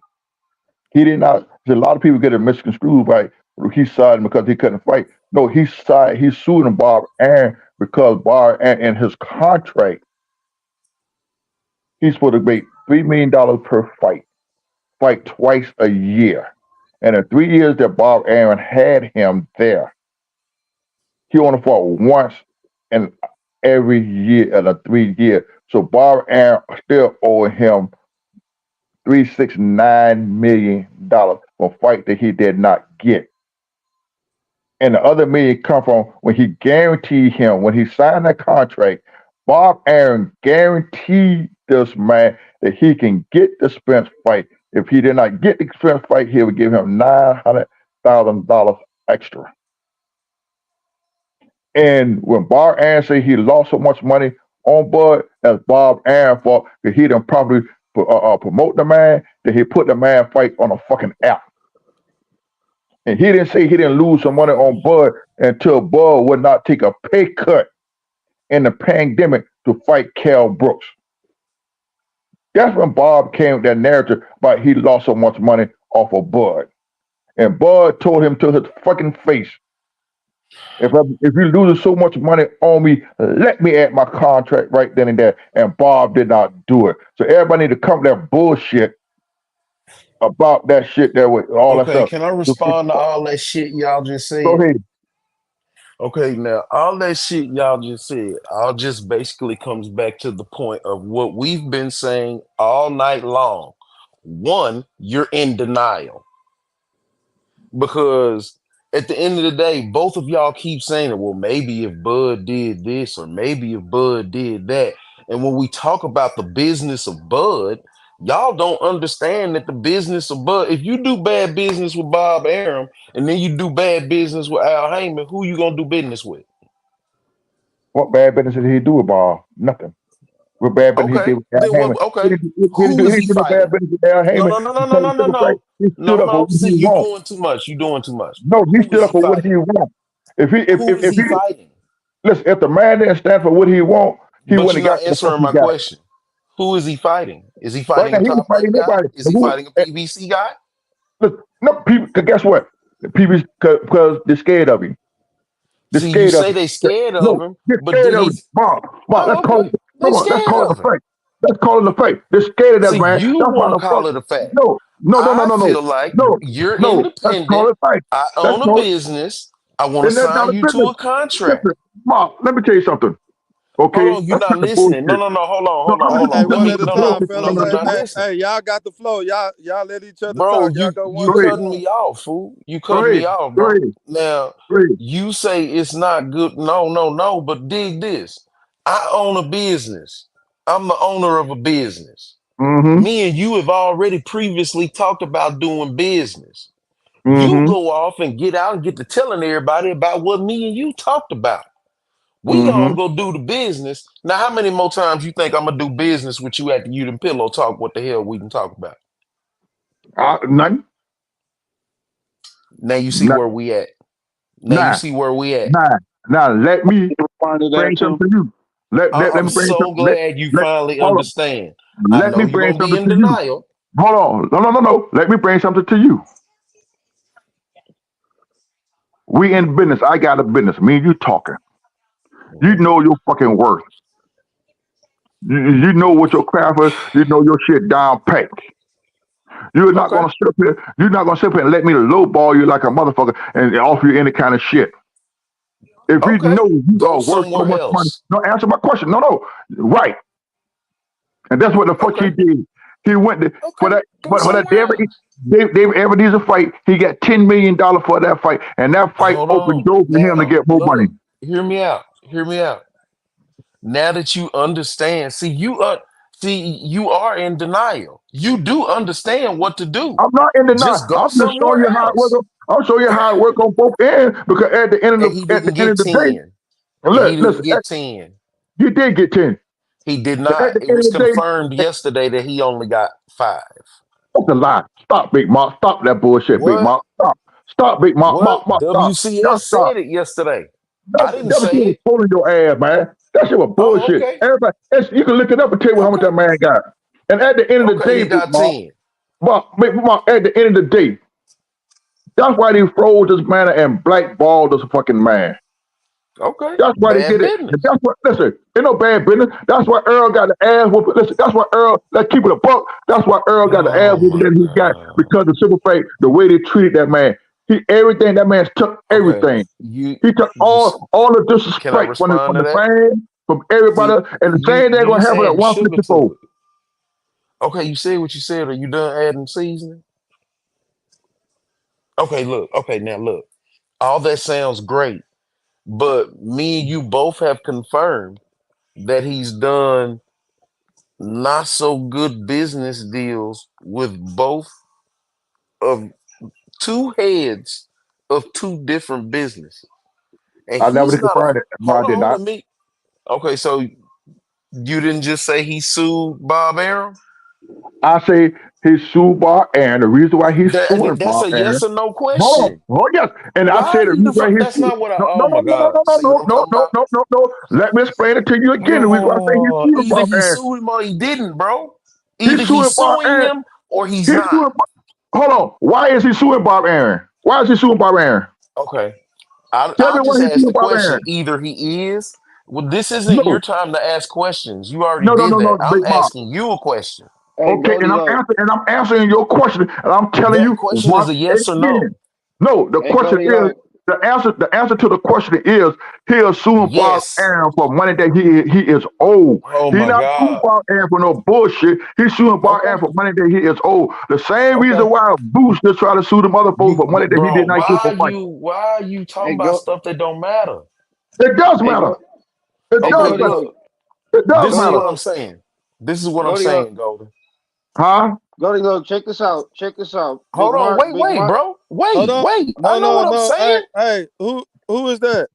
He did not. A lot of people get it misconstrued by he signed because he couldn't fight. No, he signed. He sued him, Bob Aaron, because Bob Aaron in his contract, he's supposed to make $3 million per fight twice a year. And in 3 years that Bob Aaron had him there, he only fought once in every year of the 3 years. So Bob Aaron still owed him $369 million for a fight that he did not get. And the other million come from when he guaranteed him, when he signed that contract, Bob Aaron guaranteed this man that he can get the Spence fight. If he did not get the Spence fight, he would give him $900,000 extra. And when Bob Aaron said he lost so much money on Bud, as Bob Aaron fault, that he didn't probably promote the man, that he put the man fight on a fucking app. And he didn't say he didn't lose some money on Bud until Bud would not take a pay cut in the pandemic to fight Kell Brooks. That's when Bob came with that narrative about he lost so much money off of Bud. And Bud told him to his fucking face, if you're losing so much money on me, let me add my contract right then and there. And Bob did not do it. So everybody need to come with that bullshit about that shit there with all that Okay, stuff. can I respond to all that shit y'all just Go said? ahead. Okay, now all that shit y'all just said, all just basically comes back to the point of what we've been saying all night long. One, you're in denial because at the end of the day, both of y'all keep saying it. Well, maybe if Bud did this or maybe if Bud did that. And when we talk about the business of Bud, y'all don't understand that the business of Bud, if you do bad business with Bob Arum and then you do bad business with Al Heyman, who you gonna do business with? What bad business did he do with Bob? Nothing. What bad business he did Okay, with Al then Hammond? what? Okay, He who is he didn't do no bad fighting? business with Al No, Hammond no, no, no, no, because no, he no, took a fight. no, He stood no, up for no. what See, he you wants. doing too much. You doing too much. No, he Who stood is up he for what he fighting? wants. If he Who is if he he fighting? listen, if the man didn't stand for what he wants, he But wouldn't you're have got not the fuck answering he my got. question. Who is he fighting? Is he Right fighting now, a he ain't top fighting rank guy? nobody. Is he fighting a PBC guy? Look, no people. Cause guess what? The people because they're scared of him. They're See, you scared of say him. they scared of No, him, they're but scared did of he? him. Bob, let's Oh, call okay. it. They Come on, let's scared call it a of him. fact. Let's call it a fact. They're scared of that See, man. you That's why want the to fuck. call it a fact. No, no, no, no, I no, no, feel like no, you're no. Let's call independent. it fact. I Let's own a call it. business. I want to And that's not sign a you to business. a contract. Listen, Bob, let me tell you something. Hold Okay, on, you're let's not cut the listening. No, bullshit. no, no. Hold on, No, hold on, let me hold get Hey, on. the Let one me. at a bullshit. No, time, no, Bullshit. no. fellas. You're Hey, not hey, listening, hey, y'all got the flow. Y'all let each other bro. talk. Y'all You go one you Go at a ahead. cutting time. me off, fool. You Go cut ahead. me off, Go bro. ahead. Now Go ahead. you say it's not good. No, no, no. But dig this. I own a business. I'm the owner of a business. Mm-hmm. Me and you have already previously talked about doing business. You Mm-hmm. go off and get out and get to telling everybody about what me and you talked about. We Mm-hmm. gonna go do the business. Now, how many more times you think I'm gonna do business with you after you and Pillow talk what the hell we can talk about? Nothing. Now you see where Nothing. we at. Now you Nah. see where we at. Nah. Now let me Respond to that bring too. something to you. Let I'm me bring so something. glad you Let finally hold on. understand. I Let me know you're bring gonna be something in to you. denial. Hold on. No, no, no, no. Let me bring something to you. We in business. I got a business. Me and you talking. You Mhm. know your fucking worth. You know what your craft is. You know your shit down pat. You're not Okay. gonna sit up here. You're not gonna sit up here and let me lowball you like a motherfucker and offer you any kind of shit. If you Okay. know you Go are worth so somewhere much money, else. no, answer my question. No, no, right. And that's what the fuck he Okay. did. He went to, for Okay. that Go for that somewhere else. David Ebenezer fight. He got $10 million for that fight, and that fight Hold opened on. doors for him to Now, get more money. look, hear me out. Hear me out. Now that you understand, see you are in denial. You do understand what to do. I'm not in denial. Just go I'm just showing somewhere you how it works. else. I'll show you how it works on both ends because And he at the didn't end get of the day, 10. and And he listen, didn't get 10. you did get 10. He did So at not. the It end was of the day, confirmed yesterday that he only got 5. that's a lie. Stop, Big Mark. Stop that bullshit, Big What? Mark. Stop. Stop, Big Mark. What? Mark, Mark, stop. WCS Just stop. said it yesterday. I didn't That was say shit was it. pulling your ass, man. That shit was Oh, bullshit. okay. Everybody, you can look it up and tell you how much that Okay. man got. And at the end of the Okay, day, he Big got Mark, 10. Big Mark, at the end of the day, that's why they froze this man and blackballed this fucking man. Okay. That's why they Bad did it. And business. that's what, listen, ain't no bad business. That's why Earl got the ass whooping. Listen, that's why Earl, let's keep it a buck. That's why Earl got the ass Oh whooping my that he got God. because of civil fate, the way they treated that man. Everything, that man took Okay. everything. You He took you all the can I disrespect respond from to the that? fans, from everybody, See, and the same thing you gonna just happen at adding sugar to 154. it. Okay, you said what you said. Are you done adding seasoning? Okay, look. Okay, now look. All that sounds great, but me and you both have confirmed that he's done not so good business deals with both of two heads of two different businesses. And I never he's did not a confirm it. No, I hold did on, not. let me okay, so you didn't just say he sued Bob Arum? I say he's sued Bob Aaron. The reason why he's suing That's Bob a Aaron. yes or no Hold question. on. Oh, yes. And I Why are said the you reason why he's that's suing. not what I No, no, oh no, my no, God. no, See what no, I'm no, talking no, about? no, no, no, no. Let me explain it to you again. The reason why I say he's Oh, suing either Bob he Aaron. sued him or he didn't, bro. He's Either he's suing Bob suing Aaron. him or he's He's not. suing. Hold on. Why is he suing Bob Aaron? Why is he suing Bob Aaron? Okay. Tell I me just why he's asked suing the Bob Aaron. question. Either he is. Well, this isn't your No, time to ask questions. You already no, no, did no, that. no, I'm Big Bob. asking you a question. Hey, Okay, and Goldilocks. I'm answering your question, and I'm telling That you question is once a yes or no. again. No, the Hey, question is Goldilocks. the answer to the question is he is suing Bob Yes. Aaron for money that he is owed. Oh He my not suing God. Bob Aaron for no bullshit. He's suing Bob Okay. Aaron for money that he is owed. The same reason Okay. why Boost just try to sue them other folks for money that he Bro, did not get for fight. why are you talking Hey, about go. stuff that don't matter? It does Hey, matter. go. It Hey, does Okay, matter. look. Goldilocks. It does This is matter. what I'm Goldilocks. saying. This is what I'm Goldilocks. saying, Golden. Huh? Goldilocks. Check this out. Check this out. Big Hold on, Mark. Big wait, Mark. bro. Hold on. Wait. I No, know no, what I'm no. Hey, saying. hey, who is that?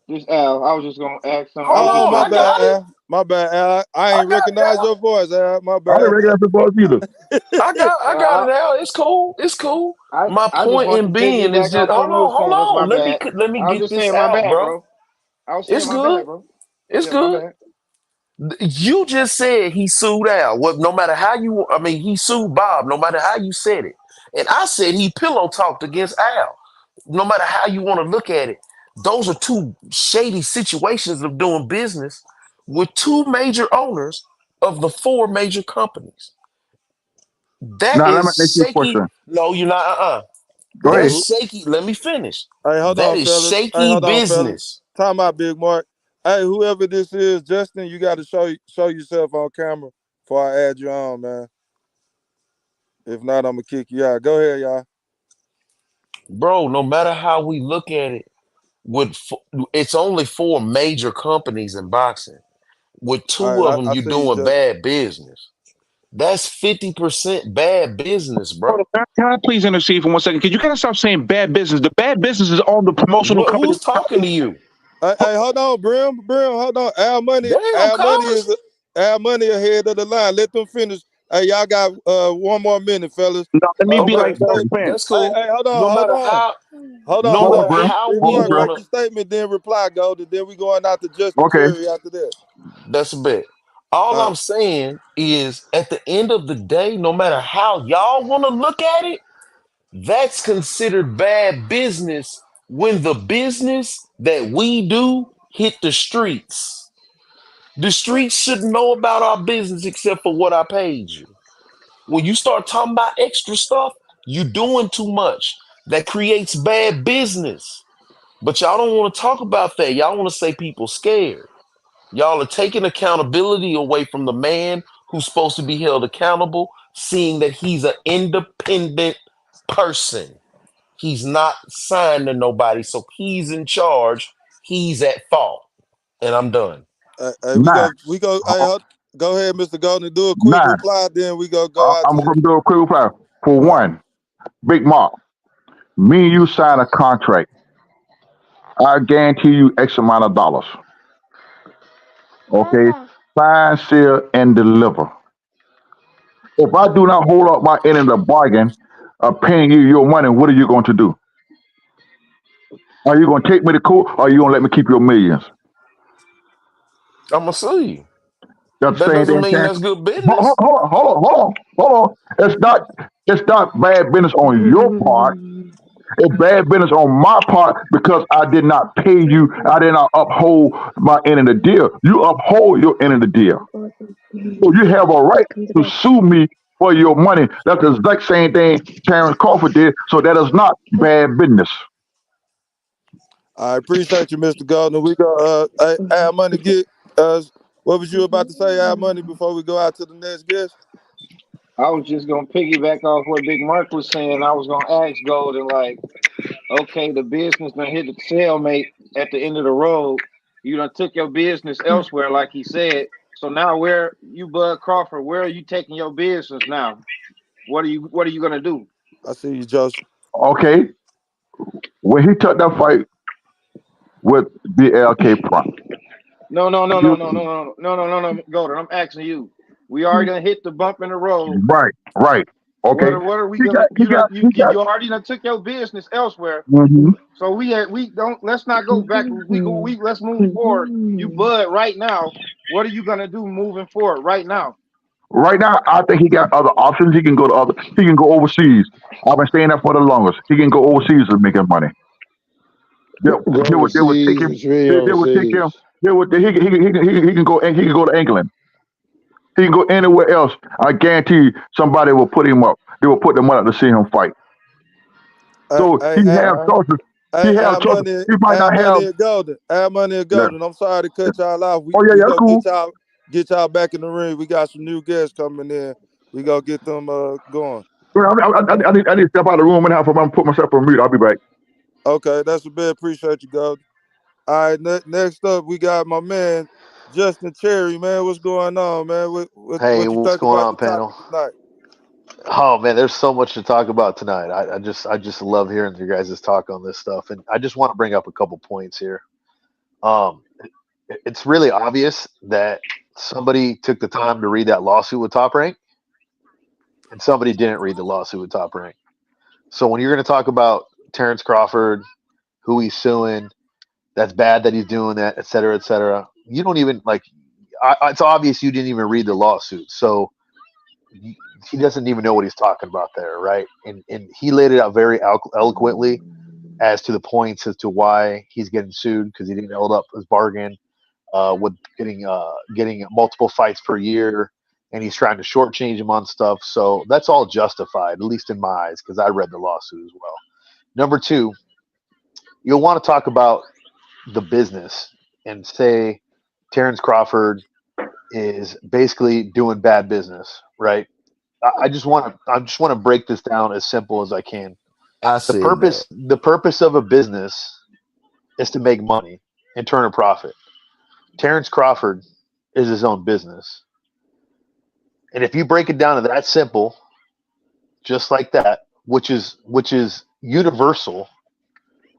This Al. I was just gonna ask him. I Hold was Oh, just on, my gonna I ask. bad, got it. Al. My bad, Al. I I ain't got it recognize now. your voice, Al. My I didn't bad. recognize the boss either. I got I got it out. It's cool. It's cool. My I just point want in to being is piggyback just off what you were hold saying. That's my on. bad. Let me I was get just this saying my out, bad, bro. bro. I was saying It's my good. bad, bro. It's Yeah, my good. bad. You just said he sued Al. What? No matter how you, I mean, he sued Bob. No matter how you said it, and I said he pillow talked against Al. No matter how you want to look at it, those are two shady situations of doing business with two major owners of the four major companies. That Now let me is make you a shaky. question. No, you're not. Go Hey, That's ahead. shaky. Let me finish. hold That on, is fellas. Hey, shaky hold on, fellas. business. Time out, Big Mark. Hey, whoever this is, Justin, you got to show yourself on camera before I add you on, man. If not, I'm gonna kick you out. Go ahead, y'all. Bro, no matter how we look at it, with it's only four major companies in boxing. With All two of right, them, I you're see you, doing Justin. bad business. That's 50% bad business, Hold bro. on, can I please intercede for 1 second? Because you gotta stop saying bad business. The bad business is all the promotional companies. Who's talking to you? Hey, hold on, Brim, hold on. Damn, cuz. Al Money ahead of the line. Let them finish. Hey, y'all got 1 more minute, fellas. No, let me be Okay, like Errol Hey, Spence. that's cool. hold on, No matter how, hold on, no Hold hold on, matter on. bro. how Big Hold we on, Mark, bro. make wanna. your statement, then reply, Gold, and then we going out to Justin Okay. Curry after that. That's a bet. All All I'm right. saying is, at the end of the day, no matter how y'all wanna look at it, that's considered bad business when the business that we do hit the streets. The streets shouldn't know about our business except for what I paid you. When you start talking about extra stuff, you doing too much. That creates bad business. But y'all don't want to talk about that. Y'all want to say people scared. Y'all are taking accountability away from the man who's supposed to be held accountable, seeing that he's an independent person. He's not signed to nobody, so he's in charge. He's at fault. And I'm done. Hey, Nine. we go. Hey, go ahead, Mr. Golden. Do a quick Nine. reply, then we go out I'm to you. gonna do a quick reply. For All right. one, Big Mark, me and you sign a contract. I guarantee you X amount of dollars. Okay. sign, seal, and deliver. If I do not hold up my end of the bargain of paying you your money, what are you going to do? Are you going to take me to court, or are you going to let me keep your millions? I'm gonna sue you. That's the That same doesn't thing, mean Terrence. that's good Hold on, business. hold on, hold on, hold on, hold on. It's not bad business on your part. It's bad business on my part because I did not pay you. I did not uphold my end of the deal. You uphold your end of the deal. So you have a right to sue me for your money. That's the exact same thing Terence Crawford did. So that is not bad business. I appreciate you, Mr. Gardner. We go our money get what was you about to say, our money, before we go out to the next guest? I was just gonna piggyback off what Big Mark was saying. I was gonna ask Golden, like, okay, the business done hit the stalemate at the end of the road. You done took your business elsewhere, like he said. So now, where you, Bud Crawford? Where are you taking your business now? What are you gonna do? I see you, Joseph. Okay, when he took that fight with BLK Prime, No, no, no, no, you no, no, no, no, no, no, no, Golden. I'm asking you. We already done hit the bump in the road. right, right, okay. What are we He gonna? got, he got, he got. You already done took your business elsewhere. Mhm. So we don't, let's not go back. We let's move forward. You Bud right now. What are you gonna do moving forward right now? Right now, I think he got other options. He can go to other. He can go overseas. I've been saying that for the longest. He can go overseas and make his money. They, Go they would take overseas. him. It's really They would take him. overseas. He can go to England. He can go anywhere else. I guarantee you, somebody will put him up. They will put the money up to see him fight. Hey, So hey, he hey, have choices. He have our choices. money, He might our not have. money is golden. Our money is Yeah. golden. I'm sorry to cut y'all off. Oh yeah, We yeah, that's go cool. get y'all back in the ring. We got some new guests coming in. We go get them going. Yeah, I need to step out of the room and have to put myself on mute. I'll be back. Okay, that's a bit. Appreciate you, golden. All right, next up we got my man Justin Cherry. Man, what's going on, man? Hey, What you what's think going about on, the topic panel? tonight? Oh man, there's so much to talk about tonight. I just love hearing your guys' talk on this stuff, and I just want to bring up a couple points here. Um, it's really obvious that somebody took the time to read that lawsuit with Top Rank, and somebody didn't read the lawsuit with Top Rank. So when you're going to talk about Terence Crawford, who he's suing, that's bad that he's doing that, et cetera, et cetera. You don't even like. It's obvious you didn't even read the lawsuit, so he doesn't even know what he's talking about there, right? And he laid it out very eloquently as to the points as to why he's getting sued because he didn't hold up his bargain with getting multiple fights per year, and he's trying to shortchange him on stuff. So that's all justified, at least in my eyes, because I read the lawsuit as well. Number two, you'll want to talk about the business and say Terence Crawford is basically doing bad business, right? I just want to break this down as simple as I can. I The said that. purpose of a business is to make money and turn a profit. Terence Crawford is his own business. And if you break it down to that simple, just like that, which is universal,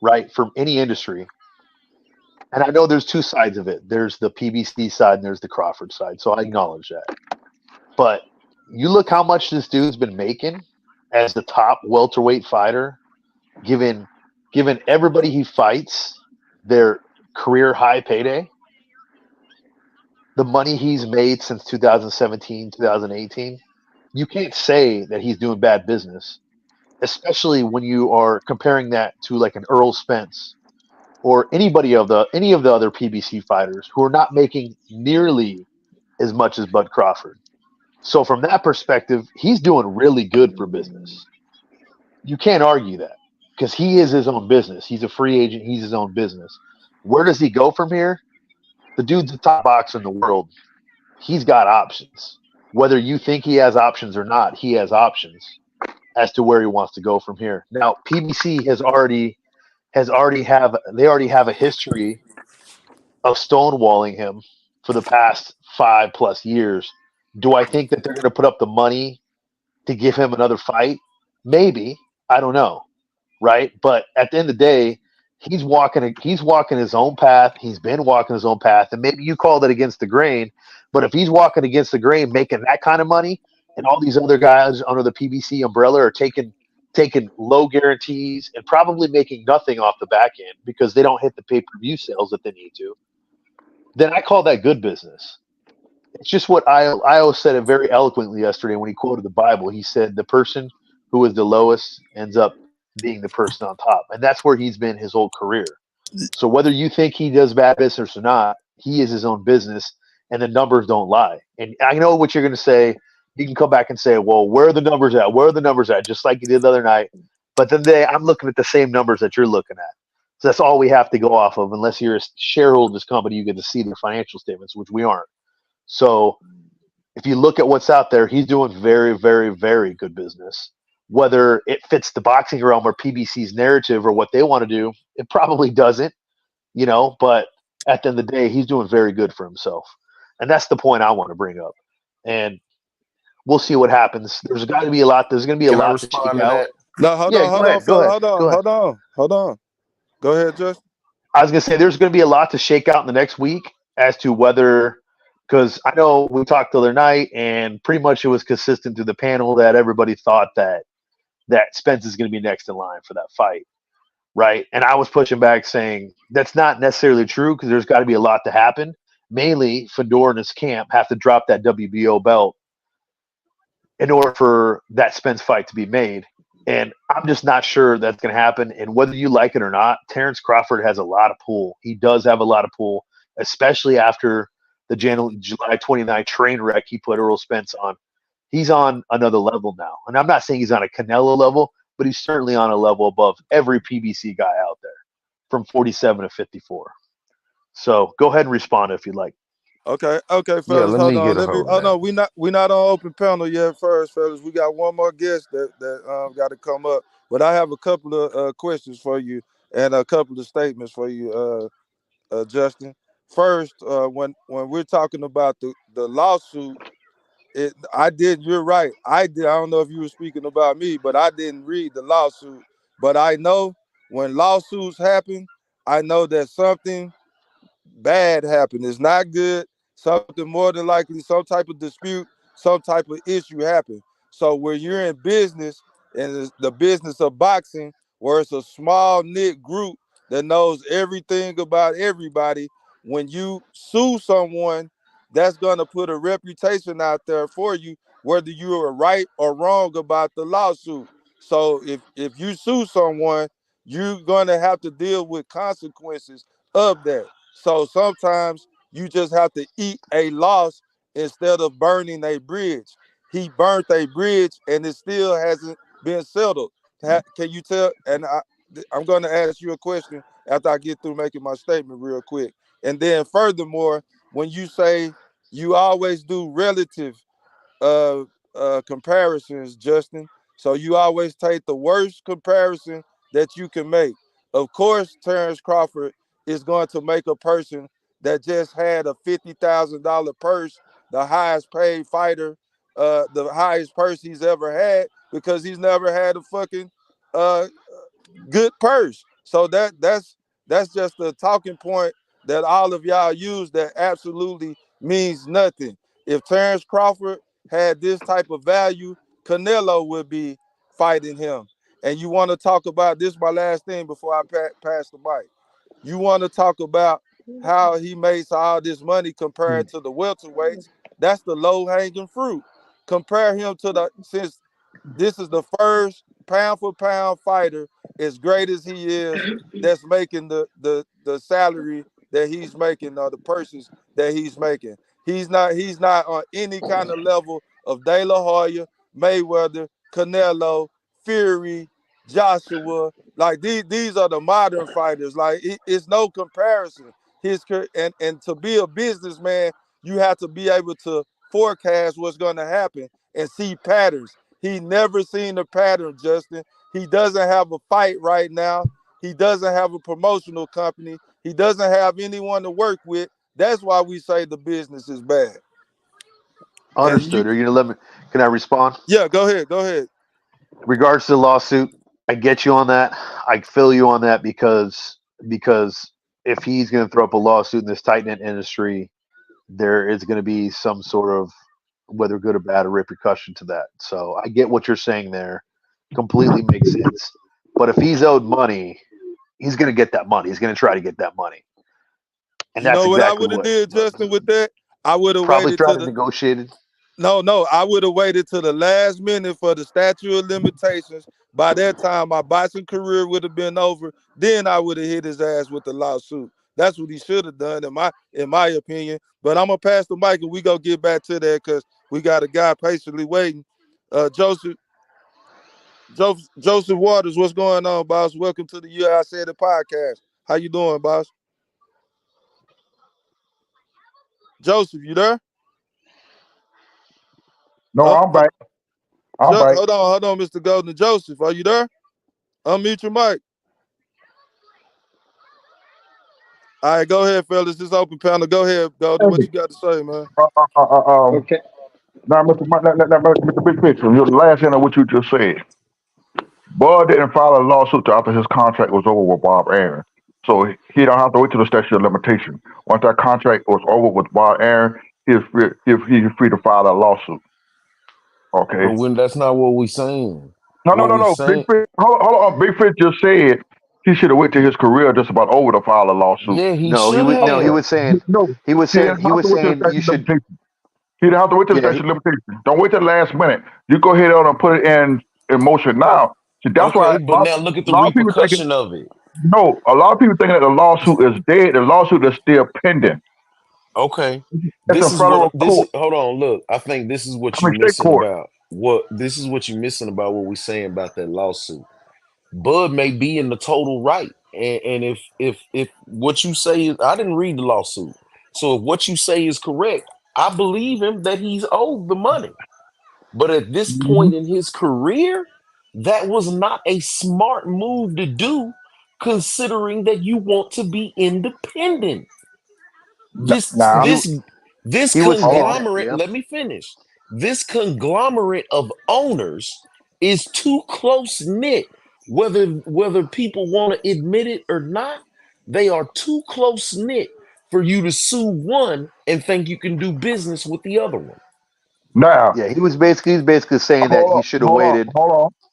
right, from any industry. And I know there's two sides of it. There's the PBC side and there's the Crawford side. So I acknowledge that. But you look how much this dude's been making as the top welterweight fighter, given everybody he fights their career high payday, the money he's made since 2017, 2018, you can't say that he's doing bad business, especially when you are comparing that to like an Errol Spence or any of the other PBC fighters who are not making nearly as much as Bud Crawford. So from that perspective, he's doing really good for business. You can't argue that because he is his own business. He's a free agent. He's his own business. Where does he go from here? The dude's the top boxer in the world. He's got options. Whether you think he has options or not, he has options as to where he wants to go from here. Now, PBC already have a history of stonewalling him for the past 5+ years. Do I think that they're going to put up the money to give him another fight? Maybe. I don't know. Right. But at the end of the day, He's walking his own path. He's been walking his own path, and maybe you called it against the grain, but if he's walking against the grain, making that kind of money, and all these other guys under the PBC umbrella are taking low guarantees and probably making nothing off the back end because they don't hit the pay per view sales that they need to, then I call that good business. It's just what Io said it very eloquently yesterday when he quoted the Bible. He said the person who is the lowest ends up being the person on top, and that's where he's been his whole career. So whether you think he does bad business or not, he is his own business, and the numbers don't lie. And I know what you're going to say. You can come back and say, "Well, where are the numbers at? Where are the numbers at?" Just like you did the other night. But then I'm looking at the same numbers that you're looking at. So that's all we have to go off of. Unless you're a shareholder of this company, you get to see their financial statements, which we aren't. So if you look at what's out there, he's doing very, very, very good business. Whether it fits the boxing realm or PBC's narrative or what they want to do, it probably doesn't, but at the end of the day, he's doing very good for himself. And that's the point I want to bring up. And we'll see what happens. There's going to be a lot to Can I shake respond to out. that? No, hold Yeah, on, hold on, go fella. ahead. Hold on. Go ahead, Justin. I was going to say there's going to be a lot to shake out in the next week as to whether, because I know we talked the other night and pretty much it was consistent through the panel that everybody thought that Spence is going to be next in line for that fight, right? And I was pushing back saying that's not necessarily true because there's got to be a lot to happen. Mainly, Fundora and his camp have to drop that WBO belt in order for that Spence fight to be made. And I'm just not sure that's going to happen. And whether you like it or not, Terence Crawford has a lot of pull. He does have a lot of pull, especially after the July 29 train wreck he put Errol Spence on. He's on another level now. And I'm not saying he's on a Canelo level, but he's certainly on a level above every PBC guy out there from 47 to 54. So go ahead and respond if you'd like. Okay, Yeah, fellas, let hold me on. get a hold of Oh no, that. we not on open panel yet. First, fellas, we got one more guest that got to come up. But I have a couple of questions for you and a couple of statements for you, Justin. First, when we're talking about the lawsuit, you're right. I did. I don't know if you were speaking about me, but I didn't read the lawsuit. But I know when lawsuits happen, I know that something bad happen. It's not good. Something more than likely, some type of dispute, some type of issue happen. So when you're in business and it's the business of boxing, where it's a small knit group that knows everything about everybody, when you sue someone, that's gonna put a reputation out there for you, whether you are right or wrong about the lawsuit. So if you sue someone, you're gonna have to deal with consequences of that. So sometimes you just have to eat a loss instead of burning a bridge. He burnt a bridge and it still hasn't been settled. Can you tell? And I'm going to ask you a question after I get through making my statement real quick. And then furthermore, when you say you always do relative uh, comparisons, Justin. So you always take the worst comparison that you can make. Of course, Terence Crawford is going to make a person that just had a $50,000 purse, the highest paid fighter, the highest purse he's ever had, because he's never had a fucking uh, good purse. So that's just a talking point that all of y'all use that absolutely means nothing. If Terence Crawford had this type of value, Canelo would be fighting him. And you want to talk about this? My last thing before I pass the mic. You want to talk about how he makes all this money compared to the welterweights? That's the low hanging fruit. Compare him to since this is the first pound for pound fighter as great as he is that's making the salary that he's making or the purses that he's making. He's not on any kind of level of De La Hoya, Mayweather, Canelo, Fury, Joshua. Like these are the modern fighters. Like it's no comparison. And to be a businessman, you have to be able to forecast what's going to happen and see patterns. He never seen a pattern, Justin. He doesn't have a fight right now. He doesn't have a promotional company. He doesn't have anyone to work with. That's why we say the business is bad. And Understood. Are you gonna let me? Can I respond? yeah, go ahead, go ahead. Regards to the lawsuit, I get you on that. I feel you on that because because if he's going to throw up a lawsuit in this tight knit industry, there is going to be some sort of, whether good or bad, a repercussion to that. So I get what you're saying there. Completely makes sense. But if he's owed money, he's going to get that money. He's going to try to get that money. And You that's know what I exactly would have what did, Justin, with that? I would have probably waited try to to the negotiate it. No, I would have waited to the last minute for the statute of limitations. By that time, my boxing career would have been over. Then I would have hit his ass with the lawsuit. That's what he should have done, in my opinion. But I'm gonna pass the mic and we go get back to that because we got a guy patiently waiting. Joseph Joseph Waters, what's going on, boss? Welcome to the Year I Said It podcast. How you doing, boss? Joseph, you there? No, Oh, I'm back. I'm back. hold on, Mr. Golden. Joseph, are you there? Unmute your mic. All right, go ahead, fellas. This open panel. Go ahead, Golden. What Hey, you got to say, man? uh, uh, uh, uh, um, Okay. now, Mr. Big Picture, you're the last end of what you just said. Bud didn't file a lawsuit till after his contract was over with Bob Aaron. So he don't have to wait till the statute of limitation. Once that contract was over with Bob Aaron, he's free to file a lawsuit. But Okay. when that's not what we saying. No, no, What no, we no. Big saying, Fish, hold on. Big Fish just said he should have waited till his career just about over to file a lawsuit. yeah, he No, should no, he have. was saying, No, he was he didn't saying have to wait till the you statute of should, limitation. He didn't have to wait till the yeah, statute of limitation. Don't wait till the last minute. You go ahead on and put it in motion now. See, that's why Okay, but now look at a the lot of people thinking repercussion of it. no. A lot of people thinking that the lawsuit is dead. The lawsuit is still pending. Okay. It's in This is what federal this is court. hold on, look. I think this is what I you mean, state missing court. about what you missing about what we saying about that lawsuit. Bud may be in the total right. And if what you say is I didn't read the lawsuit. So if what you say is correct, I believe him that he's owed the money. But at this Mhm. point in his career, that was not a smart move to do, considering that you want to be independent. This Now, he this this he was hold saying on. that, conglomerate, yeah. let me finish. This conglomerate of owners is too close knit. Whether people want to admit it or not, they are too close knit for you to sue one and think you can do business with the other one. Now, Yeah, he's basically saying that he should have waited.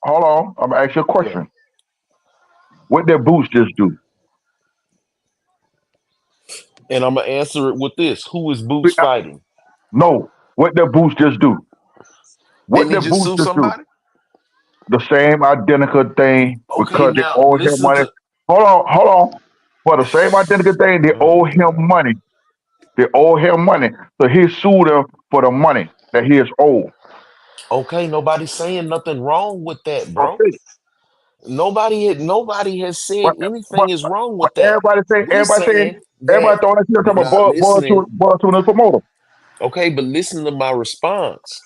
hold on. I'm gonna ask you a Yeah. question. What did Boots just do? And I'm gonna answer it with this: Who is Boots fighting? No. What did Boots just do? What Didn't he did just Boots sue just do? somebody? The same identical thing Okay, because they now owe him listen money. to. Hold on. For the same identical thing, they Oh owe my him God. money. They owe him money. So he sued them for the money that he is owed. Okay, nobody's saying nothing wrong with that, bro. Okay. Nobody has said But anything but, is wrong but with that. We're saying that everybody throwing that shit on you're top of not listening. Bud suing his promoter. Okay, but listen to my response.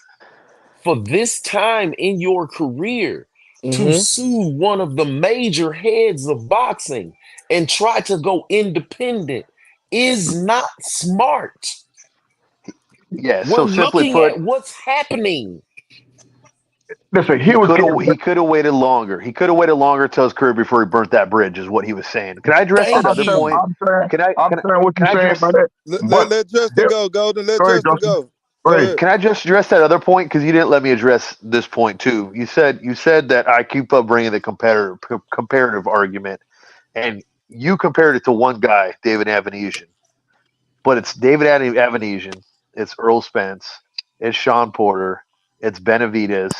For this time in your career, to Mm-hmm. sue one of the major heads of boxing and try to go independent is not smart. Yeah, We're so simply looking put, at what's happening. Listen, he was getting he could have waited longer. He could have waited longer till his career before he burnt that bridge, is what he was saying. Can I address that Thank other point? you. I'm saying what Can you're I saying address about that. But Let Justin there, go, Golden. Let go ahead, Justin Justin. go. Go Go ahead. ahead. can I just address that other point, because you didn't let me address this point too? You said that I keep up bringing the comparative argument, and you compared it to one guy, David Avanesian. But it's David Avanesian, it's Earl Spence, it's Sean Porter, it's Benavidez.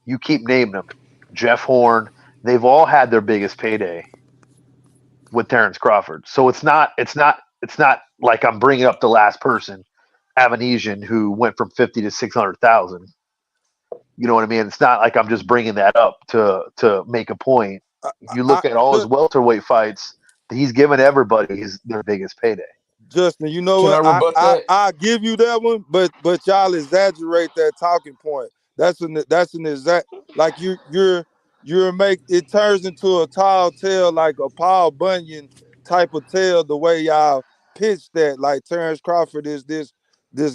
You keep naming them. Jeff Horn. They've all had their biggest payday with Terence Crawford. So it's not like I'm bringing up the last person, Avanesian, who went from 50 to 600,000. You know what I mean? It's not like I'm just bringing that up to make a point. I, You look at all his welterweight fights; he's given everybody their biggest payday. Justin, you know Can I what? rebut that? I give you that one, but y'all exaggerate that talking point. That's an exact like you're make it turns into a tall tale like a Paul Bunyan type of tale the way y'all pitch that. Like Terence Crawford is this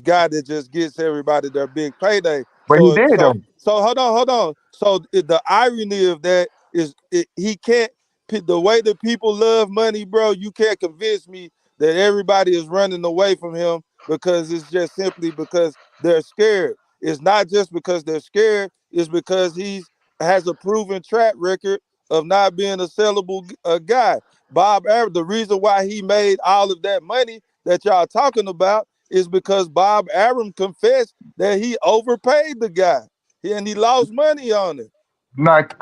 guy that just gets everybody their big payday. But he did though. So hold on. So the irony of that is he can't. the way that people love money, bro, you can't convince me that everybody is running away from him because it's just simply because they're scared. It's not just because they're scared, it's because he's has a proven track record of not being a sellable guy. Bob Arum, the reason why he made all of that money that y'all talking about is because Bob Arum confessed that he overpaid the guy and he lost money on it. Not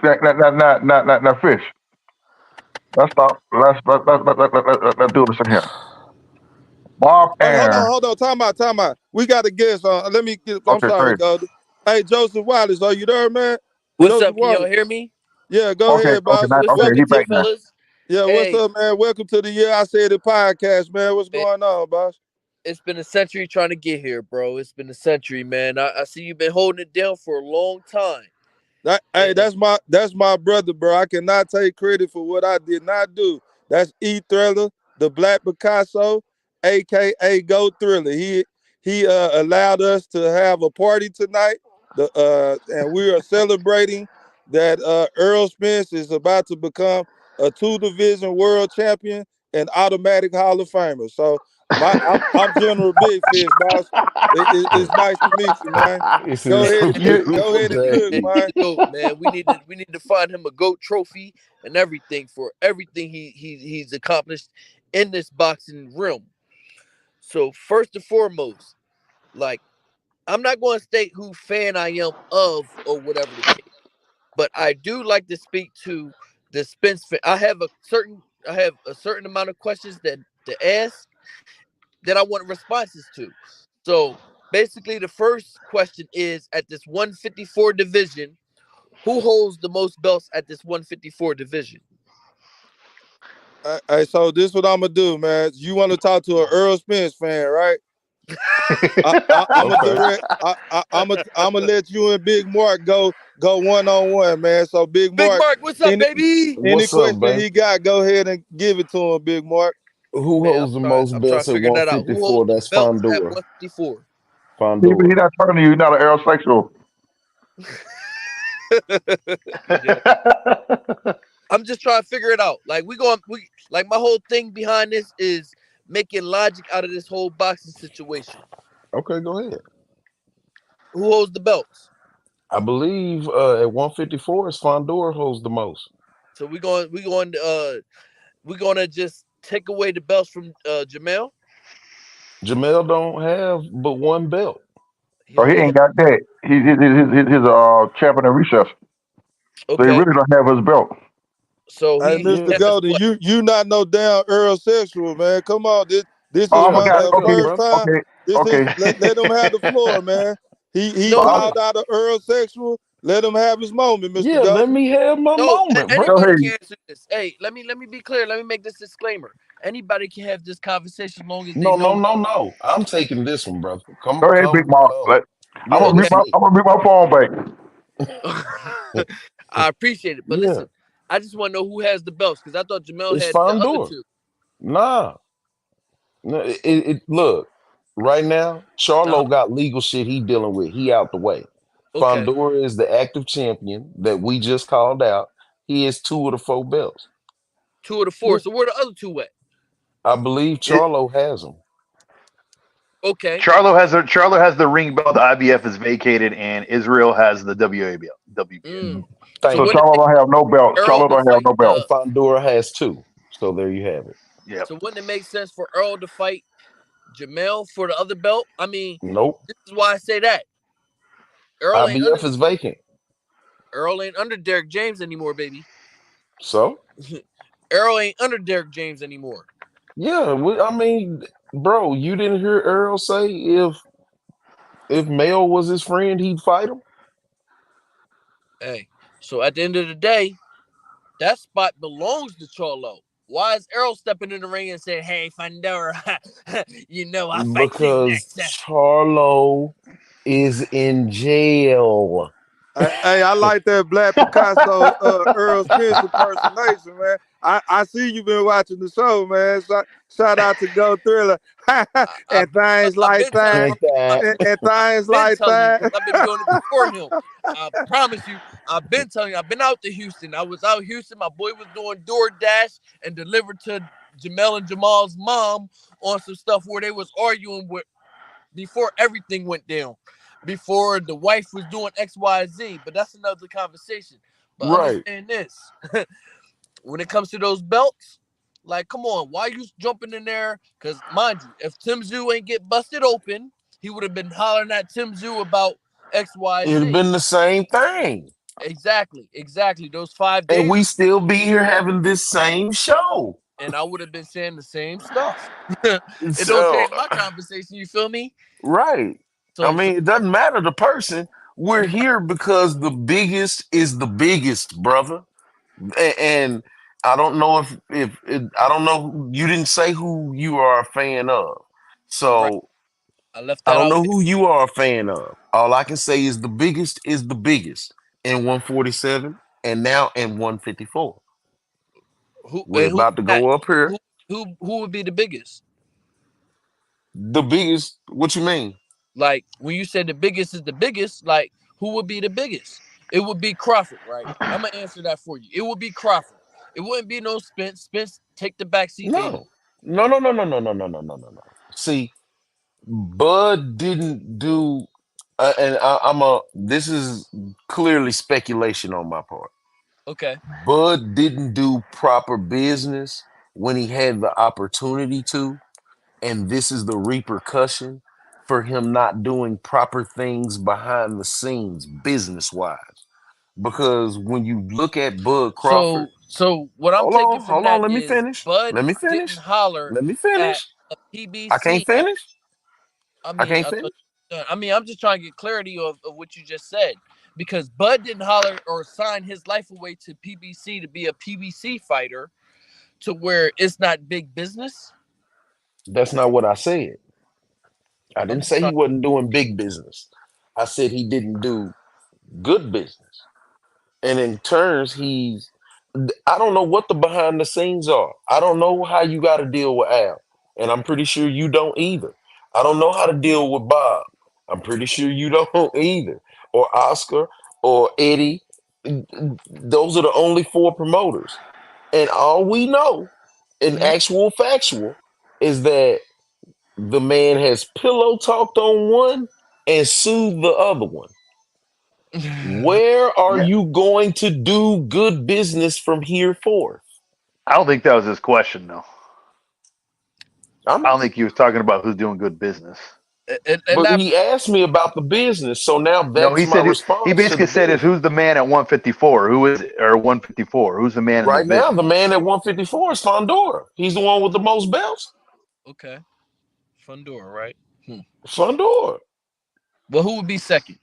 fish. Let's stop. Let's do this in here. Bob Hey, Aaron. hold on, time out. We got a guest on. Let me get. I'm Okay, sorry, great. Golden. Hey, Joseph Wallace, are you there, man? What's Joseph up? Can y'all Wallace. hear me? Yeah, go Okay, ahead, boss. What's okay, up he Welcome with to. you, back now. fellas? Yeah, what's Hey, up, man? Welcome to the Year I Said It podcast, man. What's man, going on, boss? it's been a century trying to get here, bro. It's been a century, man. I see you've been holding it down for a long time. Hey, And that's my brother, bro. I cannot take credit for what I did not do. That's E Thriller, the Black Picasso, aka Go Thriller. He allowed us to have a party tonight. And we are celebrating that Errol Spence is about to become a two-division world champion and automatic Hall of Famer. So I'm General Big Fish, boss. It's nice to meet you, man. This Go is ahead and You, go ahead and cook, man, man. he the goat, man. We need to find him a goat trophy and everything for everything he's accomplished in this boxing realm. So first and foremost, like I'm not going to state who fan I am of or whatever the case. But I do like to speak to the Spence. I have a certain amount of questions that to ask that I want responses to. So basically, the first question is at this 154 division, who holds the most belts at this 154 division? Hey, so this what I'm gonna do, man. You want to talk to an Earl Spence fan, right? I'm gonna okay. direct. I'm gonna let you and Big Mark go one on one, man. So Big Big Mark, Mark, what's up, any baby? any What's up, question man? he got, go ahead and give it to him, Big Mark. Who Man, holds the most I'm trying belts to at figure that out. Who 154? holds the That's belts at Fundora. 154? he Fundora. not talking to you. He's not an aerosexual. Yeah. I'm just trying to figure it out. Like we like my whole thing behind this is making logic out of this whole boxing situation. Okay, go ahead. Who holds the belts? I believe at 154 is Fundora holds the most. So we going to just take away the belts from Jamel. Jamel don't have but one belt. He So he only has ain't got that. He's champion in recess. So he okay. really don't have his belt. So Hey, he Mr. Yeah. has Golden, what? you not no damn Earl sexual, man. Come on, this is Oh, I Yeah, my forgot. back up, Okay, first brother. time. okay, This is okay. let him have the floor, man. He So No, I, no, called out an Earl sexual. Let him have his moment, Mr. Yeah, let Golden. me have my no. moment, bro. so Anybody hey, can answer this. Hey, let me be clear. Let me make this disclaimer. Anybody can have this conversation as long as they No, no, know. no, no. I'm taking this one, brother. Come, go ahead, Big come, Mark. come. Yeah, Okay. this me. I'm gonna mute my phone back. I appreciate it, but Yeah, listen, I just want to know who has the belts because I thought Jamel it's had the other Fundora. two. Nah, no, look, right now, Uh huh. Charlo got legal shit he dealing with. He out the way. Okay. Fundora is the active champion that we just called out. He has two of the four belts. Two of the four. Yeah. So where the other two at? I believe It, Charlo has them. Okay. Charlo has the ring belt. The IBF is vacated, and Israel has the WABL. WBA. Mm. So So Thank when you. it Charlo makes don't have no belt. Earl Charlo to don't have fight no belt. And Fundora has two. So there you have it. Yep. so when it makes sense for Earl to fight Jamel for the other belt? I mean, Nope. this is why I say that. Earl ain't under IBF is vacant. Earl ain't under Derek James anymore, baby. So Earl ain't under Derek James anymore. yeah, I mean, bro, you didn't hear Errol say if Mel was his friend, he'd fight him. Hey. So at the end of the day, that spot belongs to Charlo. Why is Errol stepping in the ring and saying, "Hey, Fundora, I'll fight you Because next"? Charlo is in jail. Hey, I like that Black Picasso Earl Spence impersonation, man. I see you been watching the show, man. Shout out to Go Thriller I've and things I've like been telling that. bro, like And things been like telling you because that. I've been doing it before him. I promise you, I've been telling you. I've been out to Houston. I was out Houston. My boy was doing DoorDash and delivered to Jamel and Jamal's mom on some stuff where they was arguing with before everything went down, before the wife was doing X, Y, Z. But that's another conversation. But Right. understand this: when it comes to those belts, like, come on, why you jumping in there? Because mind you, if Tszyu ain't get busted open, he would have been hollering at Tszyu about X, Y, It'd have Z. been the same thing. Exactly, exactly. Those 5 days, And we still be here having this same show. and I would have been saying the same stuff. It don't So, change my conversation. You feel me? right. I So mean, it doesn't matter the person. We're here because the biggest is the biggest, brother. And I don't know if I don't know. You didn't say who you are a fan of, right, so I left I that don't out know there. who you are a fan of. All I can say is the biggest in 147 and now in 154. Who We're and who about to that? go up here. Who who would be the biggest? The biggest. What you mean? Like when you said the biggest is the biggest, like who would be the biggest? It would be Crawford, right? I'm gonna answer that for you. It would be Crawford. It wouldn't be no Spence. Spence, take the back seat, baby. No. No, no, no, no, no, no, no, no, no, no, no. See, Bud didn't do, and I'm a. This is clearly speculation on my part. Okay. Bud didn't do proper business when he had the opportunity to, and this is the repercussion for him not doing proper things behind the scenes, business wise. Because when you look at Bud Crawford, So what I'm taking from hold on, that let me is finish. Bud Let me didn't finish. holler Let me at finish. a I can't PBC. finish. I I can't thought. finish. I mean, I'm just trying to get clarity of what you just said because Bud didn't holler or sign his life away to PBC to be a PBC fighter to where it's not big business. That's not what I said. I I'm didn't just say he trying. wasn't doing big business. I said he didn't do good business. And in turns, I don't know what the behind the scenes are. I don't know how you got to deal with Al. And I'm pretty sure you don't either. I don't know how to deal with Bob. I'm pretty sure you don't either. Or Oscar or Eddie. Those are the only four promoters. And all we know, in Mhm. actual factual, is that the man has pillow talked on one and soothed the other one. Where are Yeah, you going to do good business from here forth? I don't think that was his question though. I'm, I don't think he was talking about who's doing good business. And but that he asked me about the business, so now No, that's he my said he response to the basically said is business. who's the man at 154? Who is it? Or 154? Who's the man in the Right now, the business? man at 154 is Fundora. He's the one with the most belts. okay, Fundora, right? Fundora. Well, who would be second?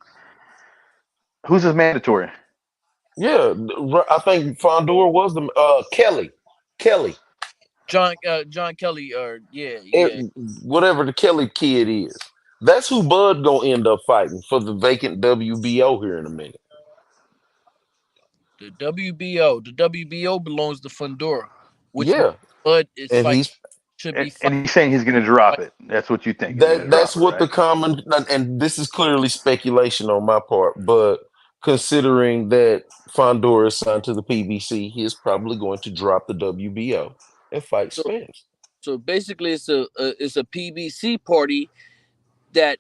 Who's his mandatory? Yeah, I think Fundora was the Kelly. Kelly. John Kelly, or yeah, Eh, yeah, whatever the Kelly kid is. That's who Bud gonna end up fighting for the vacant WBO here in a minute. the WBO. The WBO belongs to Fundora, which means Yeah, Bud is and fight he's should be And fight. he's saying he's going to drop it. That's what you think he's going to that's drop it, what the right? common, and this is clearly speculation on my part, but considering that Fondor is signed to the PBC, he is probably going to drop the WBO and fight So Spence. so basically, it's a PBC party that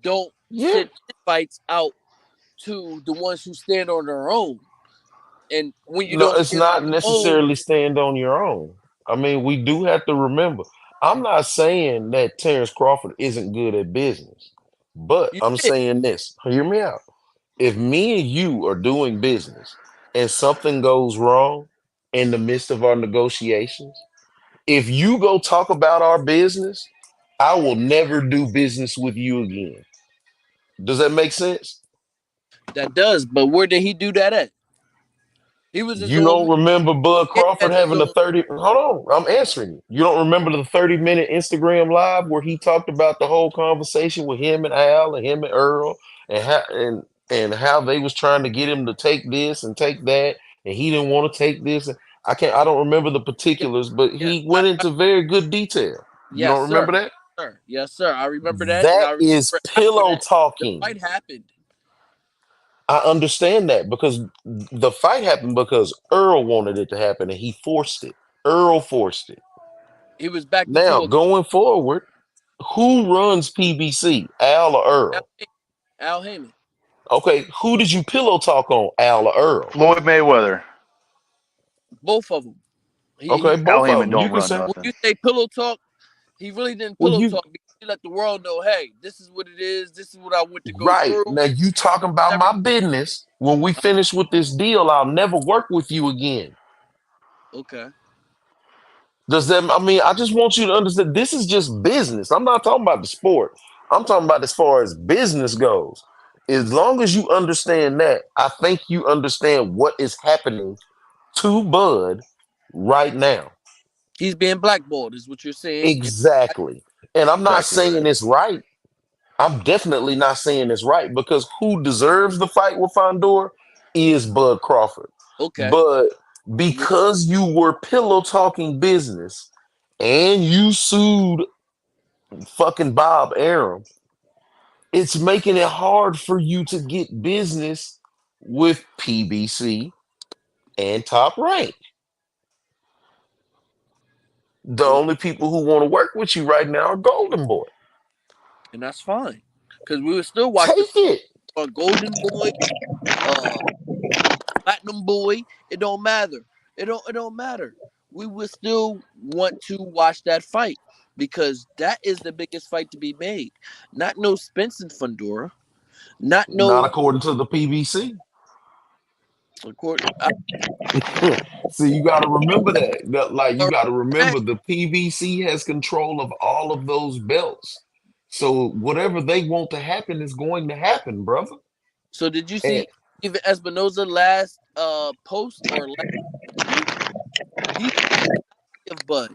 don't Yeah, send invites out to the ones who stand on their own. And when you no, don't it's stand on not your own, necessarily stand on your own. I mean, we do have to remember. I'm not saying that Terence Crawford isn't good at business, but you I'm did. saying this. Hear me out. If me and you are doing business and something goes wrong in the midst of our negotiations, if you go talk about our business, I will never do business with you again. Does that make sense? That does, but where did he do that at? He was his You own don't man. remember Bud He Crawford had his having a own. 30, hold on, I'm answering you. You don't remember the 30-minute Instagram live where he talked about the whole conversation with him and Al and him and Earl and how they was trying to get him to take this and take that and he didn't want to take this. I don't remember the Yes, particulars, but yes, he went into very good detail. You yes, don't remember sir. that? Sir. Yes, sir. I remember that, and That I is remember after pillow that, the talking. fight happened. I understand that because the fight happened because Earl wanted it to happen and he forced it. Earl forced it. He was backed Now, into a going forward, who runs PBC, Al or Al, Earl? Al Heyman. Okay, who did you pillow talk on, Al or Earl? Floyd Mayweather. Both of them. Okay, Al both of Heyman them. You don't can run say, When nothing. you say pillow talk, he really didn't well, pillow you talk because he let the world know, hey, this is what it is. This is what I went to go right through. now. You talking about Everything. my business. When we finish with this deal, I'll never work with you again. Okay. Does that? I mean, I just want you to understand. This is just business. I'm not talking about the sport. I'm talking about as far as business goes. As long as you understand that, I think you understand what is happening to Bud right now. He's being blackballed, is what you're saying. And Exactly. And I'm not Exactly right. saying it's right. I'm definitely not saying it's right because who deserves the fight with Fundora is Bud Crawford. okay. But Well, because you were pillow talking business and you sued fucking Bob Arum, it's making it hard for you to get business with PBC and Top Rank. The well, only people who want to work with you right now are Golden Boy. and that's fine. Because we would still watch the Take it. Golden Boy, uh, Platinum Boy. It don't matter. It don't matter. We would still want to watch that fight because that is the biggest fight to be made. Not no Spence and Fundora. Not Not no. according to the PBC. I See, you got to remember that. Like, you already got to know that. remember the PBC has control of all of those belts. So whatever they want to happen is going to happen, brother. So did you And see even Espinoza last post or last interview? He of Bud.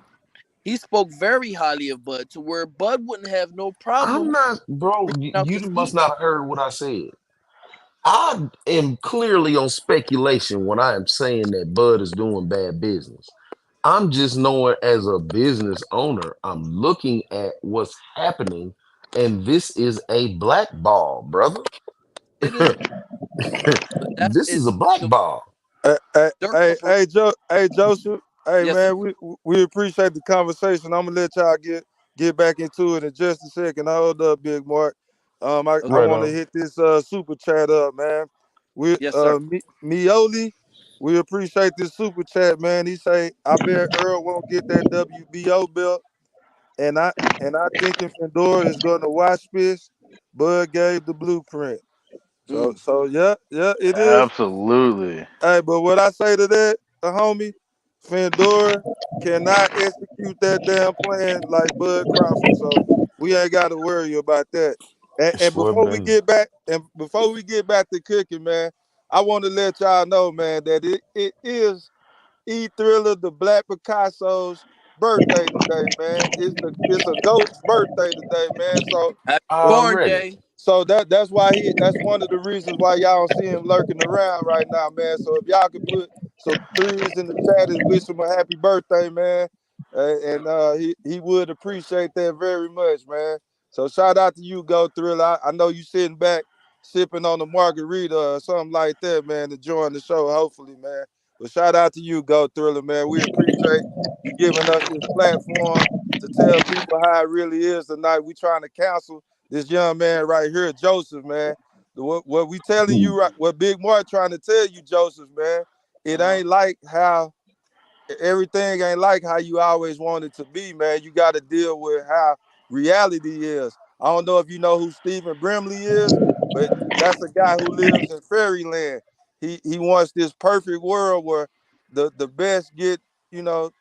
He spoke very highly of Bud to where Bud wouldn't have no I'm problem not, bro. reaching out You to must Steve. not have heard what I said. I am clearly on speculation when I am saying that Bud is doing bad business. I'm just knowing as a business owner, I'm looking at what's happening, and this is a blackball, brother. It is, but that This is is a the blackball. dirt over. Hey, Joseph. Hey, Yes, sir. man, we appreciate the conversation. I'm gonna let y'all get back into it in just a second. Hold up, Big Mark. I Okay. Right want to on. hit this super chat up, man. We Yes, sir. Mioli, we appreciate this super chat, man. He say, I bet Earl won't get that WBO belt, and I thinking Fundora is gonna watch this. Bud gave the blueprint. So Mm. so yeah, it is. Absolutely. Hey, but what I say to that, homie, Fundora cannot execute that damn plan like Bud Crawford. So we ain't got to worry about that. And Swear, man. before we get back to cooking, man, I want to let y'all know, man, that it is E Thriller, the Black Picasso's birthday today, man. It's a goat's birthday today, man. So Happy so born Already. day. so that's one of the reasons why y'all don't see him lurking around right now, man. So if y'all could put some threes in the chat and wish him a happy birthday, man. And he would appreciate that very much, man. So shout out to you, Go Thriller. I know you sitting back sipping on a margarita or something like that, man, enjoying the show, hopefully, man. But shout out to you, Go Thriller, man. We appreciate you giving us this platform to tell people how it really is tonight. We trying to counsel this young man right here, Joseph, man. What we telling you, right? What Big Mark trying to tell you, Joseph, man. It Uh huh. ain't like how everything ain't like how you always want it to be, man. You got to deal with how reality is. I don't know if you know who Stephen Brimley is, but that's a guy who lives in fairyland. He wants this perfect world where the best get, you know,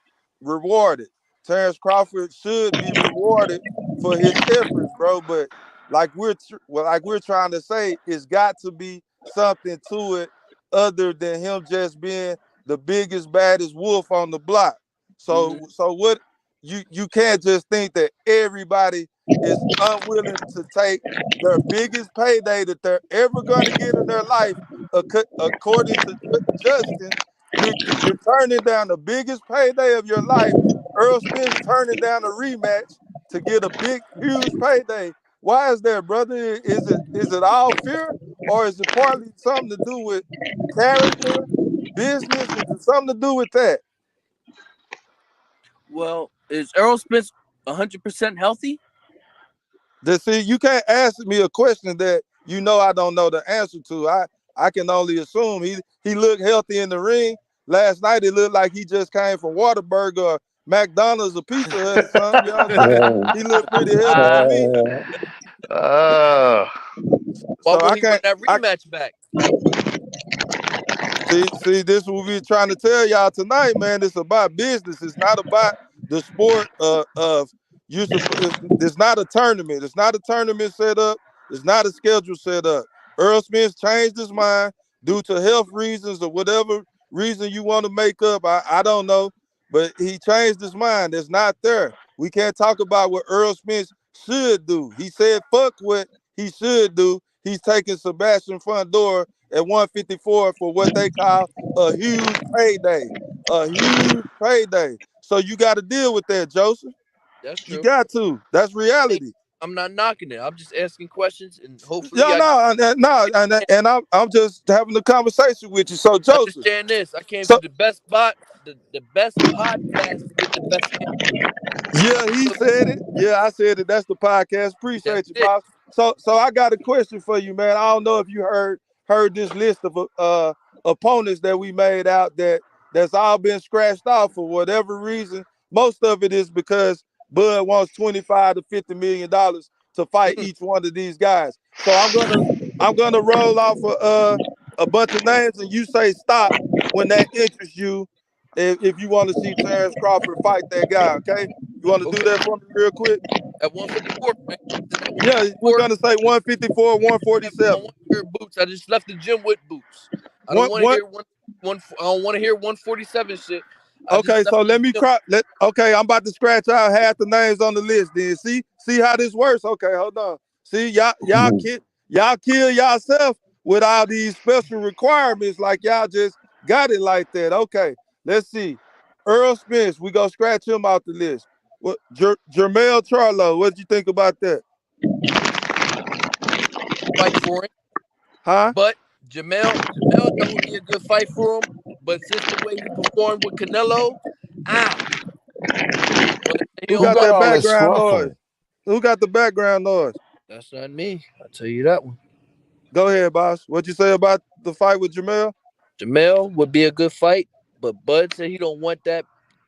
rewarded. Terence Crawford should be rewarded for his efforts, bro. But like we're trying to say, it's got to be something to it other than him just being the biggest, baddest wolf on the block. Hmm. So what you can't just think that everybody is unwilling to take their biggest payday that they're ever going to get in their life, according to Justin, you're turning down the biggest payday of your life. Earl Spence turning down a rematch to get a big, huge payday. Why is that, brother? Is it all fear, or is it partly something to do with character, business? Is it something to do with that? Well, is Errol Spence 100% healthy? See, you can't ask me a question that you know I don't know the answer to. I can only assume he looked healthy in the ring. Last night it looked like he just came from Whataburger or McDonald's or Pizza Hut or something. You know what I'm saying? He looked pretty healthy to me. Uh, Why So won't I he run can't. that I rematch back? see. This is what we're trying to tell y'all tonight, man. It's about business. It's not about the sport of you. It's not a tournament. It's not a tournament set up. It's not a schedule set up. Earl Smith changed his mind due to health reasons or whatever reason you want to make up. I don't know, but he changed his mind. It's not there. We can't talk about what Earl Smith should do. He said, "Fuck what he should do." He's taking Sebastian Fundora at 154 for what they call a huge payday. A huge payday. So you got to deal with that, Joseph. That's You true. got to. That's Hey, reality. I'm not knocking it. I'm just asking questions, and hopefully Yeah, I no, and I'm just having a conversation with you. So Joseph, understand this. I came to so the best spot, the best podcast to get the best answer. yeah, he said it. Yeah, I said it. That's the podcast. That's Appreciate you, it. boss. So I got a question for you, man. I don't know if you heard this list of opponents that we made out that's all been scratched off for whatever reason. Most of it is because Bud wants 25 to $50 million to fight each one of these guys. So I'm gonna roll off a bunch of names and you say stop when that interests you. If you want to see Terence Crawford fight that guy, okay? You want to do Okay. that for me real quick? At 154, right? Is it at Yeah, we're 154? gonna say 154, I don't 147. want to hear boots. I just left the gym with boots. I don't One want to one hear one. I don't want to hear 147 shit. I just Okay, left so the let me gym. okay, I'm about to scratch out half the names on the list. Then see how this works. Okay, hold on. See y'all kill yourself with all these special requirements, like y'all just got it like that. Okay, let's see. Earl Spence, we gonna scratch him out the list. What Jermell Charlo? What'd you think about that? Fight for him. Huh? But Jamel, that would be a good fight for him. But since the way he performed with Canelo, ah, but he Who Who don't got got want that all that. that background noise? scruffling? Who got the background noise? That's not me. I'll tell you that one. Go ahead, boss. What'd you say about the fight with Jamel? Jamel would be a good fight, but Bud said he don't want that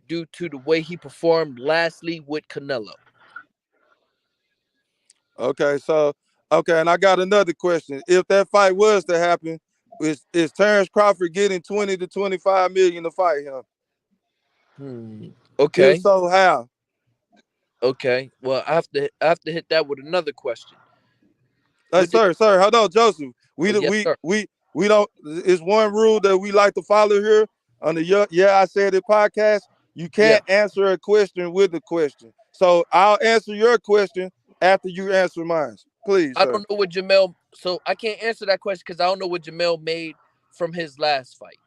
due to the way he performed lastly with Canelo. Okay, okay, and I got another question. If that fight was to happen, is Terence Crawford getting 20 to 25 million to fight him? Hmm. If Okay. so, how? Okay. Well, I have to hit that with another question. Hey, What did? sir, hold on, Joseph. Oh, We yes, we sir. we we don't. It's one rule that we like to follow here on the Yeah I Said It podcast. You Yeah. can't answer a question with a question. So I'll answer your question after you answer mine. Please, I sir. don't know what Jamel. So I can't answer that question because I don't know what Jamel made from his last fight.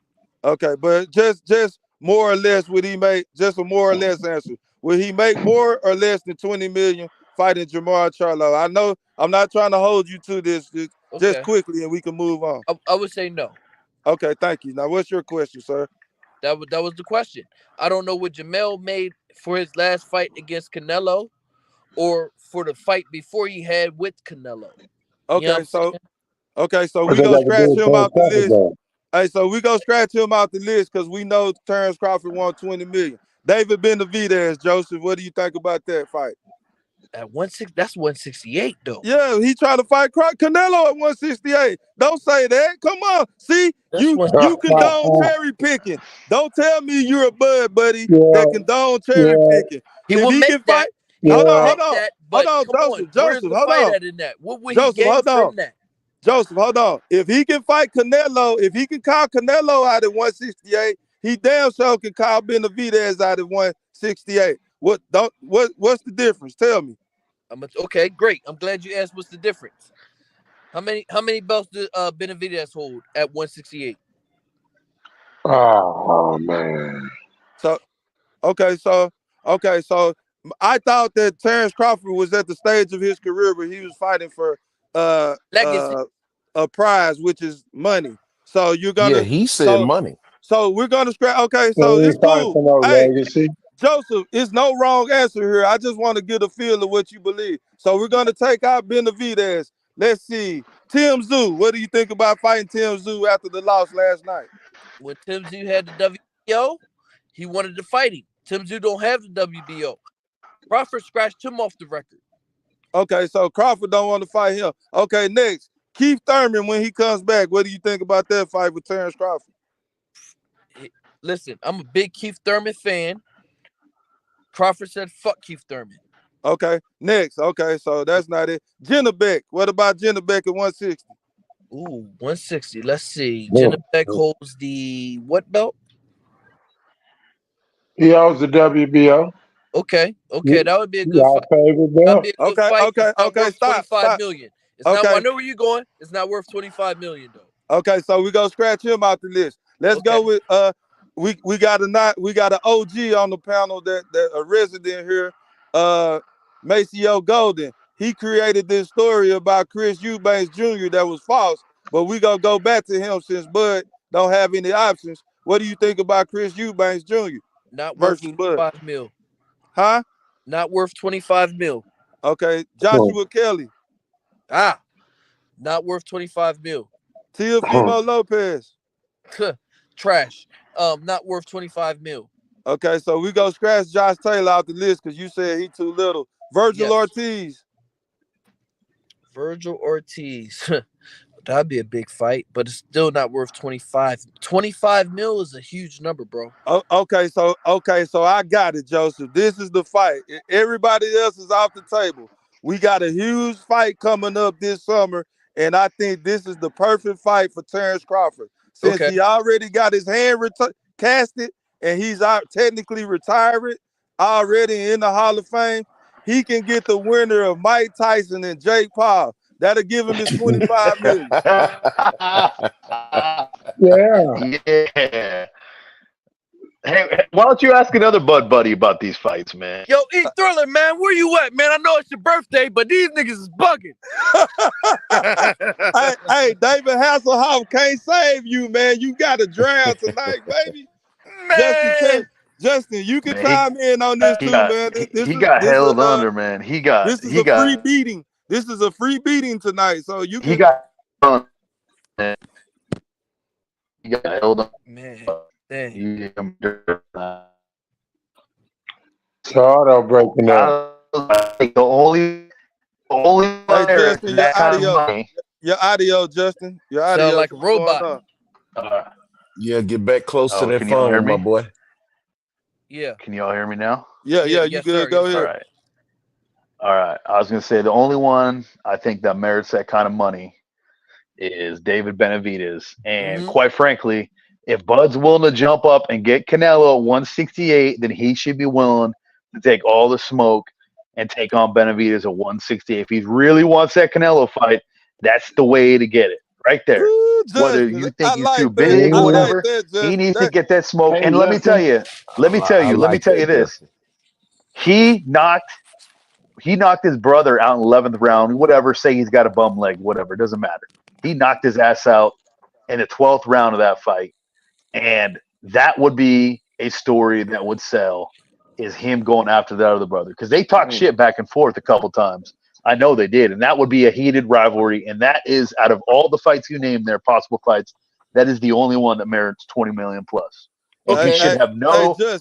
Okay, but just more or less would he make just a more or less answer? Will he make more or less than 20 million fighting Jamar Charlo? I know I'm not trying to hold you to this just Okay. quickly and we can move on. I would say no. Okay, thank you. Now what's your question, sir? That was the question. I don't know what Jamel made for his last fight against Canelo or for the fight before he had with Canelo. You know what Okay, I'm saying? so What we they gonna got to do scratch with him Terrence out the Crawford list. though? Hey, so we gonna scratch him out the list because we know Terence Crawford won 20 million. David Benavidez, Joseph, what do you think about that fight? At 16, that's 168 though. Yeah, he tried to fight Canelo at 168. Don't say that. Come on. See, That's one. you condone cherry picking. Don't tell me you're a bud buddy that Yeah, condone cherry yeah, picking. He If would he make can that. fight, He hold would on, yeah. make that. hold But on, come on, where's Joseph, the hold fight on, at in that? What would he gain hold on. from that? Joseph, hold on. If he can fight Canelo, if he can call Canelo out at 168, he damn sure can call Benavidez out at 168. What's the difference? Tell me. Okay, great. I'm glad you asked. What's the difference? How many belts did Benavidez hold at 168? Oh man. So okay, so I thought that Terence Crawford was at the stage of his career where he was fighting for uh Legacy. uh a prize, which is money. So you're Yeah, gonna he said so money. so we're gonna scratch. Okay, So so he it's ain't fighting cool. for no Hey, legacy. Joseph, it's no wrong answer here. I just want to get a feel of what you believe. So we're gonna take out Benavidez. Let's see. Tim Zoo, what do you think about fighting Tim Zoo after the loss last night? When Tim Tszyu had the WBO, he wanted to fight him. Tim Tszyu don't have the WBO. Crawford scratched him off the record. Okay, so Crawford don't want to fight him. Okay, next. Keith Thurman, when he comes back, what do you think about that fight with Terence Crawford? Listen, I'm a big Keith Thurman fan. Crawford said, "Fuck Keith Thurman." Okay, next. Okay, so that's not it. Jenna Beck. What about Jenna Beck at 160? Ooh, 160. Let's see. Jenna Oh. Beck holds the what belt? He owns the WBO. Okay, He, that would be a he good our fight. favorite That'd belt. be a good Okay, fight. It's okay, not okay. worth Stop, 25 stop. million. It's not. I Okay, know where you're going. It's not worth 25 million though. okay. So we go scratch him out the list. Let's Okay, go with we got a not we got an OG on the panel that a resident here, Maceo Golden. He created this story about Chris Eubanks Jr. that was false, but we gonna go back to him since Bud don't have any options. What do you think about Chris Eubanks Jr. not worth versus Bud? 25 mil. Huh? Not worth 25 mil. Okay. Oh. Joshua Kelly, Ah, not worth 25 mil. Teofimo Lopez. Trash. Not worth 25 mil. Okay, so we go scratch Josh Taylor out the list because you said he too little. Virgil Yes. Ortiz. Virgil Ortiz. That'd be a big fight, but it's still not worth 25. 25 mil is a huge number, bro. Okay, so I got it, Joseph. This is the fight. Everybody else is off the table. We got a huge fight coming up this summer, and I think this is the perfect fight for Terence Crawford. Since Okay. he already got his hand casted and he's out technically retired already in the Hall of Fame, he can get the winner of Mike Tyson and Jake Paul. That'll give him his 25 million. Yeah. Yeah. Hey, why don't you ask another Bud Buddy about these fights, man? Yo, E Thriller, man, where you at, man? I know it's your birthday, but these niggas is bugging. Hey, David Hasselhoff can't save you, man. You got to drown tonight, baby. Man. Justin, you can Man, chime in on this he too, got man. he got This held a under, man. this is a free beating. This is a free beating tonight, so you he can. got man. He got held under. Man. Dang. He, So auto breaking up. the only Hey, player Justin, your that kind of audio, money. your audio, Justin, your Sound audio. like a What's going robot. on? Yeah, get back close to that Can y'all hear phone, my me? boy. Yeah. Can y'all hear me now? Yeah, you Yes, good? sir. Go Yes, All ahead. sir. right. All right. I was gonna say the only one I think that merits that kind of money is David Benavidez. And Mm-hmm. quite frankly, if Bud's willing to jump up and get Canelo at 168, then he should be willing to take all the smoke and take on Benavidez at 168. If he really wants that Canelo fight, that's the way to get it right there. Ooh, Whether Justin, you I think he's too like that. big or I like whatever, that, he Justin. needs to That get that smoke. Hey And let me tell Justin. you, I let me like tell you that, this. Justin. He knocked his brother out in the 11th round, whatever, say he's got a bum leg, whatever, it doesn't matter. He knocked his ass out in the 12th round of that fight. And that would be a story that would sell, is him going after that other brother. Because they talked shit back and forth a couple times. I know they did. And that would be a heated rivalry. And that is, out of all the fights you named there, possible fights, that is the only one that merits 20 million plus. And he hey, Okay. should hey, have hey,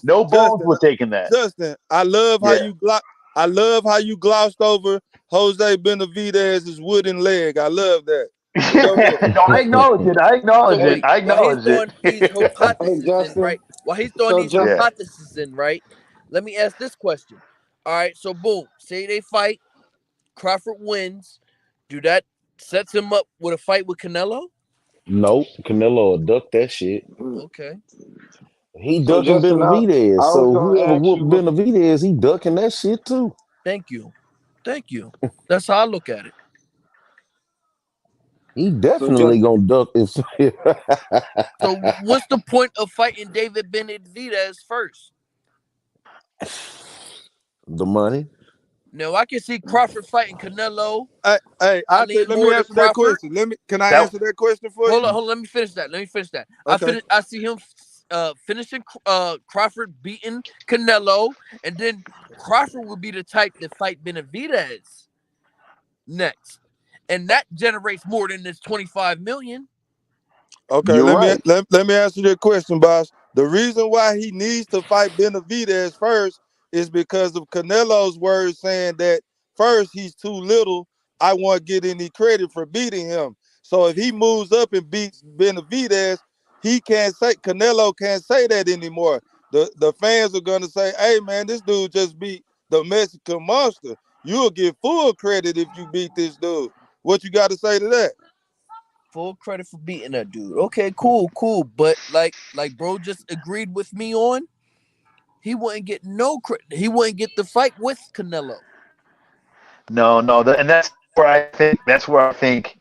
no balls Justin, with taking that. Justin. I love how Yeah. you glossed over Jose Benavidez's wooden leg. I love that. But go ahead. No, I acknowledge it. So wait, I while he's acknowledge it. throwing these Hey, hypotheses in, Justin. right? While he's throwing So, these Justin. Yeah. hypotheses in, right? Let me ask this question. All right, so boom, say they fight, Crawford wins. Do that sets him up with a fight with Canelo? Nope. Canelo will duck that shit. Okay. He So ducking Justin, Benavidez. I was So gonna whoever ask you whooped Benavidez, he ducking that shit too. Thank you. Thank you. That's how I look at it. He So just definitely gonna duck if So what's the point of fighting David Benavidez first? the money. Now I can see Crawford fighting Canelo. I I think lean let me more to answer that Crawford. question. Can I That answer that question for you? Hold on. Let me finish that. Okay. I see him finishing Crawford beating Canelo, and then Crawford will be the type to fight Benavidez next, and that generates more than this 25 million. Okay, You're right. let me answer your question, boss. The reason why he needs to fight Benavidez first is because of Canelo's words saying that first he's too little. I won't get any credit for beating him. So if he moves up and beats Benavidez, he can't say Canelo can't say that anymore. The fans are gonna say, "Hey man, this dude just beat the Mexican monster. You'll get full credit if you beat this dude." What you got to say to that? Full credit for beating that dude. Okay, cool. But like bro just agreed with me on, he wouldn't get no credit. He wouldn't get the fight with Canelo. no, and that's where I think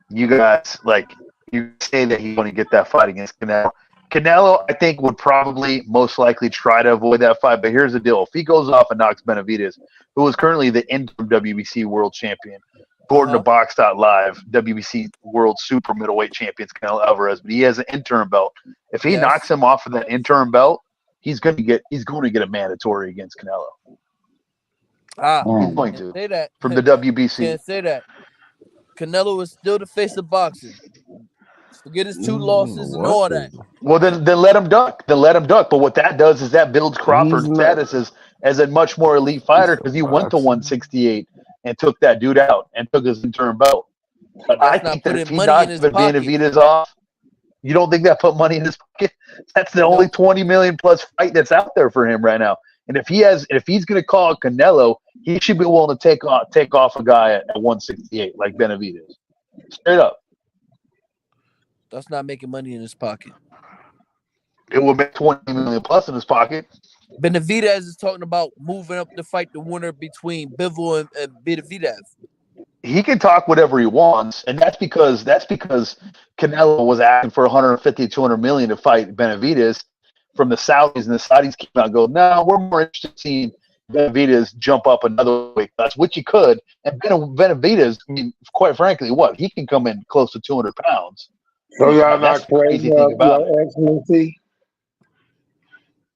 you guys like you say that he's going to get that fight against Canelo. Canelo, I think, would probably most likely try to avoid that fight. But here's the deal: if he goes off and knocks Benavidez, who is currently the interim WBC world champion, according to Uh-huh. Box.live, WBC world super middleweight champion Canelo Alvarez, but he has an interim belt. If he knocks Yes. him off of that interim belt, he's going to get a mandatory against Canelo. He's going Can't to say that. from the WBC. Can't say that. Canelo is still the face of boxing. Forget his 2 losses and What all the? that. Well, then let him duck. Then let him duck. But what that does is that builds He's Crawford's not. status as a much more elite It's fighter a because he went to boxing. 168 and took that dude out and took his interim belt. But But I that's not think that if putting he money in knocked his pocket. Benavidez off, you don't think that put money in his pocket? That's the only No, 20 million plus fight that's out there for him right now. And if he's going to call Canelo, he should be willing to take off a guy at 168 like Benavidez. Straight up, that's not making money in his pocket. it will make 20 million plus in his pocket. Benavidez is talking about moving up to fight the winner between Bivol and Benavidez. He can talk whatever he wants, and that's because Canelo was asking for 150, 200 million to fight Benavidez from the Saudis, and the Saudis came out and go, no, we're more interested in seeing Benavidez jump up another weight class, which he could. And Benavidez, I mean, quite frankly, he can come in close to 200 pounds. So y'all That's not the crazy creating thing about it. your excellency?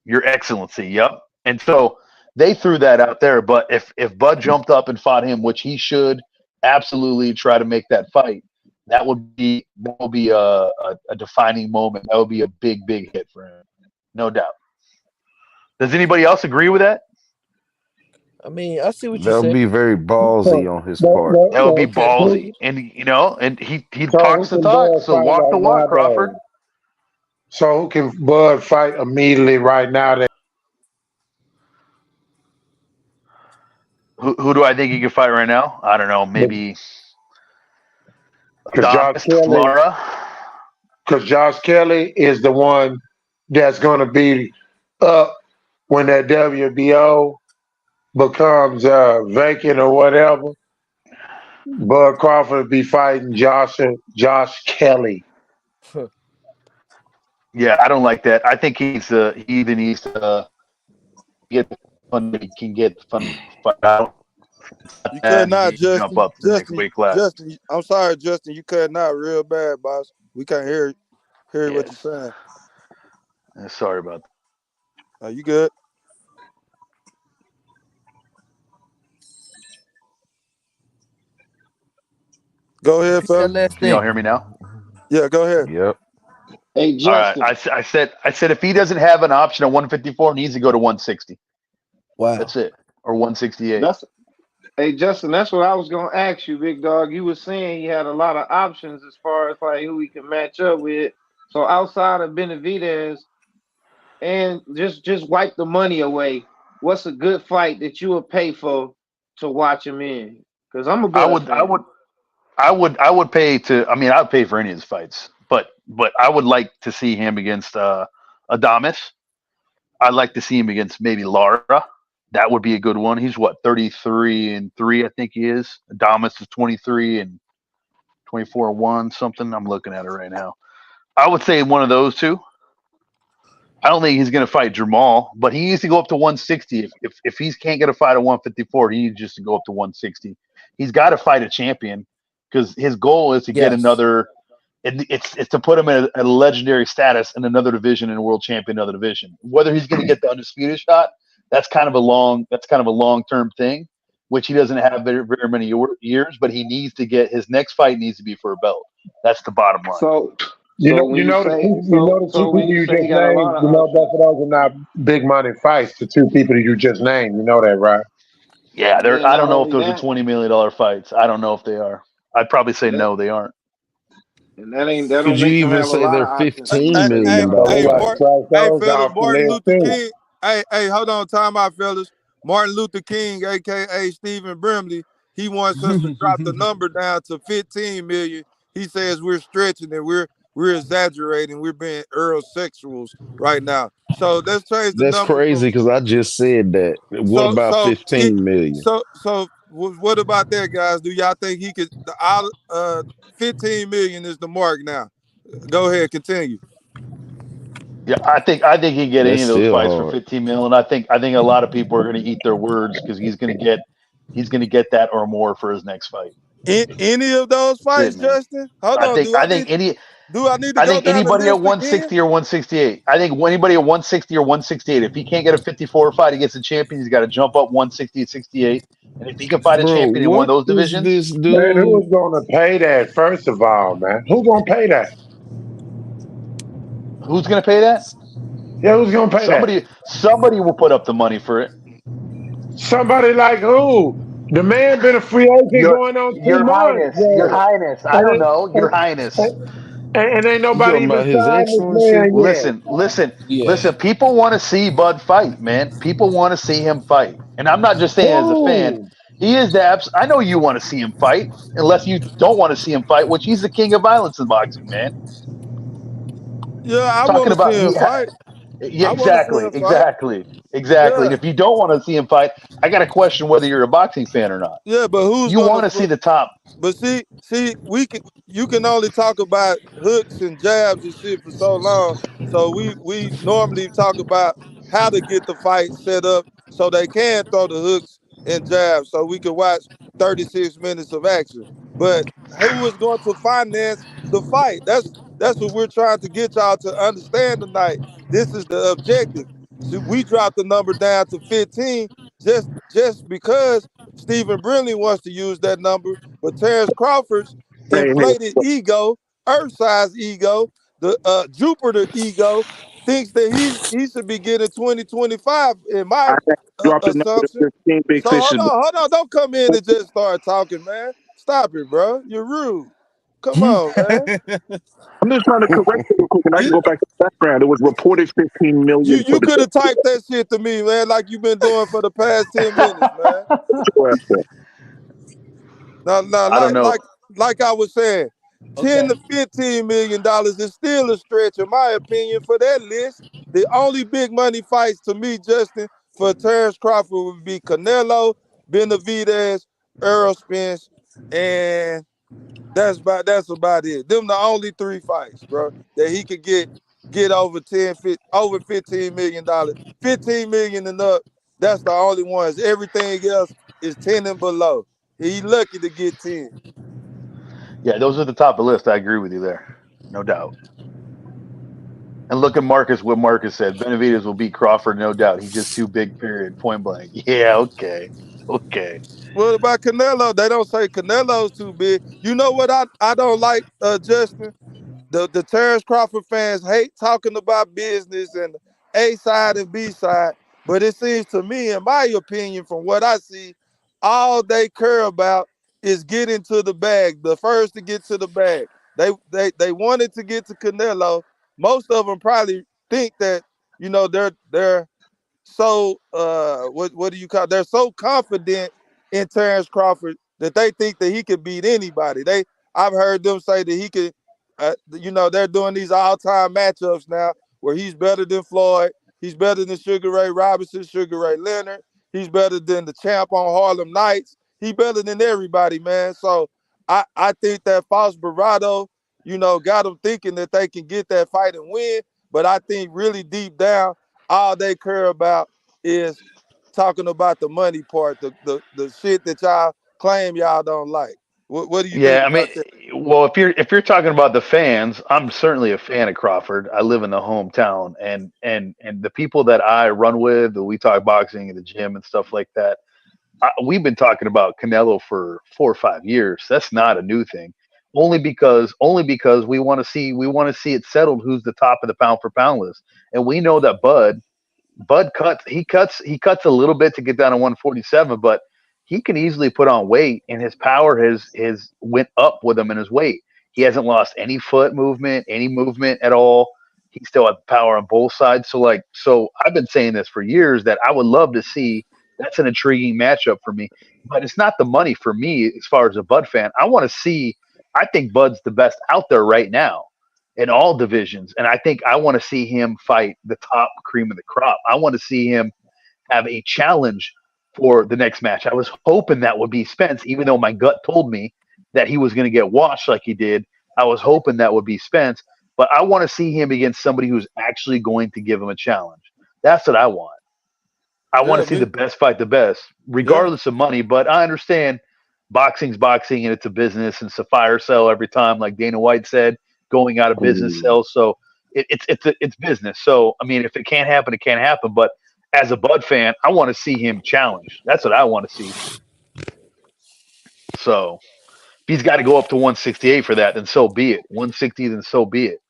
Your Excellency, yep. And so they threw that out there. But if Bud jumped up and fought him, which he should absolutely try to make that fight, that would be a defining moment. That would be a big hit for him, no doubt. Does anybody else agree with that? I mean, I see what you That'll say. be very ballsy So, on his part. That would be Okay. ballsy, and and he who talks the can talk. Bud So fight walk the right walk, now, Crawford. though? So who can Bud fight immediately right now? Who do I think he can fight right now? I don't know. Maybe Because Adonis Lara. Josh Kelly is the one that's going to be up when that WBO becomes vacant or whatever. Bud Crawford be fighting Josh Kelly. Yeah, I don't like that. I think he either needs to get fun. He can get fun fight out. You cut And out, he can jump Justin. up to the next weight class. Justin. I'm sorry, Justin. You cutting out real bad, boss. We can't hear what you're Yes. saying. Sorry about that. Are you good? Go ahead, Repeat that fella. last Can y'all thing. hear me now? Yeah, go ahead. Yep. Hey All right. Justin. I said if he doesn't have an option at 154, he needs to go to 160. Wow. That's it, or 168. That's Hey Justin, that's what I was gonna ask you, big dog. You were saying he had a lot of options as far as like who he can match up with. So outside of Benavidez and just wipe the money away, what's a good fight that you would pay for to watch him in? Because I'm a I Bud would I fan. would I would pay to. I mean, I'd pay for any of his fights, but I would like to see him against Adamas. I'd like to see him against maybe Lara. That would be a good one. He's what 33-3, I think he is. Adamas is 23-22, 24-1 something. I'm looking at it right now. I would say one of those two. I don't think he's going to fight Jamal, but he needs to go up to 160. If he can't get a fight at 154, he needs just to go up to 160. He's got to fight a champion because his goal is to get Yes. another. It's to put him at a legendary status in another division and a world champion in another division. Whether he's going to get the undisputed shot, that's kind of a long term thing, which he doesn't have very many years. But he needs to get his next fight needs to be for a belt. That's the bottom line. So You know, so when you you know the say two, you know the two when people you you say he just got a named. lot of You know options. both of those are not big money fights. The two people that you just named. You know that, right? Yeah, And then I not don't know if only those are that, $20 million fights. I don't know if they are. I'd probably say that no, they aren't. and that Could don't you make him even have a say lot they're of options Hey, when you hey, $15 say he hey, million got a So lot we hey, of got to dollars? Martin, options. scratch hey, those fellas, off the Martin list Luther too. King. Hey, hold on, time out, fellas. Martin Luther King, aka Stephen Brimley, he wants us to drop the number down to 15 million. He says we're stretching it, we're exaggerating, we're being Earl sexuals right now. So let's change the That's number from crazy because I just said that. What so about so it 15 million? what about that, guys? Do y'all think he could the out 15 million is the mark now? Go ahead, continue. Yeah, I think he can get any That's of those still fights for hard. 15 million. I think a lot of people are going to eat their words because he's going to get that or more for his next fight. Any of those That's it, fights, man. Justin? Hold I on. think I think any Do I need to I go think down the anybody at list again? 160 or 168. I think anybody at 160 or 168. If he can't get a 54 fight against a champion, he's got to jump up 160 and 68. And if he can fight a Bro, champion in one of what those is divisions, this Man, dude? who's gonna pay that? First of all, man, who's gonna pay that? who's going to pay that? Yeah, who's gonna pay that? Somebody will put up the money for it. Somebody like who? The man been a free agent Your going on your 2 months, highness, your bro. highness. I And don't ain't, know, your and, highness. and ain't You nobody talking even about his signed this excellency? man yet. Listen. People want to see Bud fight, man. People want to see him fight, and I'm not just saying as a fan. Who? He is the abs. I know you want to see him fight, unless you don't want to see him fight, which he's the king of violence in boxing, man. Yeah, I want Talking to see about him fight. yeah, I want to see exactly, him fight. exactly. And Yeah, if you don't want to see him fight, I got to question whether you're a boxing fan or not. yeah, but who's You gonna? want to see the top. But see, we can. You can only talk about hooks and jabs and shit for so long. So we normally talk about how to get the fight set up so they can throw the hooks and jabs, so we can watch 36 minutes of action. But who is going to finance the fight? That's what we're trying to get y'all to understand tonight. This is the objective. So we dropped the number down to 15 just because Stephen Brinley wants to use that number, but Terence Crawford's Same here. inflated ego, Earth-sized ego, the Jupiter ego, thinks that he should be getting 2025 in my I dropped the number to assumption. 15 big So hold fishes. on, hold on. Don't come in and just start talking, man. Stop it, bro. You're rude. Come on, man. I'm just trying to correct it real quick, and I can You go back to the background. It was reported 15 you, million for you the could have typed that shit to me, man, like you've been doing for the past 10 minutes, man. aspect. Now, I don't know. like I was saying, Okay. 10 to 15 million dollars is still a stretch, in my opinion, for that list. The only big money fights to me, Justin, for Terence Crawford would be Canelo, Benavidez, Errol Spence, and that's about it. Them the only three fights, bro, that he could get over 15 million dollars. 15 million and up. That's the only ones. Everything else is 10 and below. He lucky to get 10. Yeah, those are the top of the list. I agree with you there, no doubt. And look at Marcus. What Marcus said: Benavidez will beat Crawford, no doubt. He's just too big. Period. Point blank. Yeah. Okay. Okay. What about Canelo? They don't say Canelo's too big. You know what I don't like, Justin? The Terrence Crawford fans hate talking about business and A side and B side, but it seems to me, in my opinion, from what I see, all they care about is getting to the bag. The first to get to the bag. They wanted to get to Canelo. Most of them probably think that they're so what do you call? They're so confident in Terrence Crawford that they think that he could beat anybody. I've heard them say that he could. They're doing these all-time matchups now where he's better than Floyd, he's better than Sugar Ray Robinson, Sugar Ray Leonard, he's better than the champ on Harlem Nights. He's better than everybody, man. So I think that false bravado, got them thinking that they can get that fight and win. But I think really deep down, all they care about is talking about the money part, the shit that y'all claim y'all don't like. What do you think Yeah, I mean, about that? well, if you're talking about the fans, I'm certainly a fan of Crawford. I live in the hometown, and the people that I run with, we talk boxing in the gym and stuff like that. We've been talking about Canelo for 4 or 5 years. That's not a new thing. Only because we want to see it settled. Who's the top of the pound for pound list? And we know that Bud cuts a little bit to get down to 147, but he can easily put on weight, and his power has went up with him in his weight. He hasn't lost any foot movement, any movement at all. He still has power on both sides. So I've been saying this for years that I would love to see. That's an intriguing matchup for me, but it's not the money for me as far as a Bud fan. I want to see. I think Bud's the best out there right now in all divisions. And I think I want to see him fight the top cream of the crop. I want to see him have a challenge for the next match. I was hoping that would be Spence, even though my gut told me that he was going to get washed like he did. I was hoping that would be Spence, but I want to see him against somebody who's actually going to give him a challenge. That's what I want. I want Yeah, to see the me. best fight the best, Yeah, regardless of money. But I understand boxing's boxing and it's a business and it's a fire sale every time, like Dana White said, going out of business Mm. sells. So it's business. So I mean, if it can't happen, it can't happen. But as a Bud fan, I want to see him challenged. That's what I want to see. So if he's got to go up to 168 for that, then so be it. 160, then so be it.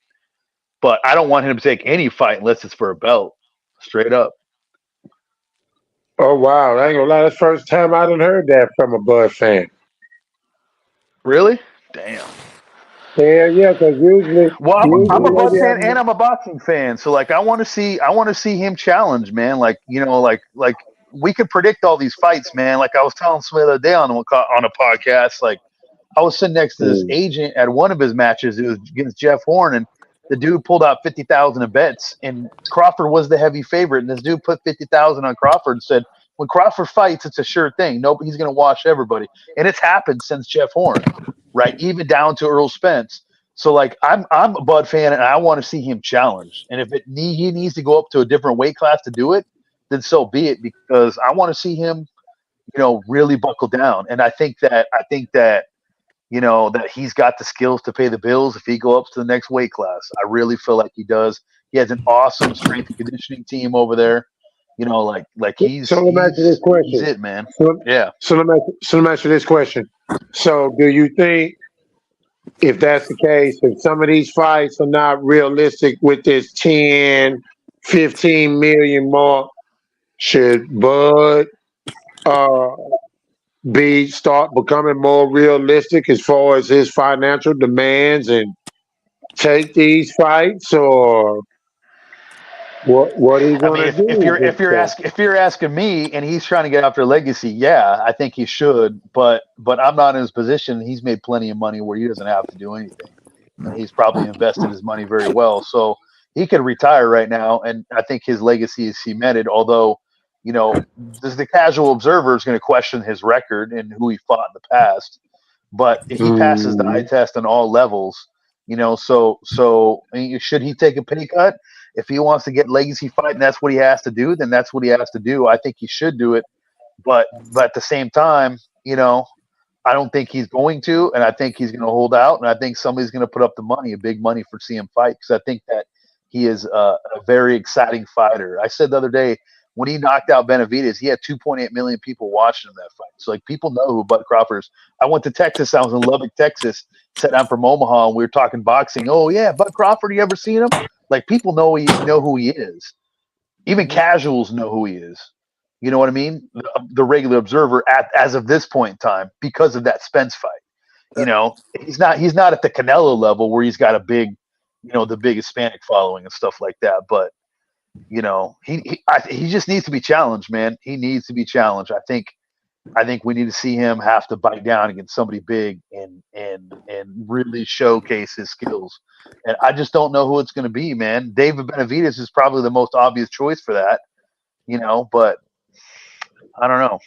But I don't want him to take any fight unless it's for a belt. Straight up. Oh wow, I ain't gonna lie. That's the first time I done heard that from a Bud fan. Really? Damn. Hell yeah, because Well, I'm usually a they Bud be fan and having. I'm a boxing fan, so like I want to see him challenge, man. Like like we could predict all these fights, man. Like I was telling some the other day on a podcast, like I was sitting next to this Mm. agent at one of his matches. It was against Jeff Horn, and the dude pulled out 50,000 in bets, and Crawford was the heavy favorite. And this dude put 50,000 on Crawford and said, "When Crawford fights, it's a sure thing. Nobody's going to wash everybody." And it's happened since Jeff Horn, right? Even down to Errol Spence. So like I'm a Bud fan, and I want to see him challenge. And if he needs to go up to a different weight class to do it, then so be it. Because I want to see him, really buckle down. And I think that that he's got the skills to pay the bills if he go up to the next weight class. I really feel like he does. He has an awesome strength and conditioning team over there. Like So he's let me ask you this he's question. it, man. So, Yeah. so let me ask you this question. So do you think if that's the case, if some of these fights are not realistic with this 10, 15 million mark, should Bud uh, be start becoming more realistic as far as his financial demands and take these fights, or what are you I mean, gonna if do? if you're asking me, and he's trying to get after legacy, yeah, I think he should. But I'm not in his position. He's made plenty of money where he doesn't have to do anything, and he's probably invested his money very well. So he could retire right now, and I think his legacy is cemented. Although, the casual observer is going to question his record and who he fought in the past. But he passes the eye Mm, test on all levels. So I mean, should he take a pay cut? If he wants to get legacy fight and that's what he has to do, then that's what he has to do. I think he should do it. But at the same time, I don't think he's going to, and I think he's going to hold out, and I think somebody's going to put up the money, a big money for seeing him fight, because I think that he is a very exciting fighter. I said the other day when he knocked out Benavidez, he had 2.8 million people watching him that fight. So like people know who Bud Crawford is. I went to Texas. I was in Lubbock, Texas. Said I'm from Omaha, and we were talking boxing. Oh yeah, Bud Crawford. You ever seen him? Like people know who he is. Even Mhm. casuals know who he is. You know what I mean? The regular observer as of this point in time, because of that Spence fight. Uh, He's not at the Canelo level where he's got a big, the big Hispanic following and stuff like that. But he just needs to be challenged, man. He needs to be challenged. I think we need to see him have to bite down against somebody big and really showcase his skills. And I just don't know who it's going to be, man. David Benavidez is probably the most obvious choice for that, but I don't know.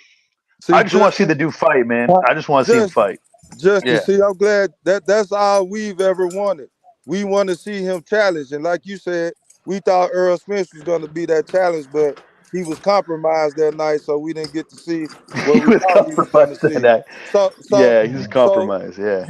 See, I just want to see Justin, the dude fight, man. how, I just want to see him Justin, fight. Justin, Yeah. see, I'm glad that's all we've ever wanted. We want to see him challenge. And like you said, we thought Errol Spence was going to be that challenge, but he was compromised that night, so we didn't get to see He what we was thought we was going to compromised that see. night. So, so, Yeah, he was so compromised. Yeah.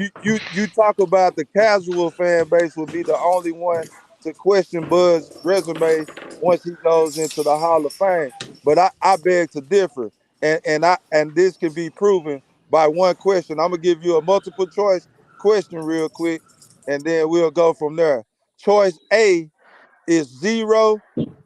you talk about the casual fan base will be the only one to question Bud's resume once he goes into the Hall of Fame. But I beg to differ, and this can be proven by one question. I'm gonna give you a multiple choice question real quick, and then we'll go from there. Choice A is 0,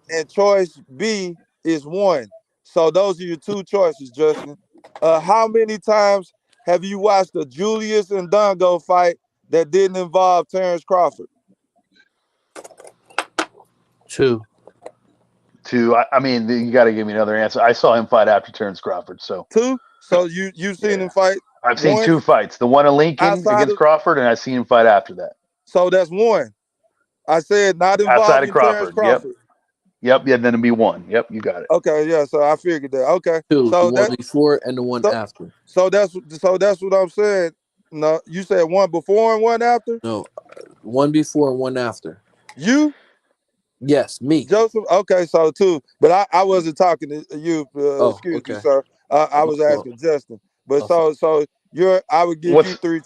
and choice B is 1. So those are your two choices, Justin. How many times have you watched a Julius and Dongo fight that didn't involve Terence Crawford? 2. I mean, you got to give me another answer. I saw him fight after Terence Crawford, so 2. So you've seen him yeah. fight I've seen 2 once fights. The one in Lincoln outside against of. Crawford, and I've seen him fight after that. So that's 1. I said not Outside of involving Terence Crawford. Yep. Crawford. Yep. Yeah. Then it'd be 1. Yep. You got it. Okay, yeah. So I figured that. Okay, 2. The so one that before and the one so after. that's what I'm saying. No, you said 1 before and 1 after. No, one before and one after. You Yes, me. Joseph. Okay, so 2. But I wasn't talking to you. Oh, Excuse me, okay. sir. I My was fault. asking Justin. But My fault. so you're. I would give you What's 3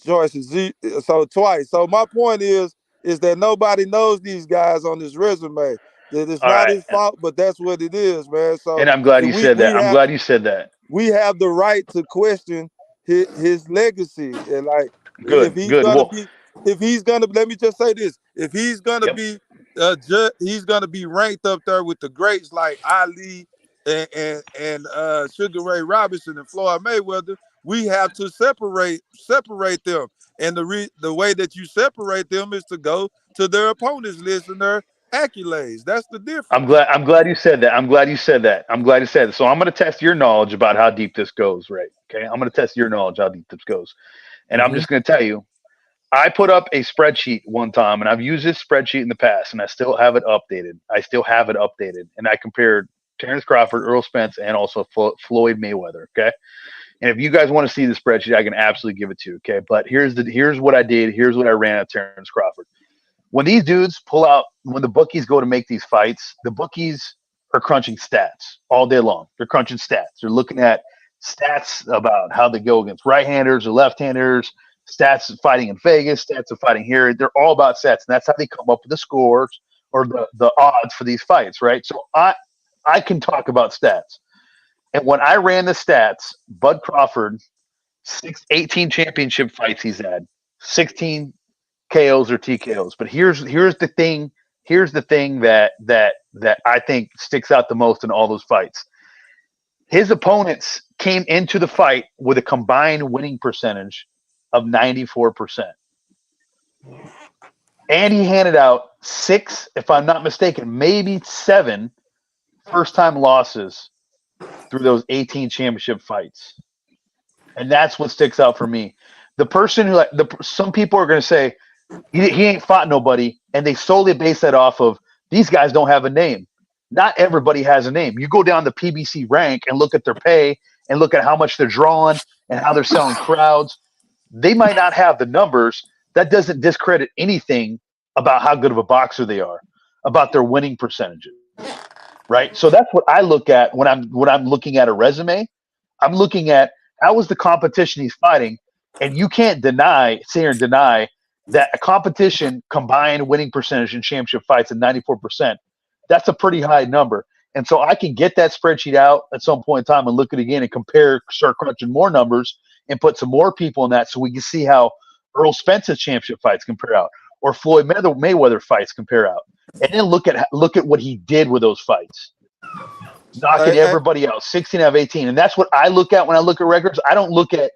choices. So twice. So my point is that nobody knows these guys on this resume. That it's all not right? his fault, but that's what it is, man. So And I'm glad if you said that. I'm glad you said that. we have the right to question his legacy, and like if Good. he's Good. gonna Well. be if he's gonna let me just say this, if he's gonna Yep. be he's gonna be ranked up there with the greats like Ali and Sugar Ray Robinson and Floyd Mayweather. We have to separate them, and the way that you separate them is to go to their opponents list and their accolades. That's the difference. I'm glad you said that. I'm glad you said that. I'm glad you said it. So I'm going to test your knowledge about how deep this goes, right? Okay. I'm going to test your knowledge how deep this goes. And I'm Mm-hmm. just going to tell you, I put up a spreadsheet one time, and I've used this spreadsheet in the past, and I still have it updated. And I compared Terence Crawford, Earl Spence, and also Floyd Mayweather. Okay. And if you guys want to see the spreadsheet, I can absolutely give it to you. Okay. But here's what I did. Here's what I ran at Terence Crawford. When these dudes pull out, when the bookies go to make these fights, the bookies are crunching stats all day long. They're crunching stats. They're looking at stats about how they go against right-handers or left-handers, stats of fighting in Vegas, stats of fighting here. They're all about stats, and that's how they come up with the scores or the odds for these fights, right? So I can talk about stats. And when I ran the stats, Bud Crawford, 18 championship fights he's had, 16 KOs or TKOs. But here's the thing. Here's the thing that I think sticks out the most in all those fights. His opponents came into the fight with a combined winning percentage of 94%. And he handed out 6, if I'm not mistaken, maybe 7 first-time losses through those 18 championship fights. And that's what sticks out for me. The person who some people are going to say, he ain't fought nobody, and they solely base that off of these guys don't have a name. Not everybody has a name. You go down the PBC rank and look at their pay and look at how much they're drawing and how they're selling crowds. They might not have the numbers. That doesn't discredit anything about how good of a boxer they are, about their winning percentages, right? So that's what I look at when I'm looking at a resume. I'm looking at how is the competition he's fighting, and you can't deny that a competition combined winning percentage in championship fights at 94%. That's a pretty high number. And so I can get that spreadsheet out at some point in time and look at it again and compare, start crunching more numbers and put some more people in that so we can see how Earl Spence's championship fights compare out or Floyd Mayweather fights compare out. And then look at what he did with those fights, knocking I, everybody out, 16 out of 18. And that's what I look at when I look at records. I don't look at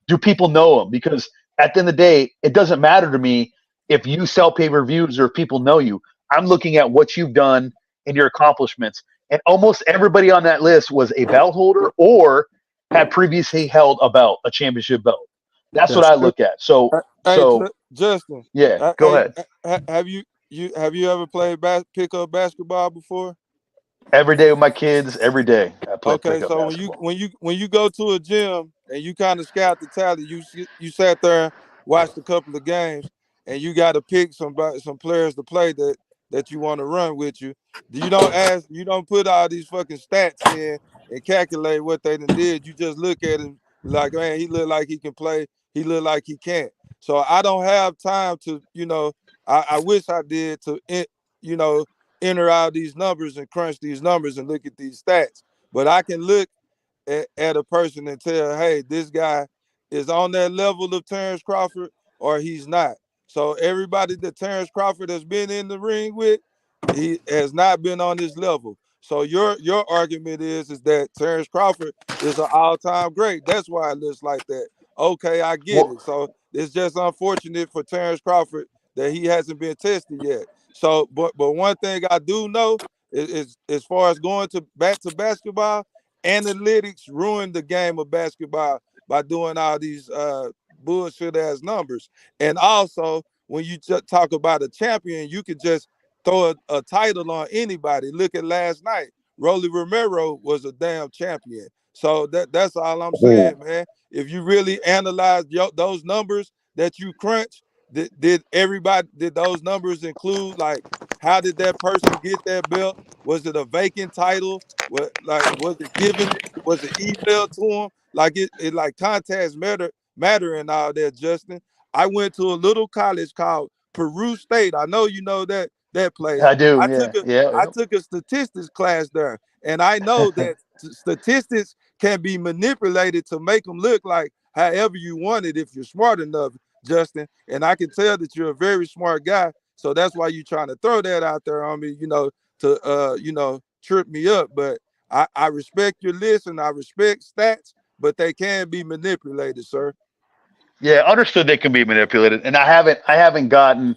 do people know him, because at the end of the day, it doesn't matter to me if you sell pay-per-views or if people know you. I'm looking at what you've done and your accomplishments. And almost everybody on that list was a belt holder or had previously held a championship belt. That's what That's I look at. hey, So Justin, yeah, go hey, ahead. have you ever played pickup basketball before? Every day with my kids, every day I play Okay, pickup so basketball. when you go to a gym and you kind of scout the talent, you sat there and watched a couple of games, and you got to pick some players to play that you want to run with you. You don't put all these fucking stats in and calculate what they done did. You just look at him like, man, he look like he can play. He look like he can't. So I don't have time to, I wish I did to, you know, enter all these numbers and crunch these numbers and look at these stats. But I can look at a person and tell, hey, this guy is on that level of Terence Crawford or he's not. So everybody that Terence Crawford has been in the ring with, he has not been on this level. So your argument is that Terence Crawford is an all-time great. That's why it looks like that. Okay, I get Well, it. So it's just unfortunate for Terence Crawford that he hasn't been tested yet. So, but one thing I do know is as far as going back to basketball, analytics ruined the game of basketball by doing all these bullshit ass numbers. And also, when you talk about a champion, you could just throw a title on anybody. Look at last night. Rolly Romero was a damn champion. So that's all I'm Oh, saying, man. If you really analyze those numbers that you crunch, did those numbers include like how did that person get that belt? Was it a vacant title? Was it given? Was it emailed to him? Like it like contacts matter and all that, Justin. I went to a little college called Peru State. I know you know that place. I do. I Yeah. took a I Yeah. took a statistics class there, and I know Yeah. that statistics can be manipulated to make them look like however you want it if you're smart enough, Justin. And I can tell that you're a very smart guy. So that's why you're trying to throw that out there on me, to trip me up. But I respect your list and I respect stats, but they can be manipulated, sir. Yeah. Understood they can be manipulated, and I haven't gotten.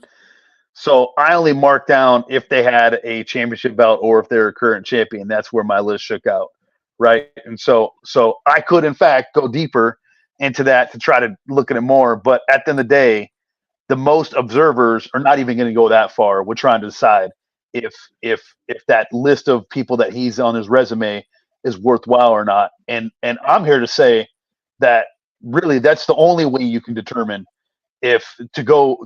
So I only marked down if they had a championship belt or if they're a current champion. That's where my list shook out, right? And so I could in fact go deeper into that to try to look at it more. But at the end of the day, the most observers are not even going to go that far. We're trying to decide if if that list of people that he's on his resume is worthwhile or not. And I'm here to say that really that's the only way you can determine if to go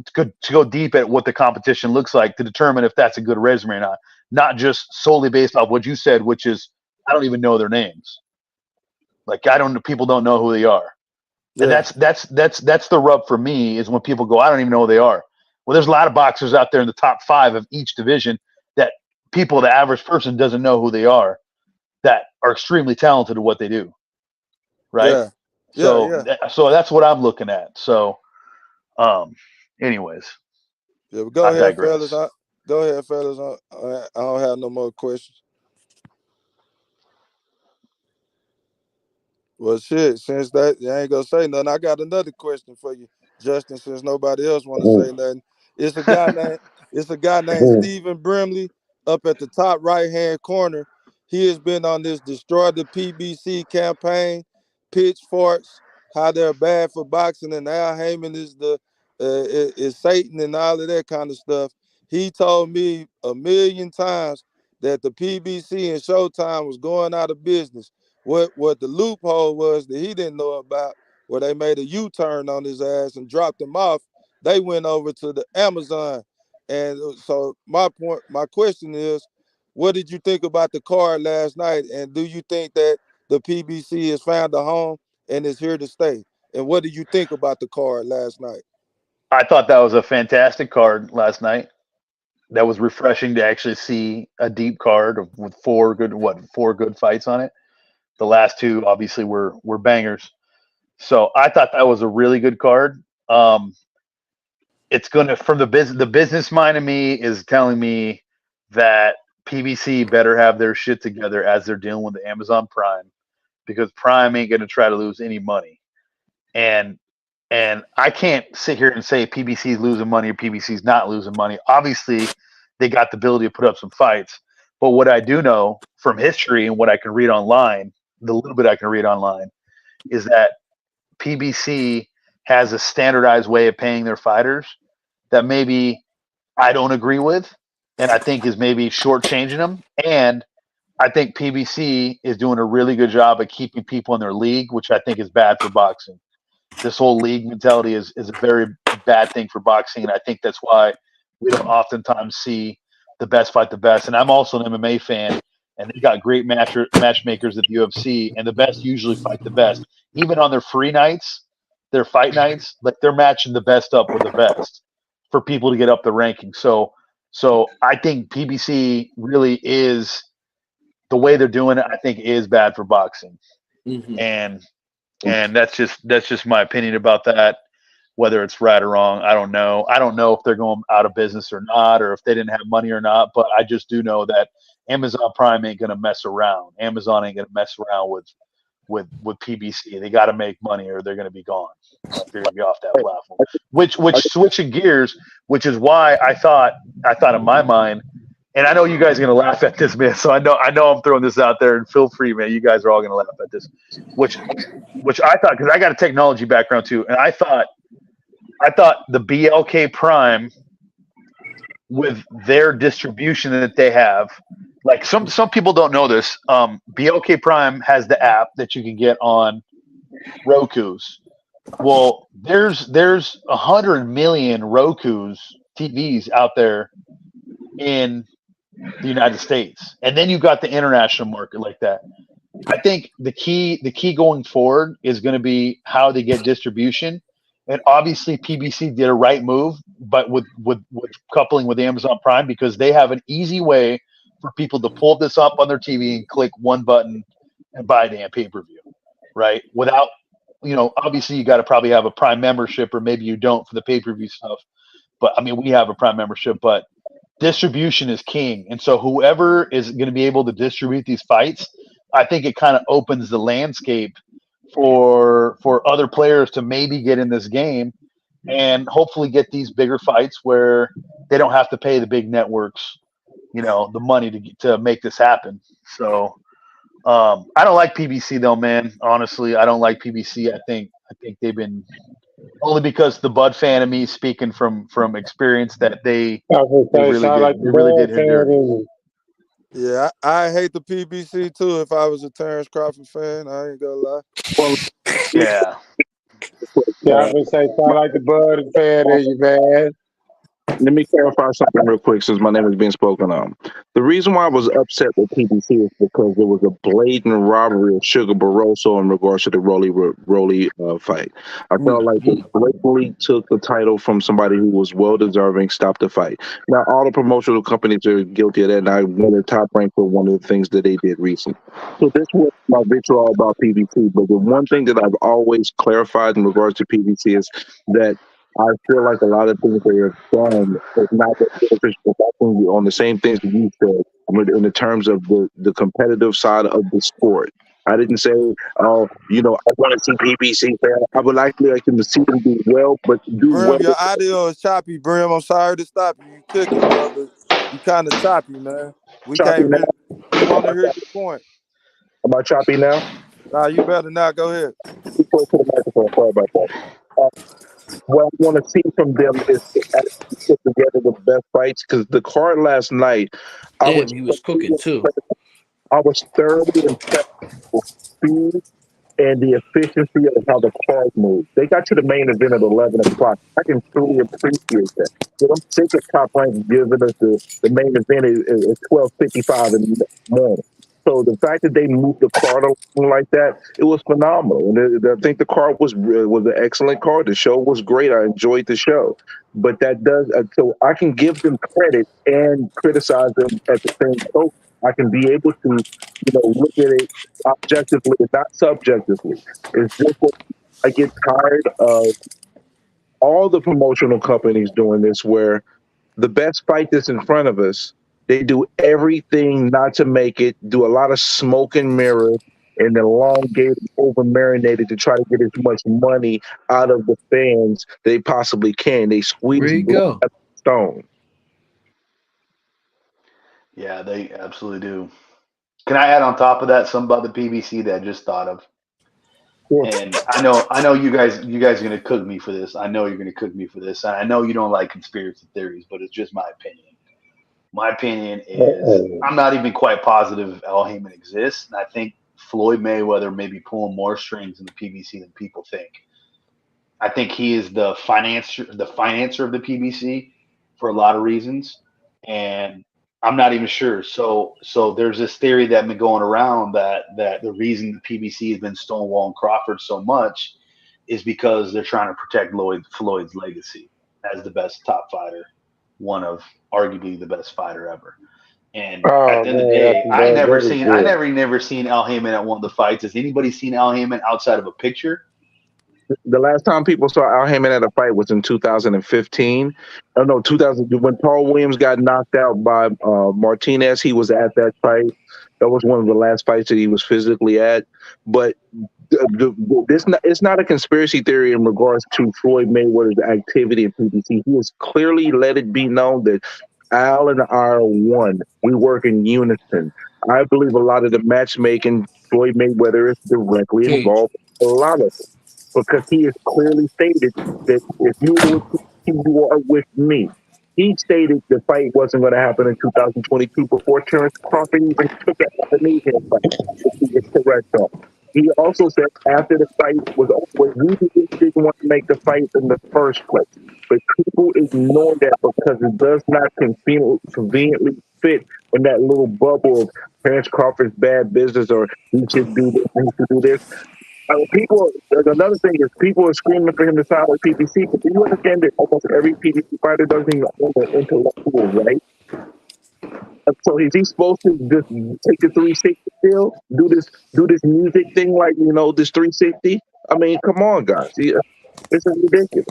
deep at what the competition looks like to determine if that's a good resume or not. Not just solely based off what you said, which is I don't even know their names. Like I don't people don't know who they are. And Yeah, that's the rub for me is when people go, I don't even know who they are. Well, there's a lot of boxers out there in the top 5 of each division that people, the average person, doesn't know who they are. That are extremely talented at what they do, right? yeah, yeah, So, yeah. so that's what I'm looking at. So, um, anyways, Yeah, but I digress. go ahead, fellas. I don't have no more questions. Well, shit. Since that you ain't gonna say nothing, I got another question for you, Justin. Since nobody else want to oh, say nothing, it's a guy named it's a guy named oh. Stephen Brimley up at the top right hand corner. He has been on this destroy the PBC campaign, pitchforks, how they're bad for boxing, and Al Heyman is is Satan and all of that kind of stuff. He told me a million times that the PBC and Showtime was going out of business. What the loophole was that he didn't know about, where they made a U-turn on his ass and dropped him off. They went over to the Amazon, and so my question is, what did you think about the card last night, and do you think that the PBC has found a home and is here to stay? And what do you think about the card last night? I thought that was a fantastic card last night. That was refreshing to actually see a deep card with four good fights on it. The last two obviously were bangers. So I thought that was a really good card. It's gonna from the business mind of me is telling me that PBC better have their shit together as they're dealing with the Amazon Prime because Prime ain't gonna try to lose any money. And and I can't sit here and say PBC is losing money or PBC is not losing money. Obviously, they got the ability to put up some fights. But what I do know from history and what I can read online, the little bit I can read online, is that PBC has a standardized way of paying their fighters that maybe I don't agree with, and I think is maybe shortchanging them. And I think PBC is doing a really good job of keeping people in their league, which I think is bad for boxing. This whole league mentality is a very bad thing for boxing, and I think that's why we don't oftentimes see the best fight the best. And I'm also an MMA fan, and they got great matchmakers at the UFC, and the best usually fight the best. Even on their free nights, their fight nights, like they're matching the best up with the best for people to get up the ranking. So I think PBC really is the way they're doing it. I think is bad for boxing, Mm-hmm. and that's just my opinion about that. Whether it's right or wrong, I don't know. I don't know if they're going out of business or not, or if they didn't have money or not. But I just do know that Amazon Prime ain't gonna mess around. Amazon ain't gonna mess around with PBC. They got to make money, or they're gonna be gone. Like they're gonna be off that platform. Which switching gears, which is why I thought in my mind. And I know you guys are gonna laugh at this, man. So I know I'm throwing this out there, and feel free, man. You guys are all gonna laugh at this, which I thought, because I got a technology background too, and I thought the BLK Prime, with their distribution that they have, like some people don't know this. BLK Prime has the app that you can get on Roku's. Well, there's 100 million Roku's TVs out there in the United States, and then you got the international market like that. I think the key going forward is going to be how they get distribution, and obviously PBC did a right move, but with coupling with Amazon Prime, because they have an easy way for people to pull this up on their TV and click one button and buy a damn pay-per-view, right? Without, obviously you got to probably have a Prime membership, or maybe you don't for the pay-per-view stuff. But I mean, we have a Prime membership, but distribution is king. And so whoever is going to be able to distribute these fights, I think it kind of opens the landscape for other players to maybe get in this game and hopefully get these bigger fights where they don't have to pay the big networks, the money to make this happen. So I don't like PBC though, man. Honestly, I don't like PBC. I think they've been, only because the Bud fan of me speaking from experience, that they really did hit dirty. Yeah, I hate the PBC too. If I was a Terence Crawford fan, I ain't gonna lie. Well, Yeah. Yeah, I would say sound like the Bud fan of you, man. let me clarify something real quick, since my name is being spoken on. The reason why I was upset with PBC is because there was a blatant robbery of Sugar Barroso in regards to the Rolly fight. I felt like they blatantly took the title from somebody who was well deserving, stopped the fight. Now, all the promotional companies are guilty of that, and I won the top rank for one of the things that they did recently. So this was my vitriol about PBC, but the one thing that I've always clarified in regards to PBC is that I feel like a lot of things they have done is not that beneficial on the same things that you said, in the terms of the competitive side of the sport. I didn't say, oh, I want to see PBC fan. I would like them to see them do well, but do well. Brim, your audio is choppy, Brim. I'm sorry to stop you. You cooking, bro, but you kind of choppy, man. We Choppy can't now? really. We want to hear your point. Am I choppy now? Nah, you better not. Go ahead. Too close to the microphone. Sorry about that. What I want to see from them is to actually put together the best fights, because the card last night, I Damn, was he was cooking too. thoroughly impressed with speed and the efficiency of how the cars move. They got to the main event at 11 o'clock. I can truly appreciate that. But I'm sick of Top Rank giving us the main event at 12:55 in the morning. So the fact that they moved the card along like that, it was phenomenal. And I think the card was an excellent card. The show was great. I enjoyed the show. But that does, so I can give them credit and criticize them at the same time. I can be able to, look at it objectively, not subjectively. It's just what I get tired of all the promotional companies doing this, where the best fight that's in front of us, they do everything not to make it, do a lot of smoke and mirrors, and elongated, over marinated to try to get as much money out of the fans they possibly can. They squeeze Where you blood go? out of the stone. Yeah, they absolutely do. Can I add on top of that something about the PBC that I just thought of? Sure. And I know you guys are gonna cook me for this. I know you're gonna cook me for this. And I know you don't like conspiracy theories, but it's just my opinion. My opinion is I'm not even quite positive if Al Heyman exists, and I think Floyd Mayweather may be pulling more strings in the PBC than people think. I think he is the financer of the PBC for a lot of reasons, and I'm not even sure. So there's this theory that been going around that the reason the PBC has been stonewalling Crawford so much is because they're trying to protect Floyd's legacy as the best top fighter, one of arguably the best fighter ever. And at Oh the end of the man, day, I never that is seen I good. never seen Al Heyman at one of the fights. Has anybody seen Al Heyman outside of a picture? The last time people saw Al Heyman at a fight was in 2015. Oh no, 2000 when Paul Williams got knocked out by Martinez. He was at that fight. That was one of the last fights that he was physically at. But it's not a conspiracy theory in regards to Floyd Mayweather's activity in PBC. He has clearly let it be known that Al and I are one. We work in unison. I believe a lot of the matchmaking, Floyd Mayweather is directly Cage. involved in a lot of it because he has clearly stated that if you were with me, you are with me. He stated the fight wasn't going to happen in 2022 before Terence Crawford even took it out of me him fight. If he is correct on. He also said after the fight was over, we didn't want to make the fight in the first place. But people ignore that because it does not conveniently fit in that little bubble of Terence Crawford's bad business or he should do this, he should do this. People, another thing is people are screaming for him to sign with PBC, but do you understand that almost every PBC fighter doesn't even own an intellectual right? So is he supposed to just take the 360 still? Do this music thing like this 360? I mean, come on, guys. This is ridiculous.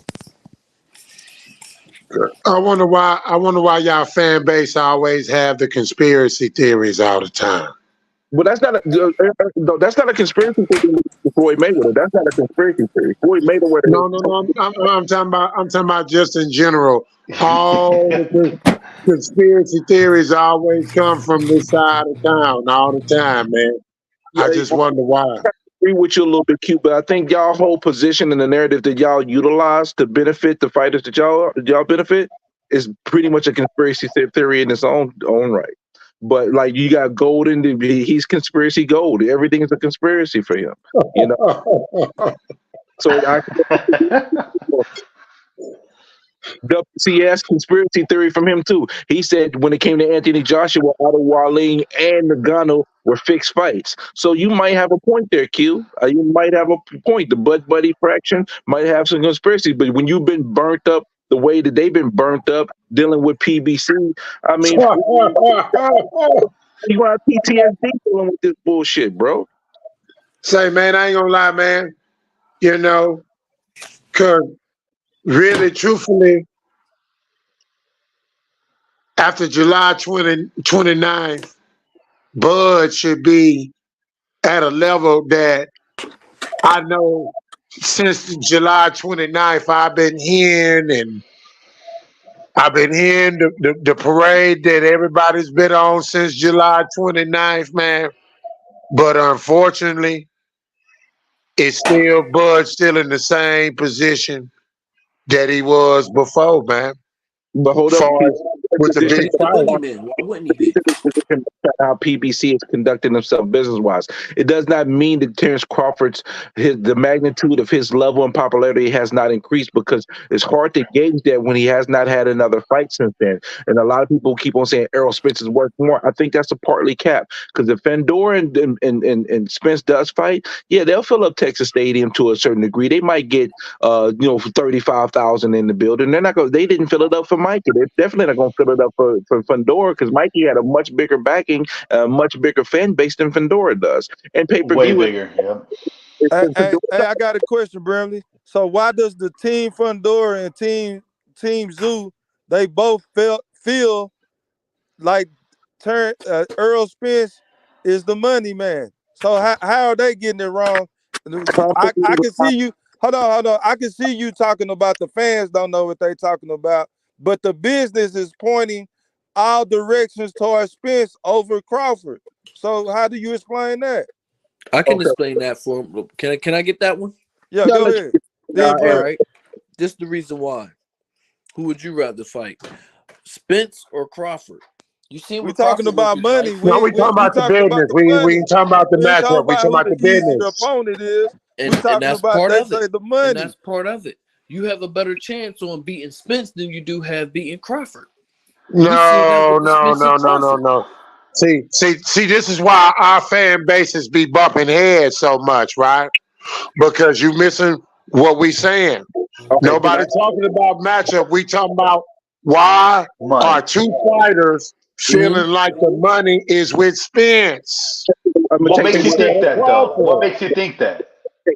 I wonder why. I wonder why y'all fan base always have the conspiracy theories all the time. But that's not a conspiracy theory for Floyd Mayweather. That's not a conspiracy theory. Floyd Mayweather. No. I'm talking about. I'm talking about just in general. All the conspiracy theories always come from this side of town all the time, man. I just wonder why. Agree with you a little bit, Q, but I think y'all whole position in the narrative that y'all utilize to benefit the fighters that y'all benefit is pretty much a conspiracy theory in its own right. But like you got Golden, he's conspiracy gold. Everything is a conspiracy for him, you know. So WCS conspiracy theory from him too. He said when it came to Anthony Joshua, Otto Warling and Nagano were fixed fights. So you might have a point there, Q. You might have a point. The Bud Buddy fraction might have some conspiracy, but when you've been burnt up the way that they've been burnt up dealing with PBC, I mean, you gonna have PTSD dealing with this bullshit, bro. Say, man, I ain't gonna lie, man. You know, cause really, truthfully, after July 29th, Bud should be at a level that I know since July 29th, I've been hearing the parade that everybody's been on since July 29th, man. But unfortunately, it's still Bud still in the same position that he was before, man. But hold up, Far as with the position big He's the fight. boogeyman. Why wouldn't he be? how PBC is conducting himself business wise. It does not mean that Terence Crawford's the magnitude of his level and popularity has not increased because it's hard to gauge that when he has not had another fight since then. And a lot of people keep on saying Errol Spence is worth more. I think that's a partly cap because if Fundora and Spence does fight, yeah, they'll fill up Texas Stadium to a certain degree. They might get 35,000 in the building. They're not going. They didn't fill it up for Mikey. They're definitely not going to fill it up for Fundora because Mikey had a much bigger backing, a much bigger fan base than Fundora does. And pay per Way view. bigger. Yep. Hey, I got a question, Bramley. So why does the team Fundora and team Tszyu they both feel like Errol Spence is the money man? So how are they getting it wrong? I can see you. Hold on. I can see you talking about the fans don't know what they talking about, but the business is pointing all directions towards Spence over Crawford. So how do you explain that? I can explain that for him. Can I get that one? Yeah, go ahead. Then All right. This is the reason why. Who would you rather fight? Spence or Crawford? You seen We what talking Crawford looked about in fight money. No, footage, we talking We about the talking about business. the We money. ain't talking about the We ain't talking matchup. We about talking who about the the easy the business. opponent is. We and talking that's about part they of say it. the And money. that's part of it. You have a better chance on beating Spence than you do have beating Crawford. We seen that No, with the no, Spence no, and no, no, Crawford. no. See. This is why our fan bases be bumping heads so much, right? Because you missing what we saying. Okay, can I? Nobody talking about matchup. We talking about why are Money. two fighters Hmm. feeling like the money is with Spence I'm gonna What take the makes you wheel. instead think of that though? What Crawford? makes you think that?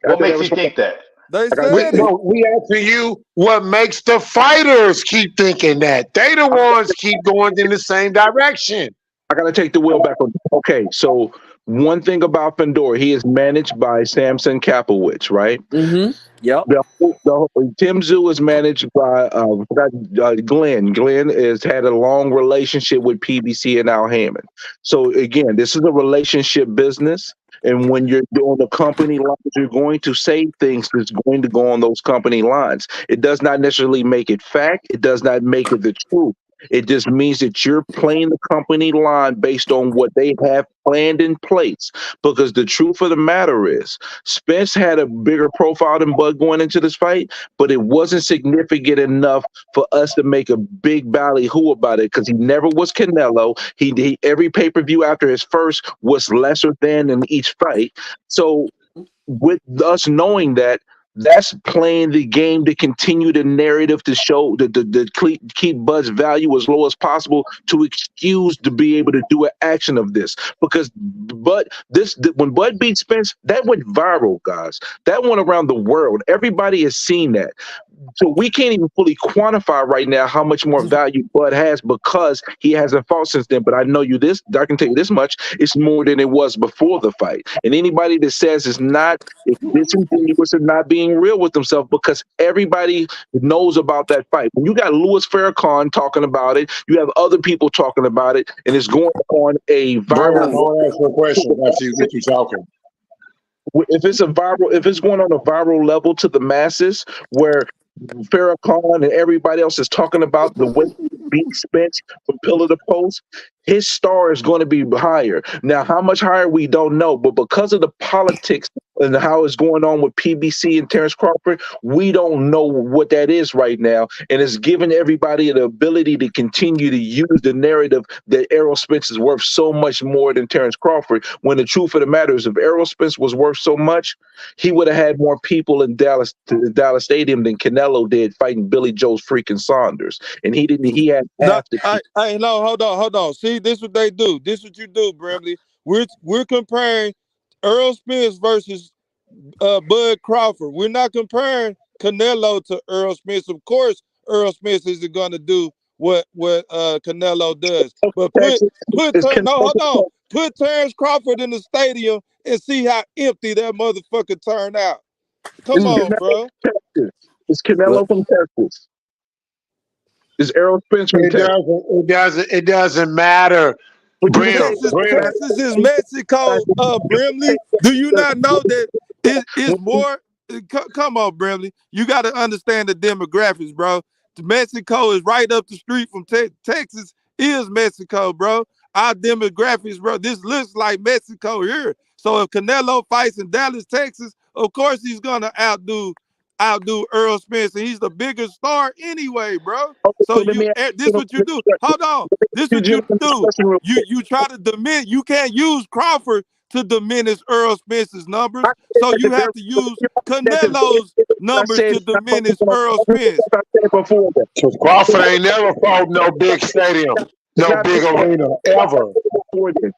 I What think I makes you respond. think that? They I gotta We take said the it. no, we asking you what makes the fighters keep thinking that. They the ones keep going in the same direction. I gotta take the wheel back on. Okay, so one thing about Fundora, he is managed by Samson Kapowicz, right? Hmm. Yep. Tim Tszyu is managed by Glenn. Glenn has had a long relationship with PBC and Al Hammond. So again, this is a relationship business. And when you're doing the company lines, you're going to say things that's going to go on those company lines. It does not necessarily make it fact. It does not make it the truth. It just means that you're playing the company line based on what they have planned in place. Because the truth of the matter is, Spence had a bigger profile than Bud going into this fight, but it wasn't significant enough for us to make a big ballyhoo about it because he never was Canelo. He every pay per view after his first was lesser than in each fight. So with us knowing that, that's playing the game to continue the narrative to show keep Bud's value as low as possible to excuse to be able to do an action of this because when Bud beat Spence, that went viral, guys. That went around the world. Everybody has seen that. So we can't even fully quantify right now how much more value Bud has because he hasn't fought since then. But I know you this, I can tell you this much: it's more than it was before the fight. And anybody that says it's not, it's disingenuous and not being real with themselves because everybody knows about that fight. When you got Louis Farrakhan talking about it, you have other people talking about it, and it's going on a Bro, I viral. want to ask you a question after you get you talking. If it's going on a viral level to the masses, where Farrakhan and everybody else is talking about the way he beat Spence from pillar to post, his star is going to be higher. Now, how much higher we don't know, but because of the politics and how it's going on with PBC and Terence Crawford, we don't know what that is right now, and it's giving everybody the ability to continue to use the narrative that Errol Spence is worth so much more than Terence Crawford. When the truth of the matter is, if Errol Spence was worth so much, he would have had more people in Dallas Stadium than Canelo did fighting Billy Joe's freaking Saunders, and he didn't. He had No, half the people. no, hold on. See, this what they do. This what you do, Bramley. We're comparing Earl Spence versus Bud Crawford. We're not comparing Canelo to Earl Spence. Of course, Earl Spence isn't going to do what Canelo does. But Texas is no, Canelo. hold on. Put Terence Crawford in the stadium and see how empty that motherfucker turned out. Come It's on, Canelo bro. from Texas. It's But Canelo from Texas. It's Errol Spence from It Texas. doesn't. It doesn't. It doesn't matter. But you Brim, say Brim. Texas is Mexico, Brimley. Do you not know that it's more? Come on, Brimley. You got to understand the demographics, bro. Mexico is right up the street from Texas. Is Mexico, bro? Our demographics, bro. This looks like Mexico here. So if Canelo fights in Dallas, Texas, of course he's gonna outdo Earl Spence, and he's the biggest star anyway, bro. okay, So so let me ask this you, what you do. Hold on. This you what you gentlemen do. discussing real quick. You try to diminish. You can't use Crawford to diminish Earl Spence's I numbers. said So at the you very have to use at the very Canelo's I numbers said to it's not diminish focusing on Earl Spence. I said it before that. Because Crawford ain't never fought no big stadium, It's no not big arena ever. before that.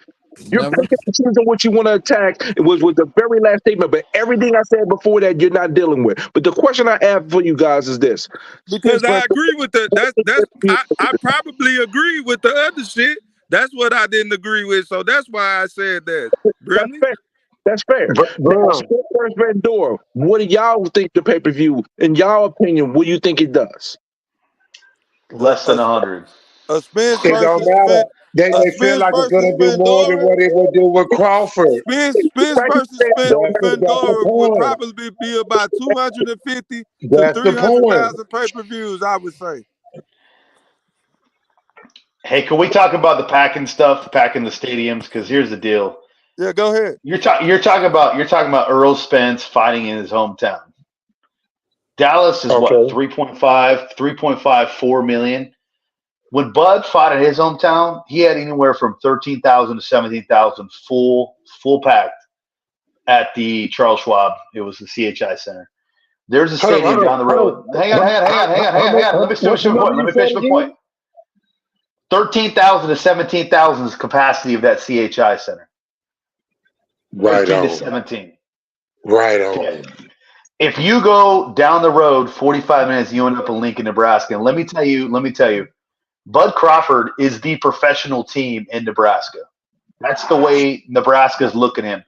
You're never. picking and choosing what you want to attack. It was the very last statement, but everything I said before that, you're not dealing with. But the question I have for you guys is this: Spence Because I versus agree with the I probably agree with the other shit. That's what I didn't agree with. So that's why I said that. that's Brimley. fair. That's fair. Now, Brim, Spence versus Vendora. What do y'all think the pay per view? In y'all opinion, what do you think it does? A, Less than a, 100. a Spence it don't versus matter. a They feel Spence like it's versus gonna do more than Fundora. what it would do with Crawford. Spence Right? versus That's the Fundora would point. probably be about 250 to That's the point. 300,000 pay-per-views, I would say. Hey, can we talk about the packing stuff, packing the stadiums? Because here's the deal. Yeah, go ahead. You're talking about Errol Spence fighting in his hometown. Dallas is what, Okay. 3.54 million. When Bud fought in his hometown, he had anywhere from 13,000 to 17,000 full packed at the Charles Schwab. It was the CHI Center. There's a stadium down the road. Hang on. Let me finish my point. 13,000 to 17,000 is the capacity of that CHI Center. Right 13 to on. 17. Right on. Okay. If you go down the road 45 minutes, you end up in Lincoln, Nebraska. And let me tell you, Bud Crawford is the professional team in Nebraska. That's the way Nebraska's looking at him.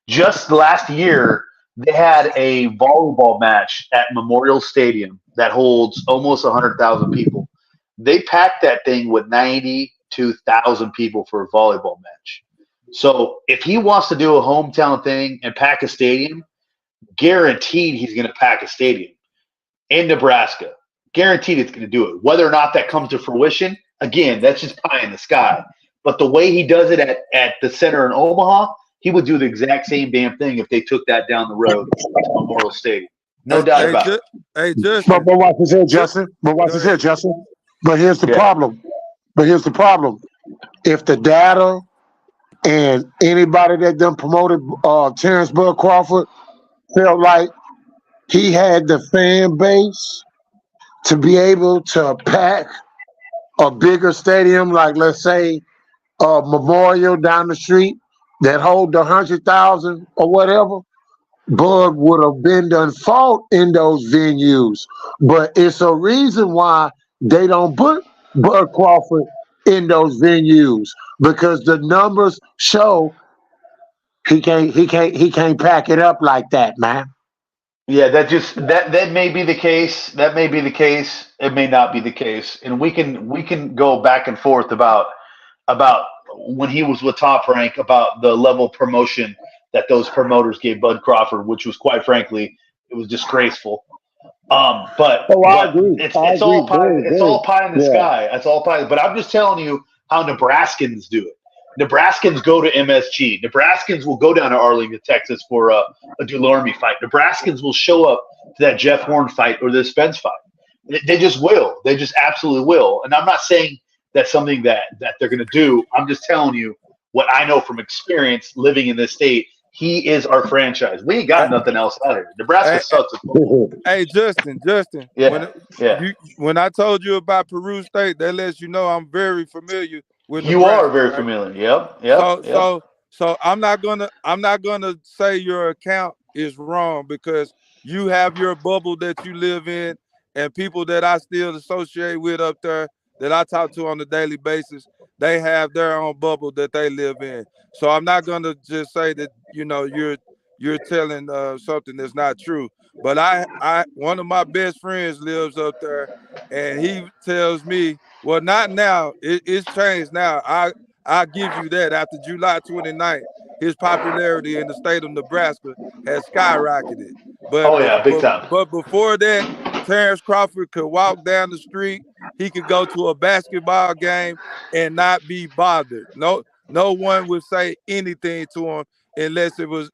Just last year, they had a volleyball match at Memorial Stadium that holds almost 100,000 people. They packed that thing with 92,000 people for a volleyball match. So if he wants to do a hometown thing and pack a stadium, guaranteed he's going to pack a stadium in Nebraska. Guaranteed it's going to do it. Whether or not that comes to fruition, again, that's just pie in the sky. But the way he does it at the center in Omaha, he would do the exact same damn thing if they took that down the road to Memorial Stadium. No doubt about it. Hey, Justin. But watch this here, Justin. But here's the problem. If the data and anybody that done promoted Terence Bud Crawford felt like he had the fan base to be able to pack a bigger stadium, like let's say Memorial down the street that hold 100,000 or whatever, Bud would have been done fought in those venues. But it's a reason why they don't put Bud Crawford in those venues, because the numbers show he can't pack it up like that, man. Yeah, that may be the case. That may be the case. It may not be the case. And we can go back and forth about when he was with Top Rank, about the level of promotion that those promoters gave Bud Crawford, which was, quite frankly, it was disgraceful. But I agree. it's all pie in the sky. It's all pie. But I'm just telling you how Nebraskans do it. Nebraskans go to MSG. Nebraskans will go down to Arlington, Texas for a Dulorme fight. Nebraskans will show up to that Jeff Horn fight or the Spence fight. They just will. They just absolutely will. And I'm not saying that's something that they're going to do. I'm just telling you what I know from experience living in this state. He is our franchise. We ain't got nothing else out here. Nebraska sucks at football. Hey, Justin. Yeah. When I told you about Peru State, that lets you know I'm very familiar with You Nebraska. are very familiar. Yep. So I'm not gonna say your account is wrong, because you have your bubble that you live in, and people that I still associate with up there that I talk to on a daily basis, they have their own bubble that they live in. So I'm not gonna just say that you're telling something that's not true. But I one of my best friends lives up there, and he tells me, well, not now. It's changed now. I give you that. After July 29th, his popularity in the state of Nebraska has skyrocketed. But, Oh yeah, big time. but before that, Terence Crawford could walk down the street. He could go to a basketball game and not be bothered. No one would say anything to him unless it was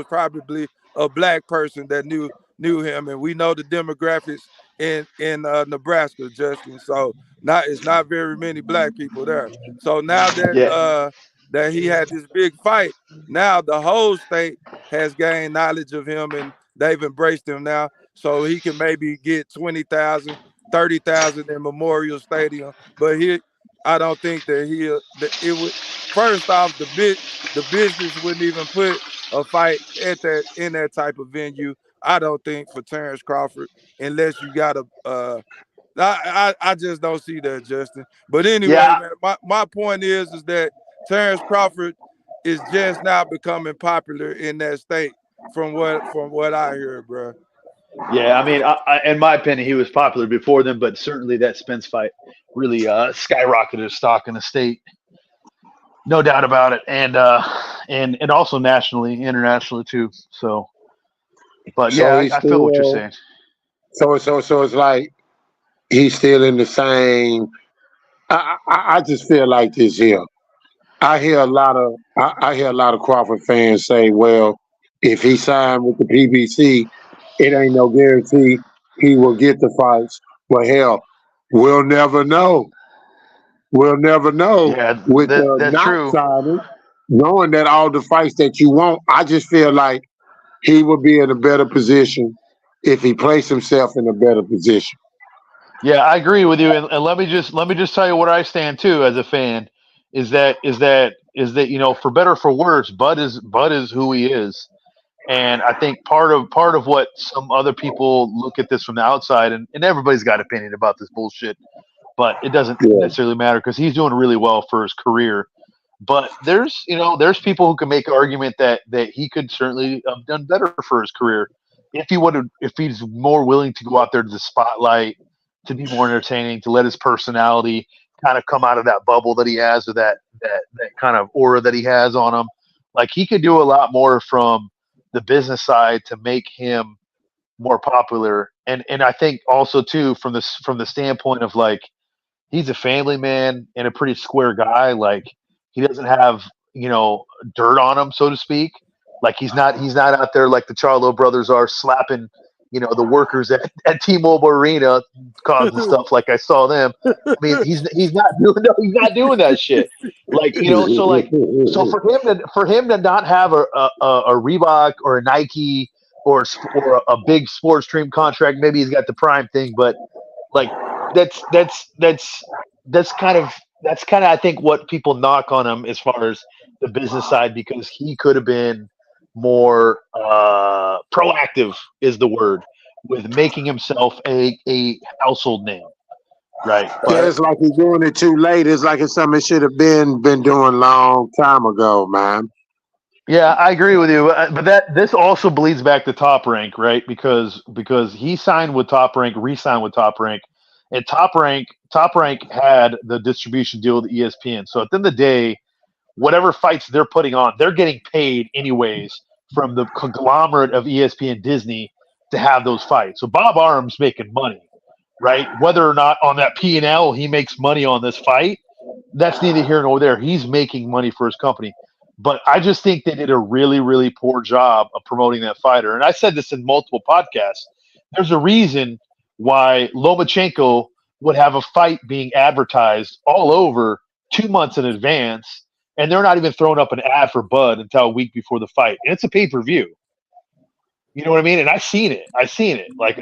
probably a black person that knew him. And we know the demographics in Nebraska, Justin. So it's not very many black people there. So now that he had this big fight, now the whole state has gained knowledge of him, and they've embraced him now. So he can maybe get 20,000, 30,000 in Memorial Stadium. But I don't think that it would. First off, the business wouldn't even put a fight in that type of venue. I don't think, for Terence Crawford, unless you got I just don't see that, Justin. But anyway, man, my point is that Terence Crawford is just now becoming popular in that state, from what I hear, bro. Yeah, I mean, in my opinion, he was popular before them, but certainly that Spence fight really skyrocketed his stock in the state. No doubt about it, and also nationally, internationally too. So, but yeah, I feel what you're saying. So it's like he's still in the same I just feel like this here. I hear a lot of Crawford fans say, well, if he signed with the PBC, it ain't no guarantee he will get the fights. Well, hell, we'll never know. We'll never know Yeah, with that's not true. signing, knowing that all the fights that you want. I just feel like he would be in a better position if he placed himself in a better position. Yeah, I agree with you. And let me just tell you what I stand too as a fan is that for better or for worse, Bud is who he is. And I think part of what some other people look at this from the outside, and everybody's got opinion about this bullshit, but it doesn't Yeah, necessarily matter because he's doing really well for his career. But there's people who can make an argument that he could certainly have done better for his career if he's more willing to go out there to the spotlight, to be more entertaining, to let his personality kind of come out of that bubble that he has, or that kind of aura that he has on him. Like he could do a lot more from the business side to make him more popular. And I think also too from the standpoint of like he's a family man and a pretty square guy. Like he doesn't have dirt on him, so to speak. Like he's not out there like the Charlo brothers are slapping the workers at T-Mobile Arena causing stuff like I saw them. I mean he's not doing no, he's not doing that shit. Like so for him to not have a Reebok or a Nike or a big sports dream contract, maybe he's got the Prime thing, but like that's that's that's that's kind of I think what people knock on him as far as the business side because he could have been more proactive is the word with making himself a household name, right? yeah. But It's like he's doing it too late. It's like it's something he should have been doing long time ago, man. yeah, I agree with you. But this also bleeds back to Top Rank, right? Because he signed with Top Rank, re-signed with Top Rank, and Top Rank had the distribution deal with ESPN. So at the end of the day, whatever fights they're putting on, they're getting paid anyways from the conglomerate of ESPN Disney to have those fights. So Bob Arum's making money, right? Whether or not on that P&L he makes money on this fight, that's neither here nor there. He's making money for his company. But I just think they did a really, really poor job of promoting that fighter. And I said this in multiple podcasts. There's a reason why Lomachenko would have a fight being advertised all over 2 months in advance, and they're not even throwing up an ad for Bud until a week before the fight. And it's a pay-per-view. You know what I mean? And I seen it. Like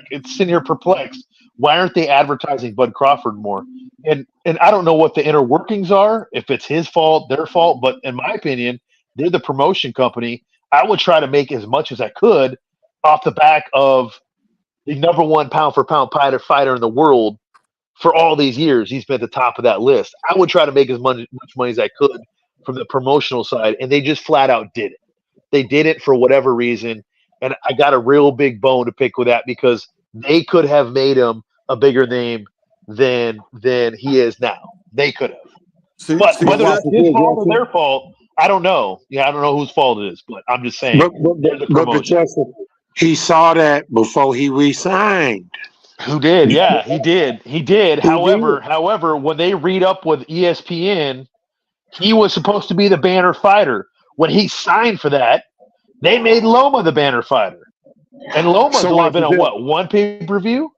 it's sitting here perplexed. Why aren't they advertising Bud Crawford more? And I don't know what the inner workings are, if it's his fault, their fault, but in my opinion, they're the promotion company. I would try to make as much as I could off the back of the number one pound for pound fighter in the world for all these years. He's been at the top of that list. I would try to make as much money as I could from the promotional side, and they just flat out did it. They did it for whatever reason, and I got a real big bone to pick with that because they could have made him a bigger name than he is now. They could have. See, But see, But whether watch just it's this his here, fault or Justin. their fault, I don't know. Yeah, I don't know whose fault it is, but I'm just saying But they're the but promotion. Justin, he saw that before he resigned. Who did? Yeah, he did. He did. He did. However, when they read up with ESPN, he was supposed to be the banner fighter. When he signed for that, they made Loma the banner fighter. And Loma's So only watch been this on here. what, one pay-per-view?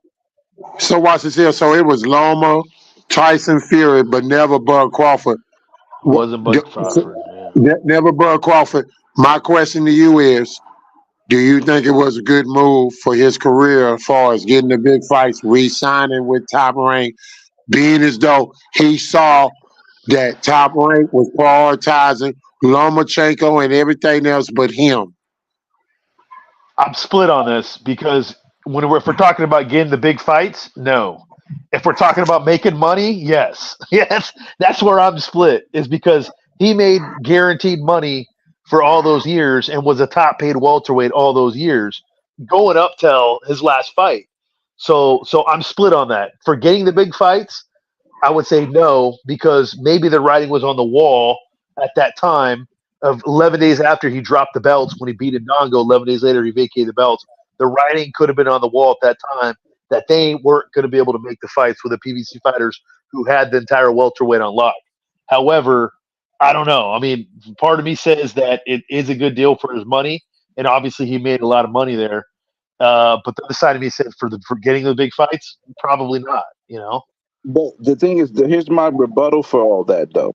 So watch this here. So it was Loma, Tyson Fury, but never Bud Crawford. Wasn't Bud Crawford. Yeah. Never Bud Crawford. My question to you is, do you think it was a good move for his career as far as getting the big fights, re-signing with Top Rank, being as though he saw that Top Rank was prioritizing Lomachenko and everything else but him? I'm split on this because if we're talking about getting the big fights, no. If we're talking about making money, yes. Yes, that's where I'm split, is because he made guaranteed money for all those years and was a top paid welterweight all those years, going up till his last fight. So I'm split on that. For getting the big fights, I would say no, because maybe the writing was on the wall at that time of 11 days after he dropped the belts when he beat Ndongo. 11 days later, he vacated the belts. The writing could have been on the wall at that time that they weren't going to be able to make the fights with the PBC fighters who had the entire welterweight on lock. However, I don't know. I mean, part of me says that it is a good deal for his money, and obviously he made a lot of money there. But the other side of me said for getting the big fights, probably not. You know. But the thing is, here's my rebuttal for all that, though.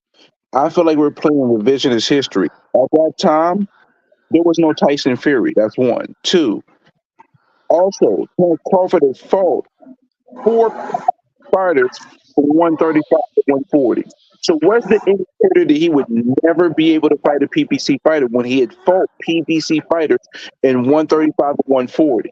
I feel like we're playing revisionist history. At that time, there was no Tyson Fury. That's one. Two, also, Terence Crawford has fought 4 fighters from 135 to 140. So what's the indicator that he would never be able to fight a PBC fighter when he had fought PBC fighters in 135 to 140?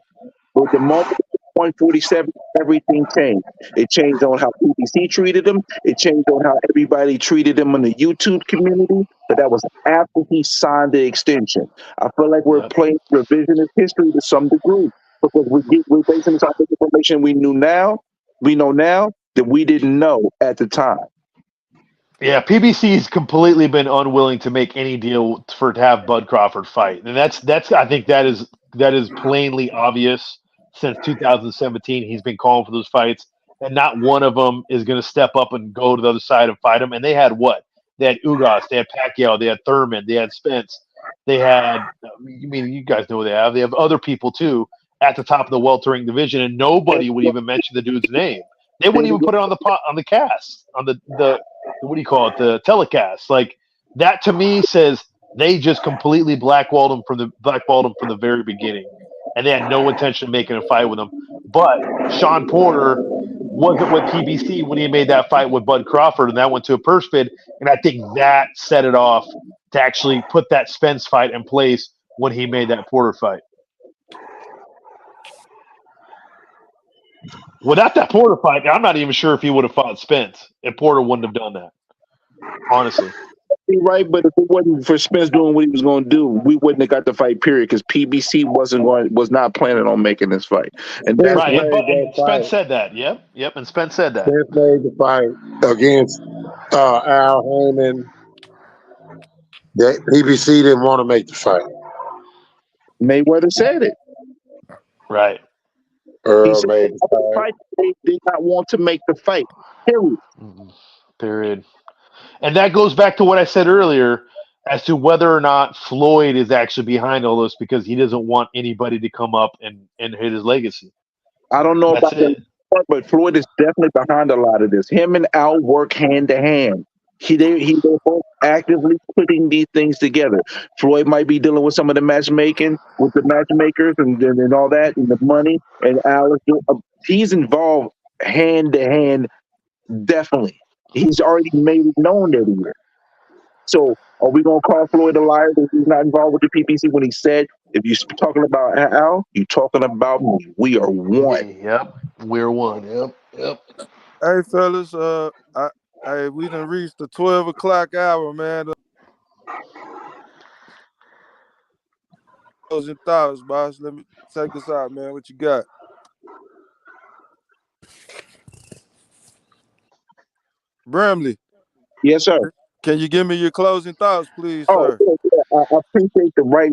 But the moment 147, everything changed. It changed on how PBC treated him. It changed on how everybody treated him in the YouTube community. But that was after he signed the extension. I feel like we're Yep. playing revisionist history to some degree because we're basing this on the information we know now that we didn't know at the time. Yeah, PBC's completely been unwilling to make any deal for to have Bud Crawford fight, and that's I think that is plainly obvious since 2017. He's been calling for those fights, and not one of them is going to step up and go to the other side and fight him. And they had what? They had Ugas, they had Pacquiao, they had Thurman, they had Spence, they had. I mean, you guys know what they have. They have other people too at the top of the weltering division, and nobody would even mention the dude's name. They wouldn't even put it on the cast on the what do you call it, the telecast. Like that to me says they just completely blackballed him from the very beginning, and they had no intention of making a fight with him. But Sean Porter wasn't with PBC when he made that fight with Bud Crawford, and that went to a purse bid, and I think that set it off to actually put that Spence fight in place when he made that Porter fight. Without that Porter fight, I'm not even sure if he would have fought Spence if Porter wouldn't have done that. Honestly. You're right, but if it wasn't for Spence doing what he was going to do, we wouldn't have got the fight. Period, because PBC was not planning on making this fight, and that's Right, Spence made and that Spence fight. said that. Yep, and Spence said that. Spence made the fight against Al Heyman. That PBC didn't want to make the fight. Mayweather said it. Right. He Earl said made the fight. they did not want to make the fight. Period. Period. And that goes back to what I said earlier as to whether or not Floyd is actually behind all this because he doesn't want anybody to come up and hit his legacy. I don't know That's about that, but Floyd is definitely behind a lot of this. Him and Al work hand to hand. They're both actively putting these things together. Floyd might be dealing with some of the matchmaking with the matchmakers and all that and the money. And Al is he's involved hand to hand. Definitely, he's already made it known that he is. So, are we gonna call Floyd a liar that he's not involved with the PPC when he said, "If you're talking about Al, you're talking about me. We are one." Yep, we're one. Yep. Hey fellas, we done reached the 12 o'clock hour, man. Closing thoughts, boss. Let me take us out, man. What you got? Bramley, Yes, sir. can you give me your closing thoughts, please, Oh, sir? yeah. I appreciate the the right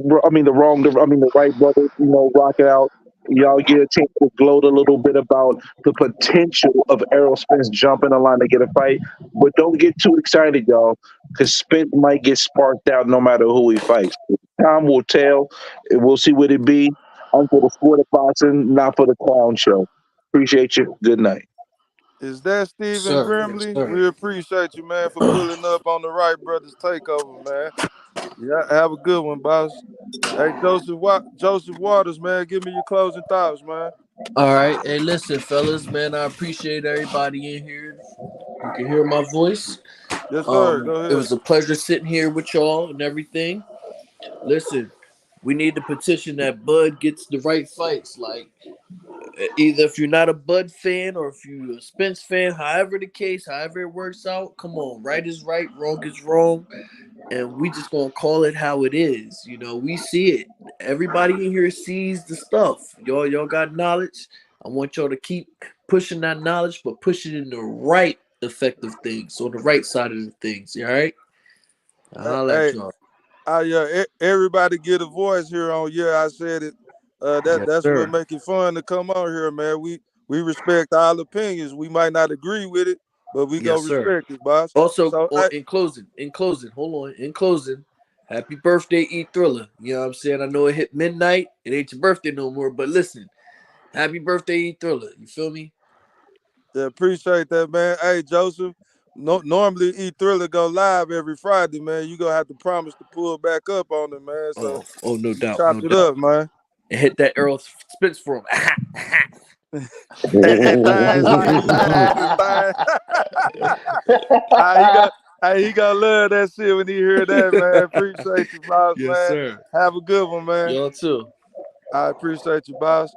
brother, rock it out. Y'all get a chance to gloat a little bit about the potential of Errol Spence jumping the line to get a fight. But don't get too excited, y'all, because Spence might get sparked out no matter who he fights. Time will tell. We'll see what it be. I'm for the sport of boxing, not for the clown show. Appreciate you. Good night. Is that Stephen Sir, yes, Grimley? sir. We appreciate you, man, for pulling up on the Wright Brothers Takeover, man. Yeah, have a good one, boss. Hey, Joseph Waters, man, give me your closing thoughts, man. All right. Hey, listen, fellas, man, I appreciate everybody in here. You can hear my voice. Yes, sir. Go It ahead. was a pleasure sitting here with y'all and everything. Listen, we need to petition that Bud gets the right fights. Like, either if you're not a Bud fan or if you're a Spence fan, however the case, however it works out, come on. Right is right, wrong is wrong. And we just gonna call it how it is. We see it. Everybody in here sees the stuff. Y'all got knowledge. I want y'all to keep pushing that knowledge, but push it in the right effective things, on the right side of the things. All right? I'll let Hey, y'all. everybody get a voice here on. Yeah, I said it. Yes, That's what sir. make it fun to come on here, man. We we respect all opinions. We might not agree with it, but we go Yes, sir. respect it, boss. Also, So I, in closing, hold on. In closing, happy birthday, E Thriller. You know what I'm saying? I know it hit midnight. It ain't your birthday no more, but listen, happy birthday, E Thriller. You feel me? yeah, appreciate that, man. Hey, Joseph. No, normally E Thriller go live every Friday, man. You gonna have to promise to pull back up on it, man. So No you doubt, chop no it doubt. up, man. And hit that Errol Spence for him. Hey, thing, Steve, the thing. He gonna love that shit when he hear that, man. Appreciate you, boss, Yes, man. sir. Have a good one, man. Y'all too. I appreciate you, boss.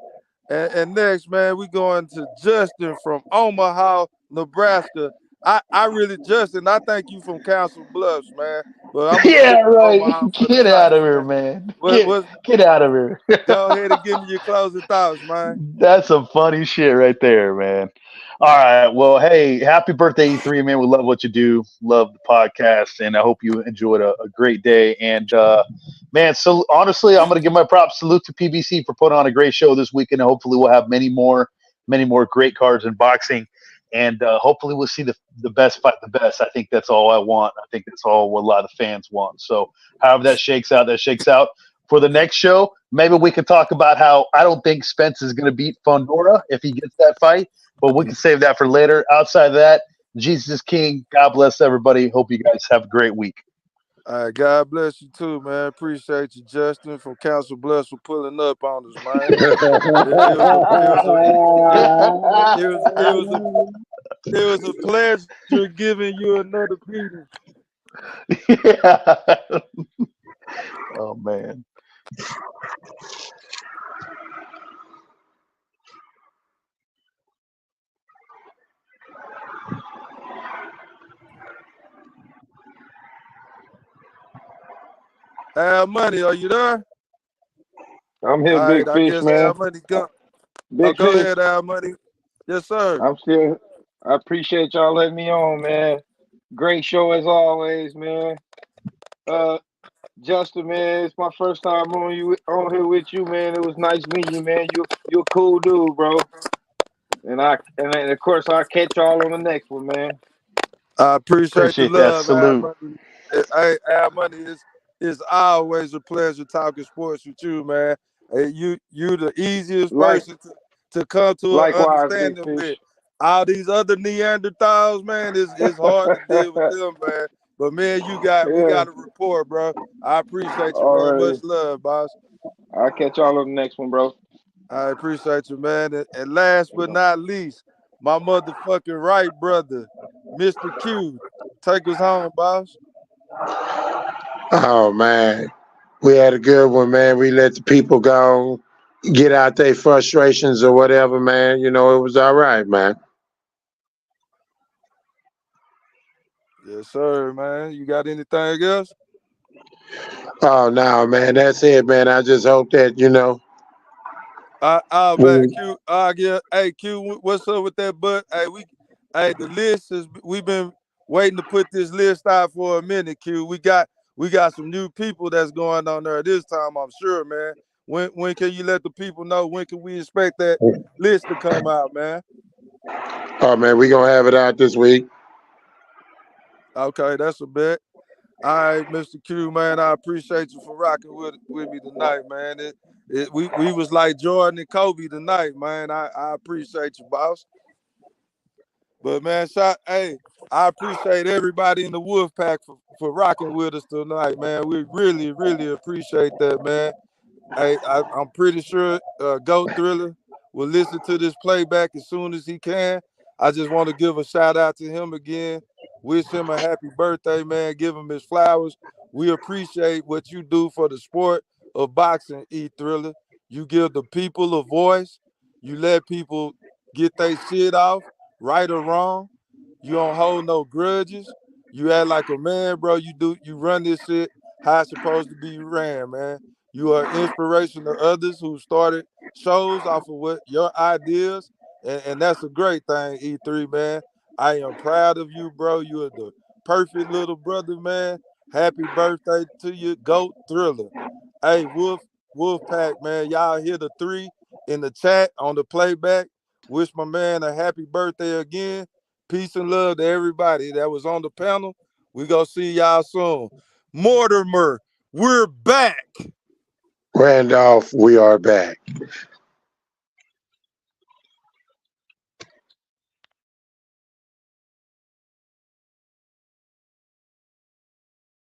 And next, man, we going to Justin from Omaha, Nebraska. I really, Justin, I think you from Council Bluffs, man. But I'm gonna Yeah, stick with right. Omaha for the Get out night, of here, man. man. What Get out of here. go ahead and give me your closing thoughts, man. That's some funny shit right there, man. All right. Well, hey, happy birthday, E3, man. We love what you do. Love the podcast. And I hope you enjoyed a great day. And, man, so honestly, I'm going to give my props. Salute to PBC for putting on a great show this weekend. And hopefully we'll have many more great cards in boxing. And hopefully we'll see the best fight the best. I think that's all I want. I think that's all what a lot of fans want. So however that shakes out, that shakes out. For the next show, maybe we could talk about how I don't think Spence is going to beat Fundora if he gets that fight, but we can save that for later. Outside of that, Jesus is King. God bless everybody. Hope you guys have a great week. All right, God bless you too, man. Appreciate you, Justin from Council Bluffs for pulling up on us, man. It was a pleasure giving you another beating. Yeah. Oh man. Al Money, are you there? I'm here, All right, big I fish, guess Al man. Money go. Oh, Big go fish. ahead, Al Money. Yes, sir. I'm still. I appreciate y'all letting me on, man. Great show as always, man. Uh, Justin, man, it's my first time on here with you, man. It was nice meeting you, man. You're a cool dude, bro. And of course I'll catch y'all on the next one, man. I appreciate the Appreciate that. love, Al Salute. Money. Hey, Al Money, it's always a pleasure talking sports with you, man. Hey, you the easiest Like person to come to an likewise, big understanding fish. with. All these other Neanderthals, man, it's hard to deal with them, man. But man, we Yeah, got a rapport, bro. I appreciate you, man. Much already. love, boss. I'll catch y'all on the next one, bro. I appreciate you, man. And last but not least, my motherfucking right brother, Mr. Q. Take us home, boss. Oh man, we had a good one, man. We let the people go, get out their frustrations or whatever, man. You know, it was all right, man. Yes, sir, man. You got anything else? Oh no, man, that's it, man. I just hope that Man, we- Q. Yeah. Hey, Q. What's up with that? But hey, the list is. We've been waiting to put this list out for a minute, Q. We got some new people that's going on there this time. I'm sure, man. When can you let the people know? When can we expect that list to come out, man? oh man, we gonna have it out this week. Okay, that's a bet. All right, Mr. Q, man, I appreciate you for rocking with me tonight, man. We was like Jordan and Kobe tonight, man. I appreciate you, boss. But man, hey, I appreciate everybody in the Wolf Pack for rocking with us tonight, man. We really, really appreciate that, man. I'm pretty sure Goat Thriller will listen to this playback as soon as he can. I just want to give a shout out to him again. Wish him a happy birthday, man. Give him his flowers. We appreciate what you do for the sport of boxing, E Thriller. You give the people a voice. You let people get their shit off, right or wrong. You don't hold no grudges. You act like a man, bro. You run this shit how it's supposed to be ran, man. You are inspiration to others who started shows off of what your ideas, and that's a great thing, E3, man. I am proud of you, bro. You are the perfect little brother, man. Happy birthday to you, Goat Thriller. Hey, Wolf Pack, man. Y'all hear the three in the chat on the playback. Wish my man a happy birthday again. Peace and love to everybody that was on the panel. We gonna see y'all soon. Mortimer, we're back. Randolph, we are back.